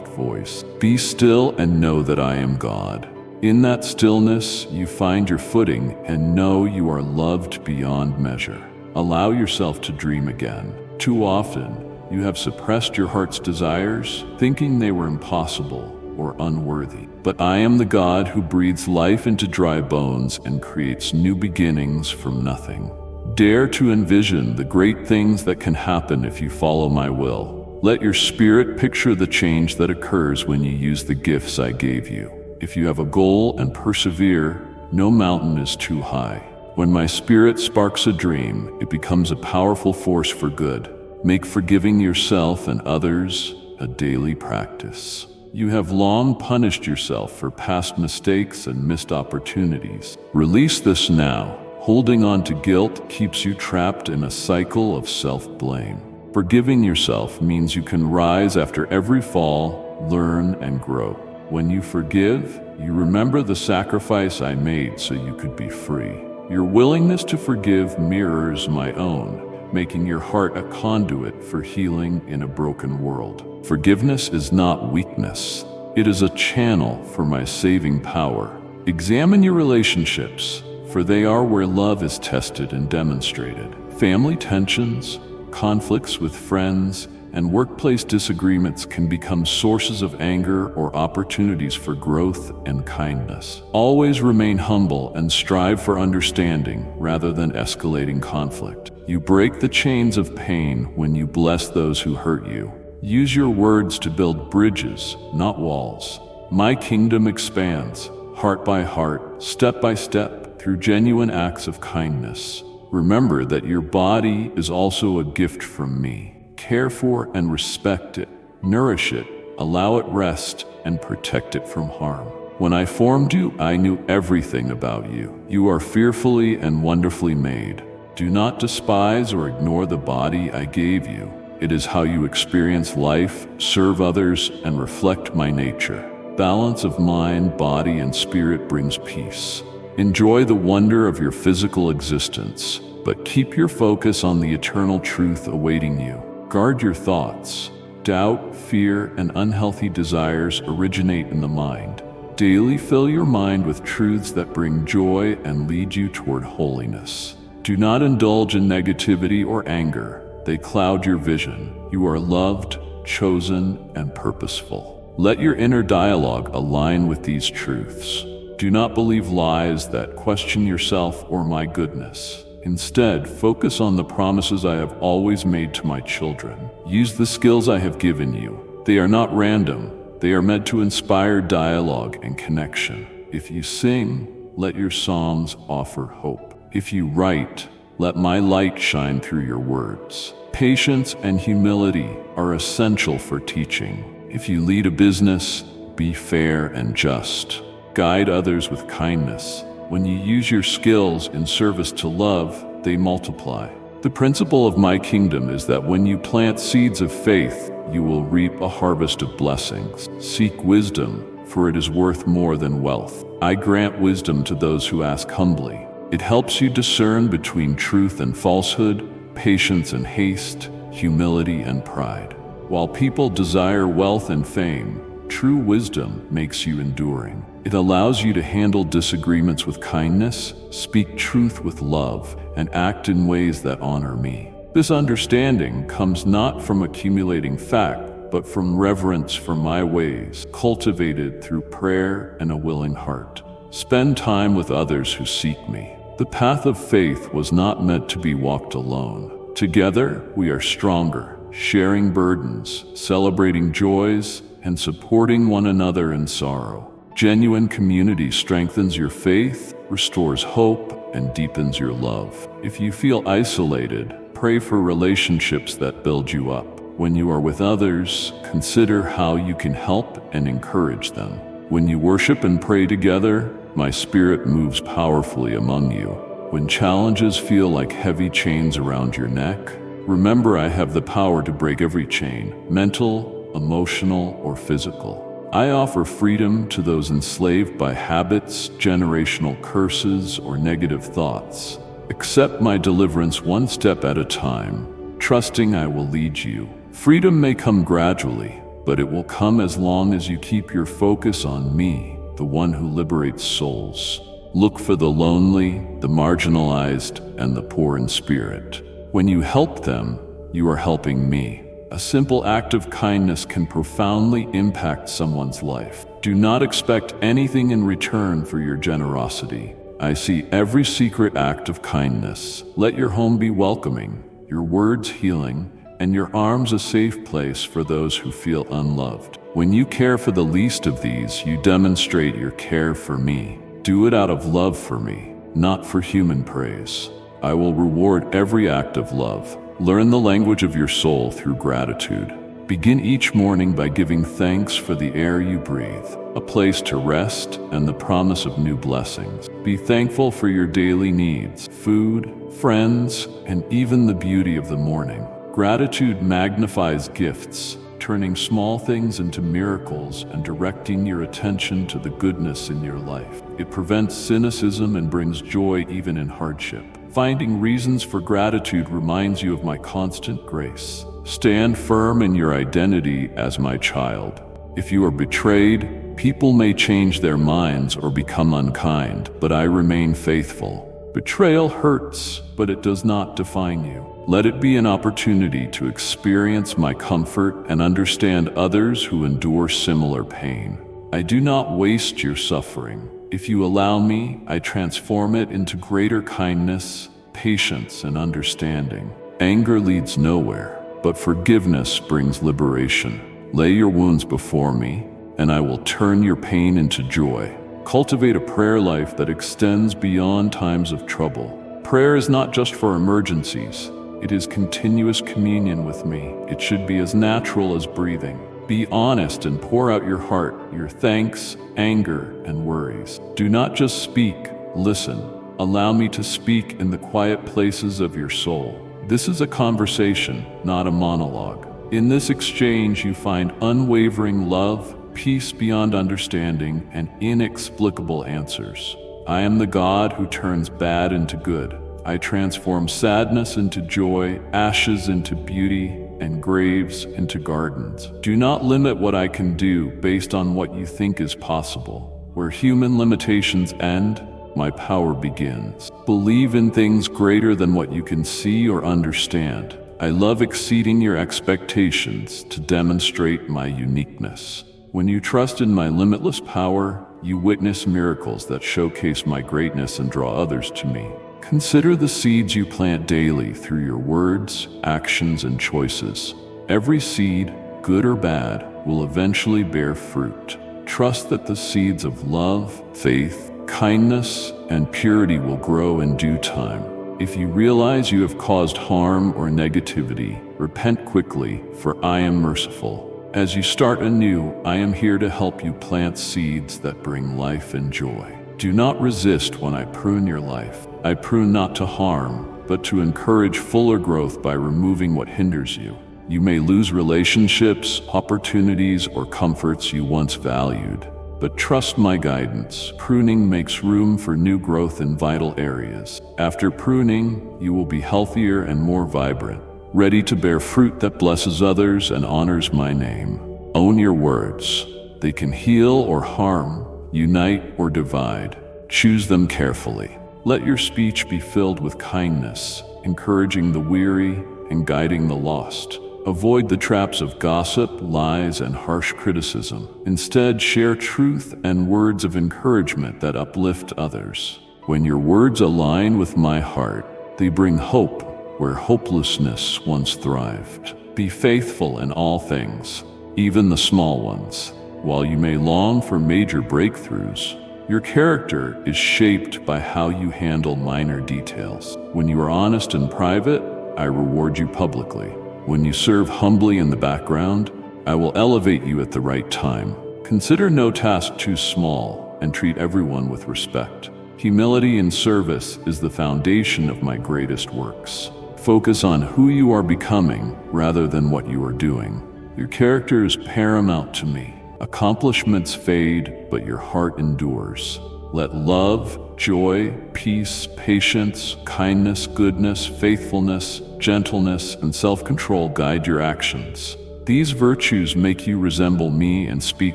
voice. Be still and know that I am God. In that stillness, you find your footing and know you are loved beyond measure. Allow yourself to dream again. Too often, you have suppressed your heart's desires, thinking they were impossible or unworthy. But I am the God who breathes life into dry bones and creates new beginnings from nothing. Dare to envision the great things that can happen if you follow my will. Let your spirit picture the change that occurs when you use the gifts I gave you. If you have a goal and persevere, no mountain is too high. When my spirit sparks a dream, it becomes a powerful force for good. Make forgiving yourself and others a daily practice. You have long punished yourself for past mistakes and missed opportunities. Release this now. Holding on to guilt keeps you trapped in a cycle of self-blame. Forgiving yourself means you can rise after every fall, learn, and grow. When you forgive, you remember the sacrifice I made so you could be free. Your willingness to forgive mirrors my own, making your heart a conduit for healing in a broken world. Forgiveness is not weakness. It is a channel for my saving power. Examine your relationships, for they are where love is tested and demonstrated. Family tensions, conflicts with friends, and workplace disagreements can become sources of anger or opportunities for growth and kindness. Always remain humble and strive for understanding rather than escalating conflict. You break the chains of pain when you bless those who hurt you. Use your words to build bridges, not walls. My kingdom expands heart by heart, step by step, through genuine acts of kindness. Remember that your body is also a gift from me. Care for and respect it, nourish it, allow it rest, and protect it from harm. When I formed you, I knew everything about you. You are fearfully and wonderfully made. Do not despise or ignore the body I gave you. It is how you experience life, serve others, and reflect my nature. Balance of mind, body, and spirit brings peace. Enjoy the wonder of your physical existence, but keep your focus on the eternal truth awaiting you. Guard your thoughts. Doubt, fear, and unhealthy desires originate in the mind. Daily fill your mind with truths that bring joy and lead you toward holiness. Do not indulge in negativity or anger. They cloud your vision. You are loved, chosen, and purposeful. Let your inner dialogue align with these truths. Do not believe lies that question yourself or my goodness. Instead, focus on the promises I have always made to my children. Use the skills I have given you. They are not random. They are meant to inspire dialogue and connection. If you sing, let your psalms offer hope. If you write, let my light shine through your words. Patience and humility are essential for teaching. If you lead a business, be fair and just. Guide others with kindness. When you use your skills in service to love, they multiply. The principle of my kingdom is that when you plant seeds of faith, you will reap a harvest of blessings. Seek wisdom, for it is worth more than wealth. I grant wisdom to those who ask humbly. It helps you discern between truth and falsehood, patience and haste, humility and pride. While people desire wealth and fame, true wisdom makes you enduring. It allows you to handle disagreements with kindness, speak truth with love, and act in ways that honor me. This understanding comes not from accumulating fact, but from reverence for my ways, cultivated through prayer and a willing heart. Spend time with others who seek me. The path of faith was not meant to be walked alone. Together, we are stronger, sharing burdens, celebrating joys, and supporting one another in sorrow. Genuine community strengthens your faith, restores hope, and deepens your love. If you feel isolated, pray for relationships that build you up. When you are with others, consider how you can help and encourage them. When you worship and pray together, my spirit moves powerfully among you. When challenges feel like heavy chains around your neck, remember I have the power to break every chain, mental, emotional, or physical. I offer freedom to those enslaved by habits, generational curses, or negative thoughts. Accept my deliverance one step at a time, trusting I will lead you. Freedom may come gradually, but it will come as long as you keep your focus on me, the one who liberates souls. Look for the lonely, the marginalized, and the poor in spirit. When you help them, you are helping me. A simple act of kindness can profoundly impact someone's life. Do not expect anything in return for your generosity. I see every secret act of kindness. Let your home be welcoming, your words healing, and your arms a safe place for those who feel unloved. When you care for the least of these, you demonstrate your care for me. Do it out of love for me, not for human praise. I will reward every act of love. Learn the language of your soul through gratitude. Begin each morning by giving thanks for the air you breathe, a place to rest, and the promise of new blessings. Be thankful for your daily needs, food, friends, and even the beauty of the morning. Gratitude magnifies gifts, turning small things into miracles and directing your attention to the goodness in your life. It prevents cynicism and brings joy even in hardship. Finding reasons for gratitude reminds you of my constant grace. Stand firm in your identity as my child. If you are betrayed, people may change their minds or become unkind, but I remain faithful. Betrayal hurts, but it does not define you. Let it be an opportunity to experience my comfort and understand others who endure similar pain. I do not waste your suffering. If you allow me, I transform it into greater kindness, patience, and understanding. Anger leads nowhere, but forgiveness brings liberation. Lay your wounds before me, and I will turn your pain into joy. Cultivate a prayer life that extends beyond times of trouble. Prayer is not just for emergencies. It is continuous communion with me. It should be as natural as breathing. Be honest and pour out your heart, your thanks, anger, and worries. Do not just speak, listen. Allow me to speak in the quiet places of your soul. This is a conversation, not a monologue. In this exchange, you find unwavering love, peace beyond understanding, and inexplicable answers. I am the God who turns bad into good. I transform sadness into joy, ashes into beauty, and graves into gardens. Do not limit what I can do based on what you think is possible. Where human limitations end, my power begins. Believe in things greater than what you can see or understand. I love exceeding your expectations to demonstrate my uniqueness. When you trust in my limitless power, you witness miracles that showcase my greatness and draw others to me. Consider the seeds you plant daily through your words, actions, and choices. Every seed, good or bad, will eventually bear fruit. Trust that the seeds of love, faith, kindness, and purity will grow in due time. If you realize you have caused harm or negativity, repent quickly, for I am merciful. As you start anew, I am here to help you plant seeds that bring life and joy. Do not resist when I prune your life. I prune not to harm, but to encourage fuller growth by removing what hinders you. You may lose relationships, opportunities, or comforts you once valued, but trust my guidance. Pruning makes room for new growth in vital areas. After pruning, you will be healthier and more vibrant, ready to bear fruit that blesses others and honors my name. Own your words. They can heal or harm, unite or divide. Choose them carefully. Let your speech be filled with kindness, encouraging the weary and guiding the lost. Avoid the traps of gossip, lies, and harsh criticism. Instead, share truth and words of encouragement that uplift others. When your words align with my heart, they bring hope where hopelessness once thrived. Be faithful in all things, even the small ones. While you may long for major breakthroughs, your character is shaped by how you handle minor details. When you are honest in private, I reward you publicly. When you serve humbly in the background, I will elevate you at the right time. Consider no task too small and treat everyone with respect. Humility in service is the foundation of my greatest works. Focus on who you are becoming rather than what you are doing. Your character is paramount to me. Accomplishments fade, but your heart endures. Let love, joy, peace, patience, kindness, goodness, faithfulness, gentleness, and self-control guide your actions. These virtues make you resemble me and speak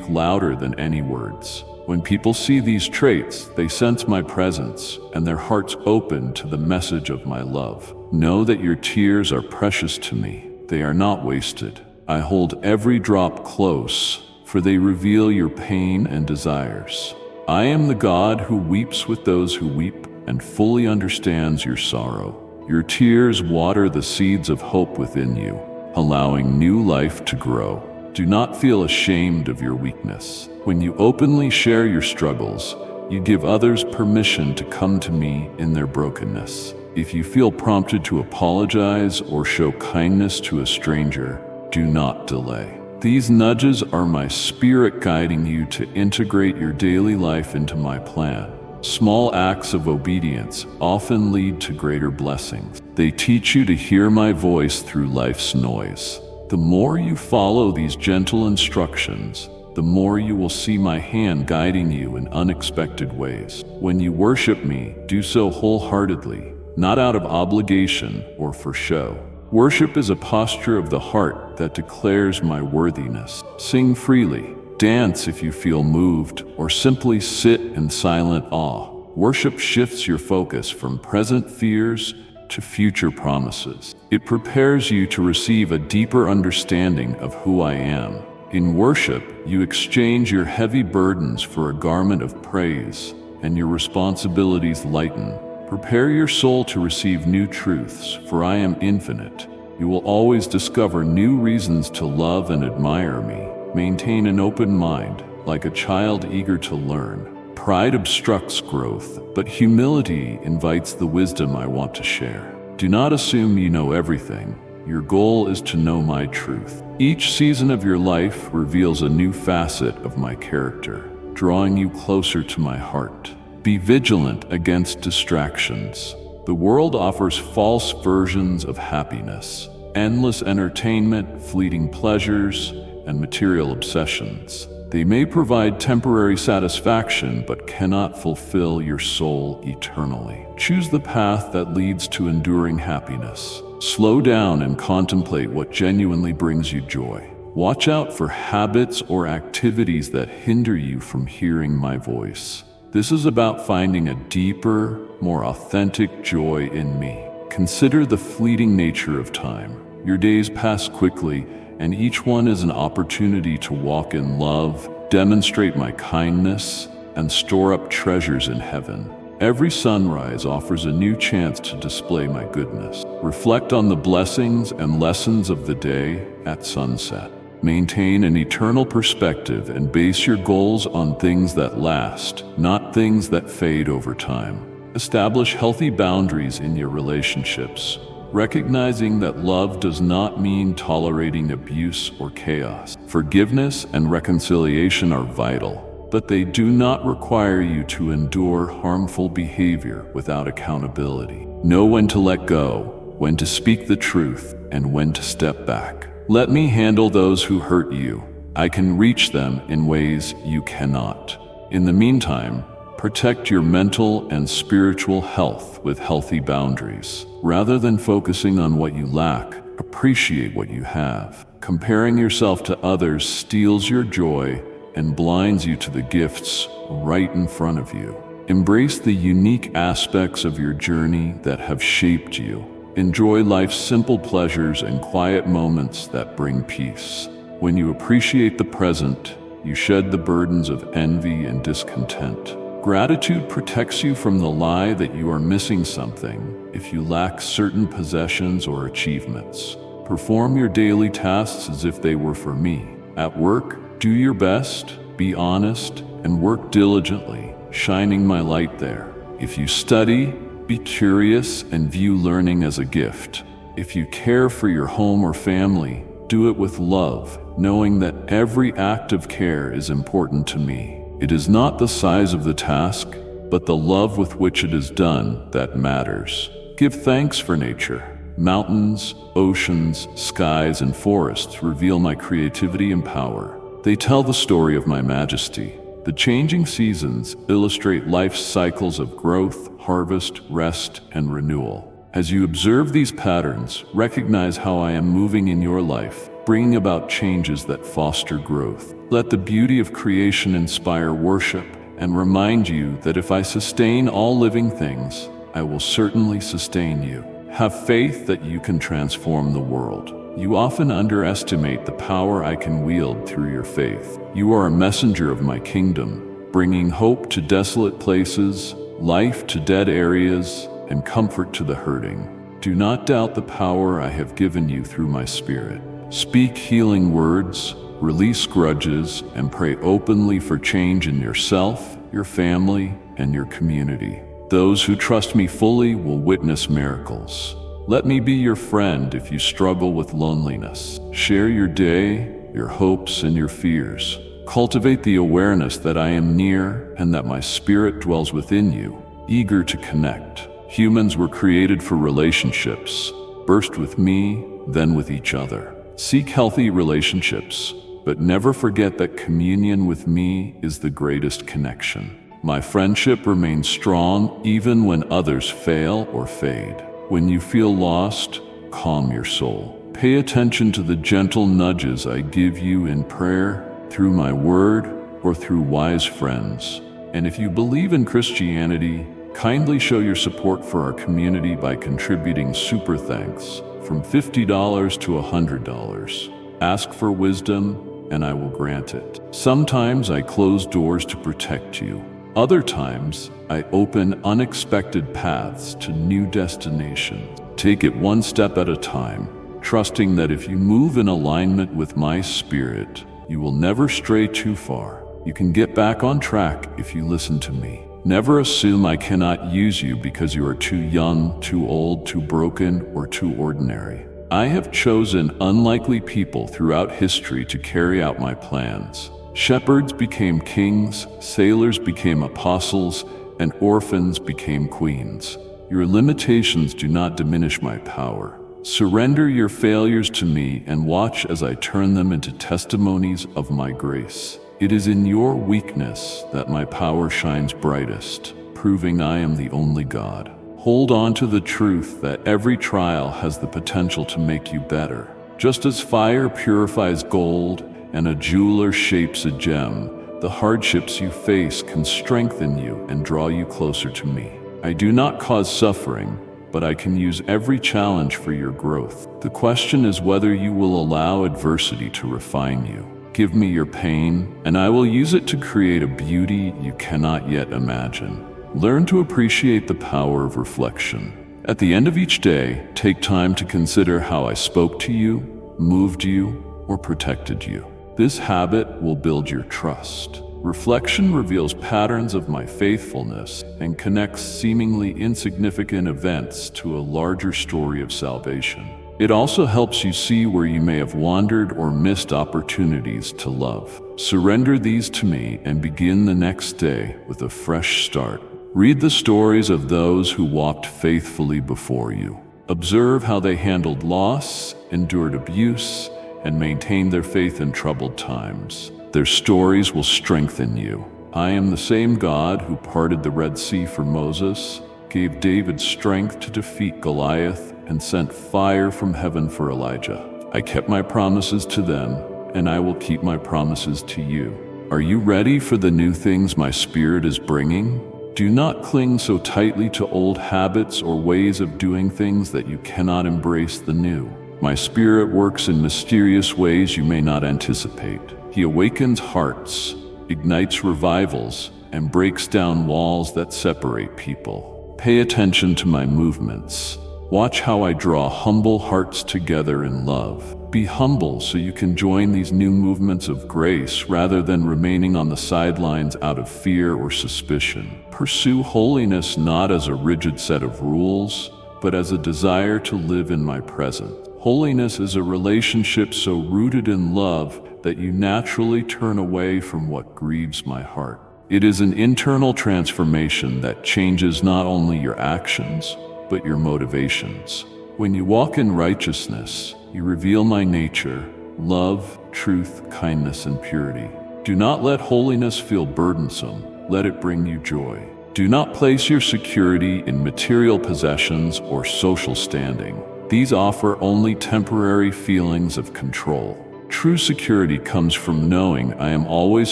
louder than any words. When people see these traits, they sense my presence, and their hearts open to the message of my love. Know that your tears are precious to me. They are not wasted. I hold every drop close, for they reveal your pain and desires. I am the God who weeps with those who weep and fully understands your sorrow. Your tears water the seeds of hope within you, allowing new life to grow. Do not feel ashamed of your weakness. When you openly share your struggles, you give others permission to come to me in their brokenness. If you feel prompted to apologize or show kindness to a stranger, do not delay. These nudges are my spirit guiding you to integrate your daily life into my plan. Small acts of obedience often lead to greater blessings. They teach you to hear my voice through life's noise. The more you follow these gentle instructions, the more you will see my hand guiding you in unexpected ways. When you worship me, do so wholeheartedly, not out of obligation or for show. Worship is a posture of the heart that declares my worthiness. Sing freely, dance if you feel moved, or simply sit in silent awe. Worship shifts your focus from present fears to future promises. It prepares you to receive a deeper understanding of who I am. In worship, you exchange your heavy burdens for a garment of praise, and your responsibilities lighten. Prepare your soul to receive new truths, for I am infinite. You will always discover new reasons to love and admire me. Maintain an open mind, like a child eager to learn. Pride obstructs growth, but humility invites the wisdom I want to share. Do not assume you know everything. Your goal is to know my truth. Each season of your life reveals a new facet of my character, drawing you closer to my heart. Be vigilant against distractions. The world offers false versions of happiness, endless entertainment, fleeting pleasures, and material obsessions. They may provide temporary satisfaction but cannot fulfill your soul eternally. Choose the path that leads to enduring happiness. Slow down and contemplate what genuinely brings you joy. Watch out for habits or activities that hinder you from hearing my voice. This is about finding a deeper, more authentic joy in me. Consider the fleeting nature of time. Your days pass quickly, and each one is an opportunity to walk in love, demonstrate my kindness, and store up treasures in heaven. Every sunrise offers a new chance to display my goodness. Reflect on the blessings and lessons of the day at sunset. Maintain an eternal perspective and base your goals on things that last, not things that fade over time. Establish healthy boundaries in your relationships, recognizing that love does not mean tolerating abuse or chaos. Forgiveness and reconciliation are vital, but they do not require you to endure harmful behavior without accountability. Know when to let go, when to speak the truth, and when to step back. Let me handle those who hurt you. I can reach them in ways you cannot. In the meantime, protect your mental and spiritual health with healthy boundaries. Rather than focusing on what you lack, appreciate what you have. Comparing yourself to others steals your joy and blinds you to the gifts right in front of you. Embrace the unique aspects of your journey that have shaped you. Enjoy life's simple pleasures and quiet moments that bring peace. When you appreciate the present, you shed the burdens of envy and discontent. Gratitude protects you from the lie that you are missing something if you lack certain possessions or achievements. Perform your daily tasks as if they were for me. At work, do your best, be honest, and work diligently, shining my light there. If you study, be curious and view learning as a gift. If you care for your home or family, do it with love, knowing that every act of care is important to me. It is not the size of the task, but the love with which it is done that matters. Give thanks for nature. Mountains, oceans, skies, and forests reveal my creativity and power. They tell the story of my majesty. The changing seasons illustrate life's cycles of growth, harvest, rest, and renewal. As you observe these patterns, recognize how I am moving in your life, bringing about changes that foster growth. Let the beauty of creation inspire worship and remind you that if I sustain all living things, I will certainly sustain you. Have faith that you can transform the world. You often underestimate the power I can wield through your faith. You are a messenger of my kingdom, bringing hope to desolate places, life to dead areas, and comfort to the hurting. Do not doubt the power I have given you through my Spirit. Speak healing words, release grudges, and pray openly for change in yourself, your family, and your community. Those who trust me fully will witness miracles. Let me be your friend if you struggle with loneliness. Share your day, your hopes, and your fears. Cultivate the awareness that I am near and that my spirit dwells within you, eager to connect. Humans were created for relationships, first with me, then with each other. Seek healthy relationships, but never forget that communion with me is the greatest connection. My friendship remains strong even when others fail or fade. When you feel lost, calm your soul. Pay attention to the gentle nudges I give you in prayer, through my word, or through wise friends. And if you believe in Christianity, kindly show your support for our community by contributing super thanks from $50 to $100. Ask for wisdom, and I will grant it. Sometimes I close doors to protect you. Other times, I open unexpected paths to new destinations. Take it one step at a time, trusting that if you move in alignment with my spirit, you will never stray too far. You can get back on track if you listen to me. Never assume I cannot use you because you are too young, too old, too broken, or too ordinary. I have chosen unlikely people throughout history to carry out my plans. Shepherds became kings, sailors became apostles, and orphans became queens. Your limitations do not diminish my power. Surrender your failures to me and watch as I turn them into testimonies of my grace. It is in your weakness that my power shines brightest, proving I am the only God. Hold on to the truth that every trial has the potential to make you better. Just as fire purifies gold and a jeweler shapes a gem, the hardships you face can strengthen you and draw you closer to me. I do not cause suffering, but I can use every challenge for your growth. The question is whether you will allow adversity to refine you. Give me your pain, and I will use it to create a beauty you cannot yet imagine. Learn to appreciate the power of reflection. At the end of each day, take time to consider how I spoke to you, moved you, or protected you. This habit will build your trust. Reflection reveals patterns of my faithfulness and connects seemingly insignificant events to a larger story of salvation. It also helps you see where you may have wandered or missed opportunities to love. Surrender these to me and begin the next day with a fresh start. Read the stories of those who walked faithfully before you. Observe how they handled loss, endured abuse, and maintained their faith in troubled times. Their stories will strengthen you. I am the same God who parted the Red Sea for Moses, gave David strength to defeat Goliath, and sent fire from heaven for Elijah. I kept my promises to them, and I will keep my promises to you. Are you ready for the new things my Spirit is bringing? Do not cling so tightly to old habits or ways of doing things that you cannot embrace the new. My Spirit works in mysterious ways you may not anticipate. He awakens hearts, ignites revivals, and breaks down walls that separate people. Pay attention to my movements. Watch how I draw humble hearts together in love. Be humble so you can join these new movements of grace rather than remaining on the sidelines out of fear or suspicion. Pursue holiness not as a rigid set of rules, but as a desire to live in my presence. Holiness is a relationship so rooted in love that you naturally turn away from what grieves my heart. It is an internal transformation that changes not only your actions, but your motivations. When you walk in righteousness, you reveal my nature, love, truth, kindness, and purity. Do not let holiness feel burdensome. Let it bring you joy. Do not place your security in material possessions or social standing. These offer only temporary feelings of control. True security comes from knowing I am always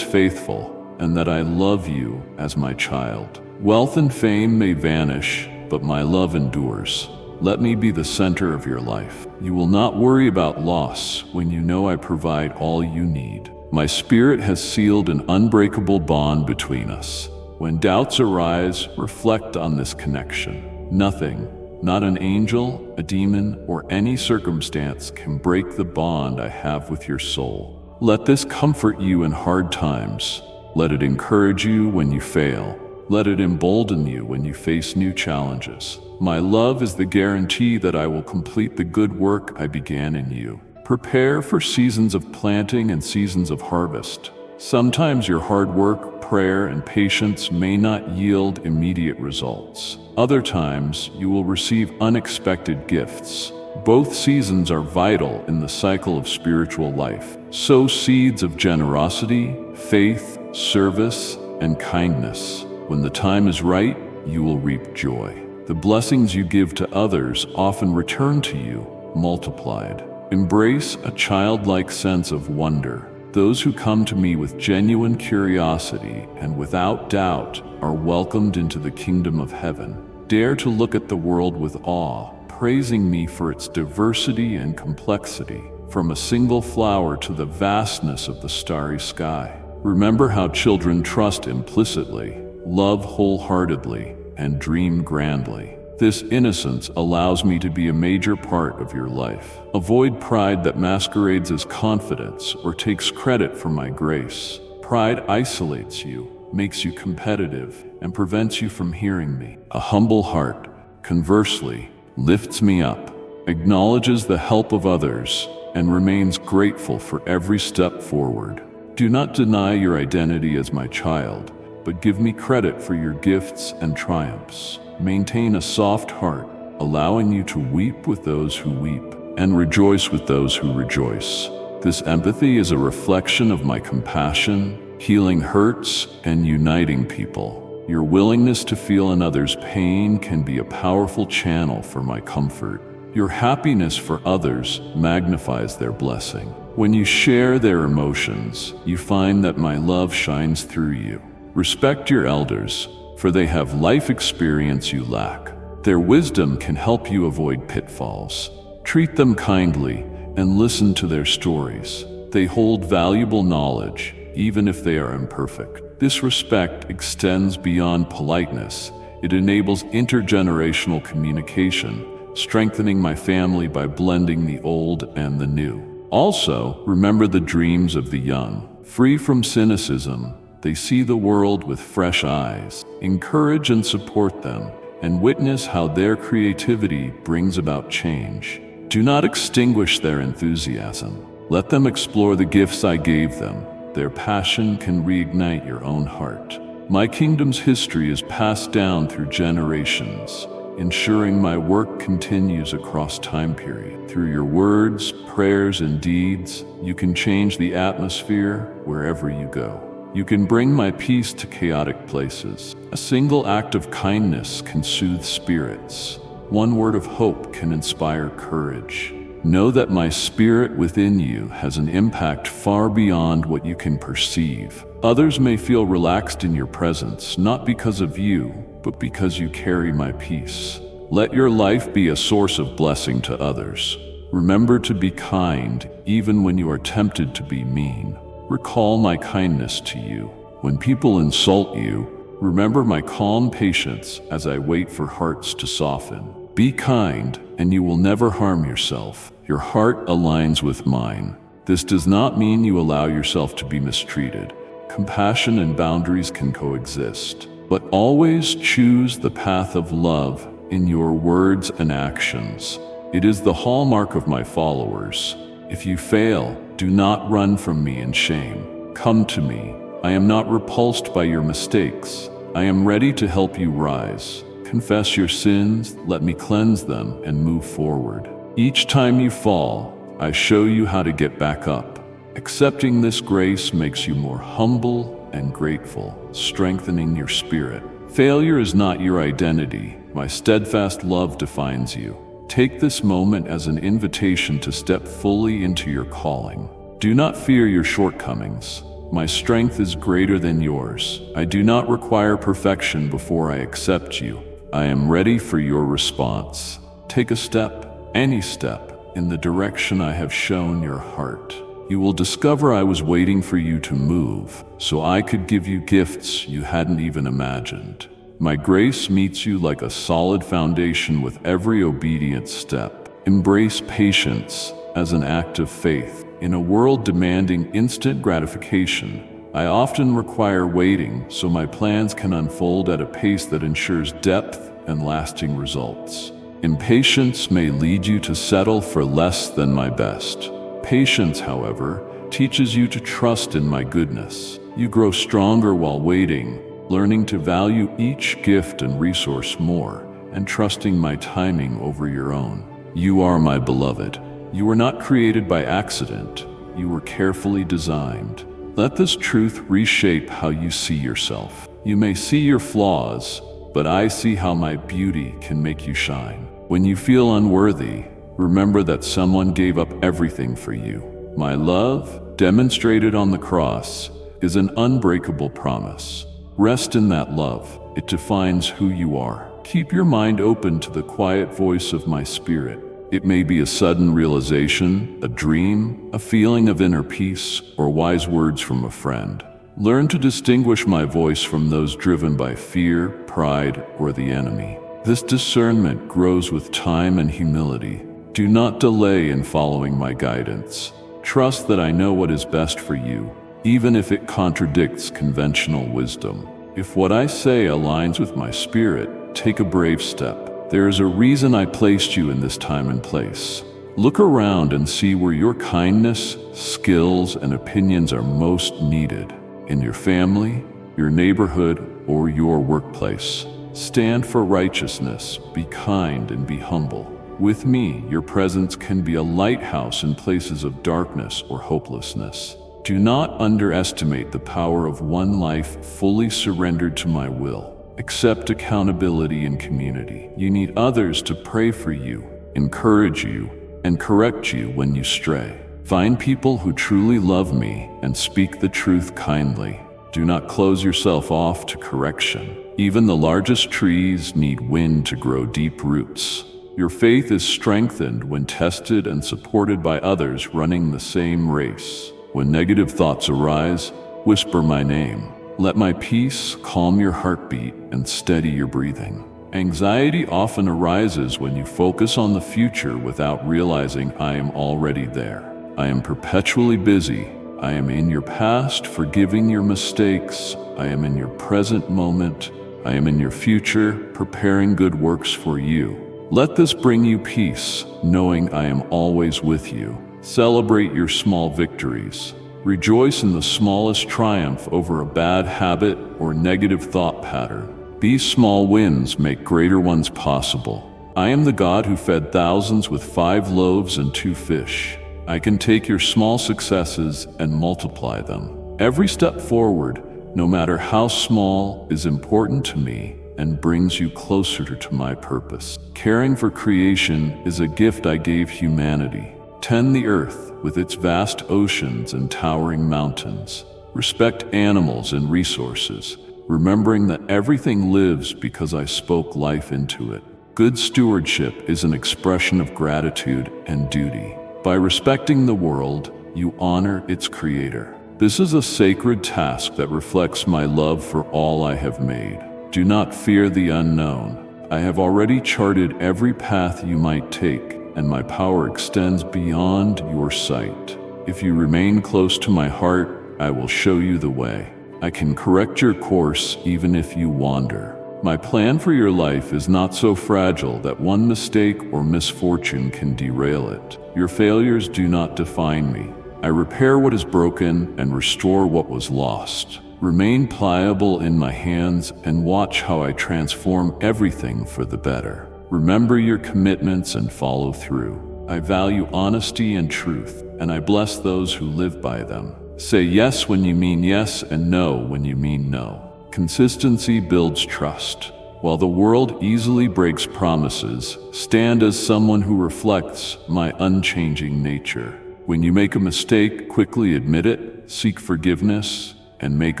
faithful and that I love you as my child. Wealth and fame may vanish, but my love endures. Let me be the center of your life. You will not worry about loss when you know I provide all you need. My Spirit has sealed an unbreakable bond between us. When doubts arise, reflect on this connection. Nothing, not an angel, a demon, or any circumstance can break the bond I have with your soul. Let this comfort you in hard times. Let it encourage you when you fail. Let it embolden you when you face new challenges. My love is the guarantee that I will complete the good work I began in you. Prepare for seasons of planting and seasons of harvest. Sometimes your hard work, prayer, and patience may not yield immediate results. Other times, you will receive unexpected gifts. Both seasons are vital in the cycle of spiritual life. Sow seeds of generosity, faith, service, and kindness. When the time is right, you will reap joy. The blessings you give to others often return to you, multiplied. Embrace a childlike sense of wonder. Those who come to me with genuine curiosity and without doubt are welcomed into the kingdom of heaven. Dare to look at the world with awe, praising me for its diversity and complexity, from a single flower to the vastness of the starry sky. Remember how children trust implicitly, love wholeheartedly, and dream grandly. This innocence allows me to be a major part of your life. Avoid pride that masquerades as confidence or takes credit for my grace. Pride isolates you, makes you competitive, and prevents you from hearing me. A humble heart, conversely, lifts me up, acknowledges the help of others, and remains grateful for every step forward. Do not deny your identity as my child, but give me credit for your gifts and triumphs. Maintain a soft heart, allowing you to weep with those who weep, and rejoice with those who rejoice. This empathy is a reflection of my compassion, healing hurts, and uniting people. Your willingness to feel another's pain can be a powerful channel for my comfort. Your happiness for others magnifies their blessing. When you share their emotions, you find that my love shines through you. Respect your elders, for they have life experience you lack. Their wisdom can help you avoid pitfalls. Treat them kindly and listen to their stories. They hold valuable knowledge, even if they are imperfect. This respect extends beyond politeness. It enables intergenerational communication, strengthening my family by blending the old and the new. Also, remember the dreams of the young. Free from cynicism, they see the world with fresh eyes. Encourage and support them, and witness how their creativity brings about change. Do not extinguish their enthusiasm. Let them explore the gifts I gave them. Their passion can reignite your own heart. My kingdom's history is passed down through generations, ensuring my work continues across time period. Through your words, prayers, and deeds, you can change the atmosphere wherever you go. You can bring my peace to chaotic places. A single act of kindness can soothe spirits. One word of hope can inspire courage. Know that my spirit within you has an impact far beyond what you can perceive. Others may feel relaxed in your presence, not because of you, but because you carry my peace. Let your life be a source of blessing to others. Remember to be kind, even when you are tempted to be mean. Recall my kindness to you. When people insult you, remember my calm patience as I wait for hearts to soften. Be kind, and you will never harm yourself. Your heart aligns with mine. This does not mean you allow yourself to be mistreated. Compassion and boundaries can coexist. But always choose the path of love in your words and actions. It is the hallmark of my followers. If you fail, do not run from me in shame. Come to me. I am not repulsed by your mistakes. I am ready to help you rise. Confess your sins, let me cleanse them, and move forward. Each time you fall, I show you how to get back up. Accepting this grace makes you more humble and grateful, strengthening your spirit. Failure is not your identity. My steadfast love defines you. Take this moment as an invitation to step fully into your calling. Do not fear your shortcomings. My strength is greater than yours. I do not require perfection before I accept you. I am ready for your response. Take a step, any step, in the direction I have shown your heart. You will discover I was waiting for you to move, so I could give you gifts you hadn't even imagined. My grace meets you like a solid foundation with every obedient step. Embrace patience as an act of faith. In a world demanding instant gratification, I often require waiting so my plans can unfold at a pace that ensures depth and lasting results. Impatience may lead you to settle for less than my best. Patience, however, teaches you to trust in my goodness. You grow stronger while waiting, learning to value each gift and resource more, and trusting my timing over your own. You are my beloved. You were not created by accident. You were carefully designed. Let this truth reshape how you see yourself. You may see your flaws, but I see how my beauty can make you shine. When you feel unworthy, remember that someone gave up everything for you. My love, demonstrated on the cross, is an unbreakable promise. Rest in that love. It defines who you are. Keep your mind open to the quiet voice of my spirit. It may be a sudden realization, a dream, a feeling of inner peace, or wise words from a friend. Learn to distinguish my voice from those driven by fear, pride, or the enemy. This discernment grows with time and humility. Do not delay in following my guidance. Trust that I know what is best for you. even if it contradicts conventional wisdom. If what I say aligns with my spirit, take a brave step. There is a reason I placed you in this time and place. Look around and see where your kindness, skills, and opinions are most needed. In your family, your neighborhood, or your workplace. Stand for righteousness, be kind, and be humble. With me, your presence can be a lighthouse in places of darkness or hopelessness. Do not underestimate the power of one life fully surrendered to my will. Accept accountability and community. You need others to pray for you, encourage you, and correct you when you stray. Find people who truly love me and speak the truth kindly. Do not close yourself off to correction. Even the largest trees need wind to grow deep roots. Your faith is strengthened when tested and supported by others running the same race. When negative thoughts arise, whisper my name. Let my peace calm your heartbeat and steady your breathing. Anxiety often arises when you focus on the future without realizing I am already there. I am perpetually busy. I am in your past, forgiving your mistakes. I am in your present moment. I am in your future, preparing good works for you. Let this bring you peace, knowing I am always with you. Celebrate your small victories. Rejoice in the smallest triumph over a bad habit or negative thought pattern. These small wins make greater ones possible. I am the God who fed thousands with 5 loaves and 2 fish. I can take your small successes and multiply them. Every step forward, no matter how small, is important to me and brings you closer to my purpose. Caring for creation is a gift I gave humanity. Tend the earth with its vast oceans and towering mountains. Respect animals and resources, remembering that everything lives because I spoke life into it. Good stewardship is an expression of gratitude and duty. By respecting the world, you honor its creator. This is a sacred task that reflects my love for all I have made. Do not fear the unknown. I have already charted every path you might take, and my power extends beyond your sight. If you remain close to my heart, I will show you the way. I can correct your course even if you wander. My plan for your life is not so fragile that one mistake or misfortune can derail it. Your failures do not define me. I repair what is broken and restore what was lost. Remain pliable in my hands and watch how I transform everything for the better. Remember your commitments and follow through. I value honesty and truth, and I bless those who live by them. Say yes when you mean yes and no when you mean no. Consistency builds trust. While the world easily breaks promises, stand as someone who reflects my unchanging nature. When you make a mistake, quickly admit it, seek forgiveness, and make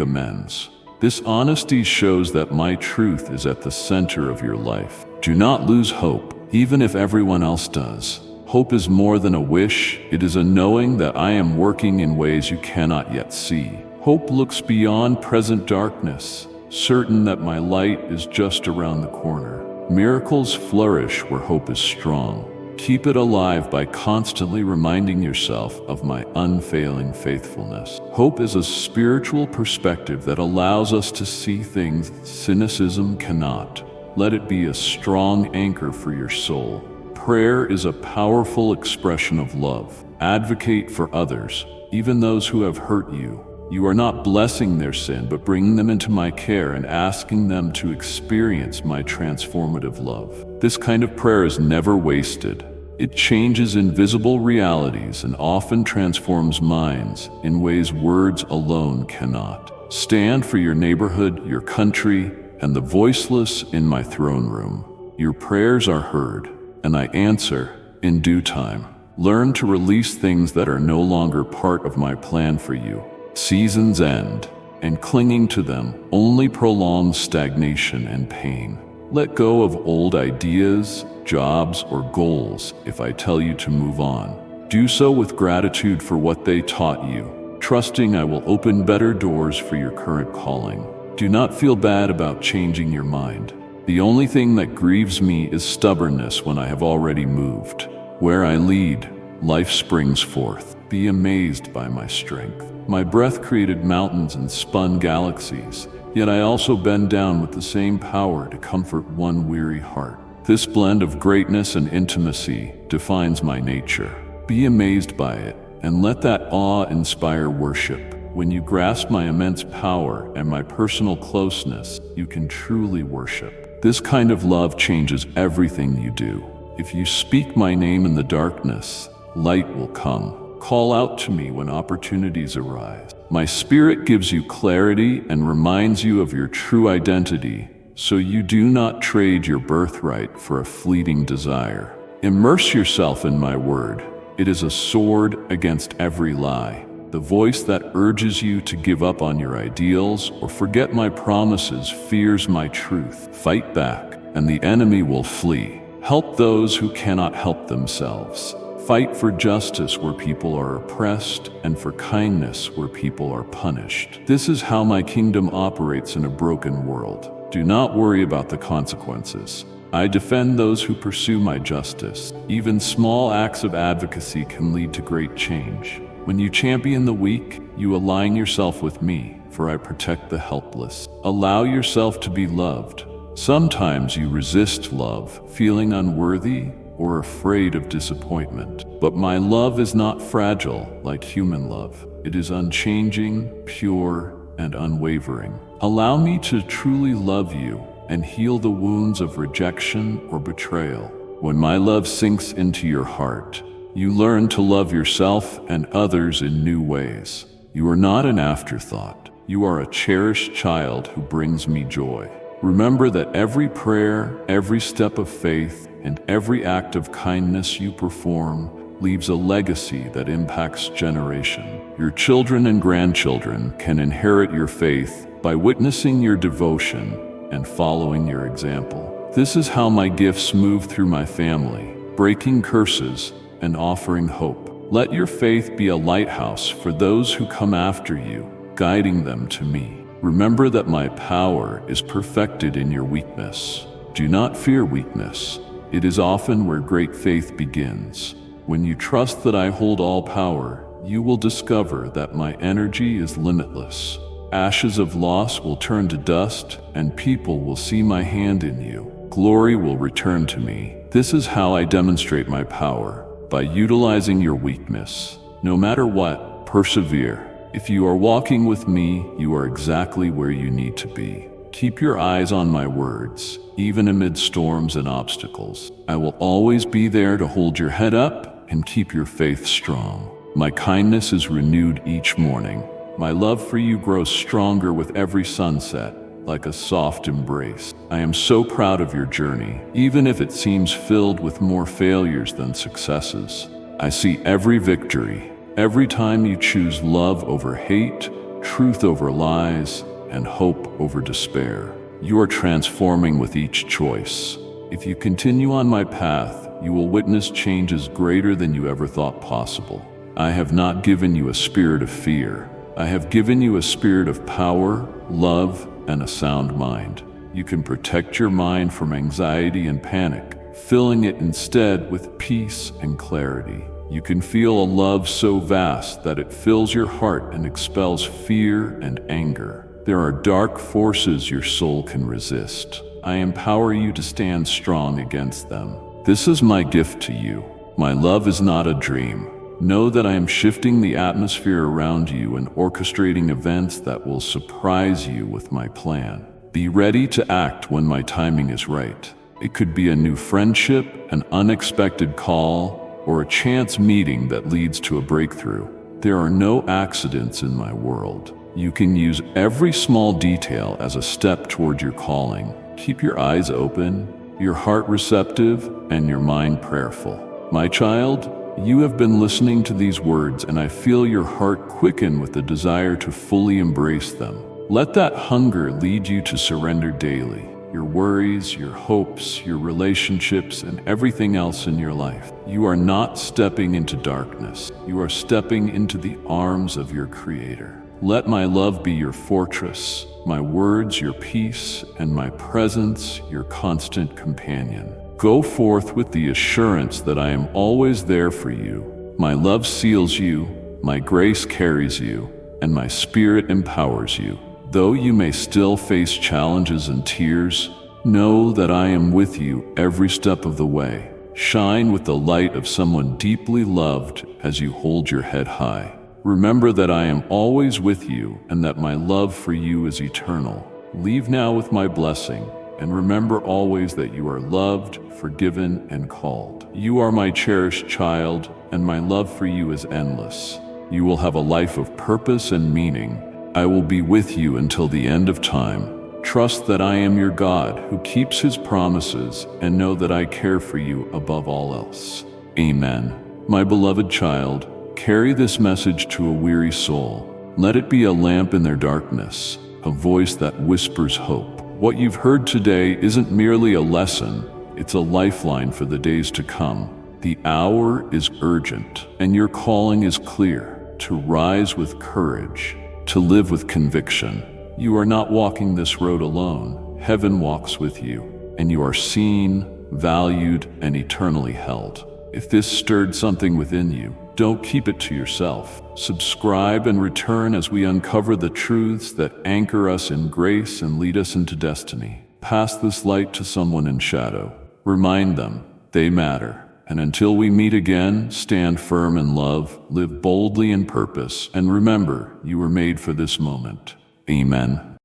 amends. This honesty shows that my truth is at the center of your life. Do not lose hope, even if everyone else does. Hope is more than a wish, it is a knowing that I am working in ways you cannot yet see. Hope looks beyond present darkness, certain that my light is just around the corner. Miracles flourish where hope is strong. Keep it alive by constantly reminding yourself of my unfailing faithfulness. Hope is a spiritual perspective that allows us to see things cynicism cannot. Let it be a strong anchor for your soul. Prayer is a powerful expression of love. Advocate for others, even those who have hurt you. You are not blessing their sin, but bringing them into my care and asking them to experience my transformative love. This kind of prayer is never wasted. It changes invisible realities and often transforms minds in ways words alone cannot. Stand for your neighborhood, your country, and the voiceless in my throne room. Your prayers are heard, and I answer in due time. Learn to release things that are no longer part of my plan for you. Seasons end, and clinging to them only prolongs stagnation and pain. Let go of old ideas, jobs, or goals if I tell you to move on. Do so with gratitude for what they taught you, trusting I will open better doors for your current calling. Do not feel bad about changing your mind. The only thing that grieves me is stubbornness when I have already moved. Where I lead, life springs forth. Be amazed by my strength. My breath created mountains and spun galaxies, yet I also bend down with the same power to comfort one weary heart. This blend of greatness and intimacy defines my nature. Be amazed by it, and let that awe inspire worship. When you grasp my immense power and my personal closeness, you can truly worship. This kind of love changes everything you do. If you speak my name in the darkness, light will come. Call out to me when opportunities arise. My spirit gives you clarity and reminds you of your true identity, so you do not trade your birthright for a fleeting desire. Immerse yourself in my word. It is a sword against every lie. The voice that urges you to give up on your ideals or forget my promises fears my truth. Fight back, and the enemy will flee. Help those who cannot help themselves. Fight for justice where people are oppressed, and for kindness where people are punished. This is how my kingdom operates in a broken world. Do not worry about the consequences. I defend those who pursue my justice. Even small acts of advocacy can lead to great change. When you champion the weak, you align yourself with me, for I protect the helpless. Allow yourself to be loved. Sometimes you resist love, feeling unworthy or afraid of disappointment. But my love is not fragile like human love. It is unchanging, pure, and unwavering. Allow me to truly love you and heal the wounds of rejection or betrayal. When my love sinks into your heart, you learn to love yourself and others in new ways. You are not an afterthought. You are a cherished child who brings me joy. Remember that every prayer, every step of faith, and every act of kindness you perform leaves a legacy that impacts generations. Your children and grandchildren can inherit your faith by witnessing your devotion and following your example. This is how my gifts move through my family, breaking curses and offering hope. Let your faith be a lighthouse for those who come after you, guiding them to me. Remember that my power is perfected in your weakness. Do not fear weakness. It is often where great faith begins. When you trust that I hold all power, you will discover that my energy is limitless. Ashes of loss will turn to dust, and people will see my hand in you. Glory will return to me. This is how I demonstrate my power, by utilizing your weakness. No matter what, persevere. If you are walking with me, you are exactly where you need to be. Keep your eyes on my words, even amid storms and obstacles. I will always be there to hold your head up and keep your faith strong. My kindness is renewed each morning. My love for you grows stronger with every sunset, like a soft embrace. I am so proud of your journey, even if it seems filled with more failures than successes. I see every victory, every time you choose love over hate, truth over lies, and hope over despair. You are transforming with each choice. If you continue on my path, you will witness changes greater than you ever thought possible. I have not given you a spirit of fear. I have given you a spirit of power, love, and a sound mind. You can protect your mind from anxiety and panic, filling it instead with peace and clarity. You can feel a love so vast that it fills your heart and expels fear and anger. There are dark forces your soul can resist. I empower you to stand strong against them. This is my gift to you. My love is not a dream. Know that I am shifting the atmosphere around you and orchestrating events that will surprise you with my plan. Be ready to act when my timing is right. It could be a new friendship, an unexpected call, or a chance meeting that leads to a breakthrough. There are no accidents in my world. You can use every small detail as a step toward your calling. Keep your eyes open, your heart receptive, and your mind prayerful. My child, you have been listening to these words, and I feel your heart quicken with the desire to fully embrace them. Let that hunger lead you to surrender daily. Your worries, your hopes, your relationships, and everything else in your life. You are not stepping into darkness. You are stepping into the arms of your Creator. Let my love be your fortress, my words your peace, and my presence your constant companion. Go forth with the assurance that I am always there for you. My love seals you, my grace carries you, and my Spirit empowers you. Though you may still face challenges and tears, know that I am with you every step of the way. Shine with the light of someone deeply loved as you hold your head high. Remember that I am always with you and that my love for you is eternal. Leave now with my blessing, and remember always that you are loved, forgiven, and called. You are my cherished child, and my love for you is endless. You will have a life of purpose and meaning. I will be with you until the end of time. Trust that I am your God who keeps his promises, and know that I care for you above all else. Amen. My beloved child, carry this message to a weary soul. Let it be a lamp in their darkness, a voice that whispers hope. What you've heard today isn't merely a lesson, it's a lifeline for the days to come. The hour is urgent, and your calling is clear: to rise with courage, to live with conviction. You are not walking this road alone. Heaven walks with you, and you are seen, valued, and eternally held. If this stirred something within you, don't keep it to yourself. Subscribe and return as we uncover the truths that anchor us in grace and lead us into destiny. Pass this light to someone in shadow. Remind them they matter. And until we meet again, stand firm in love, live boldly in purpose, and remember, you were made for this moment. Amen.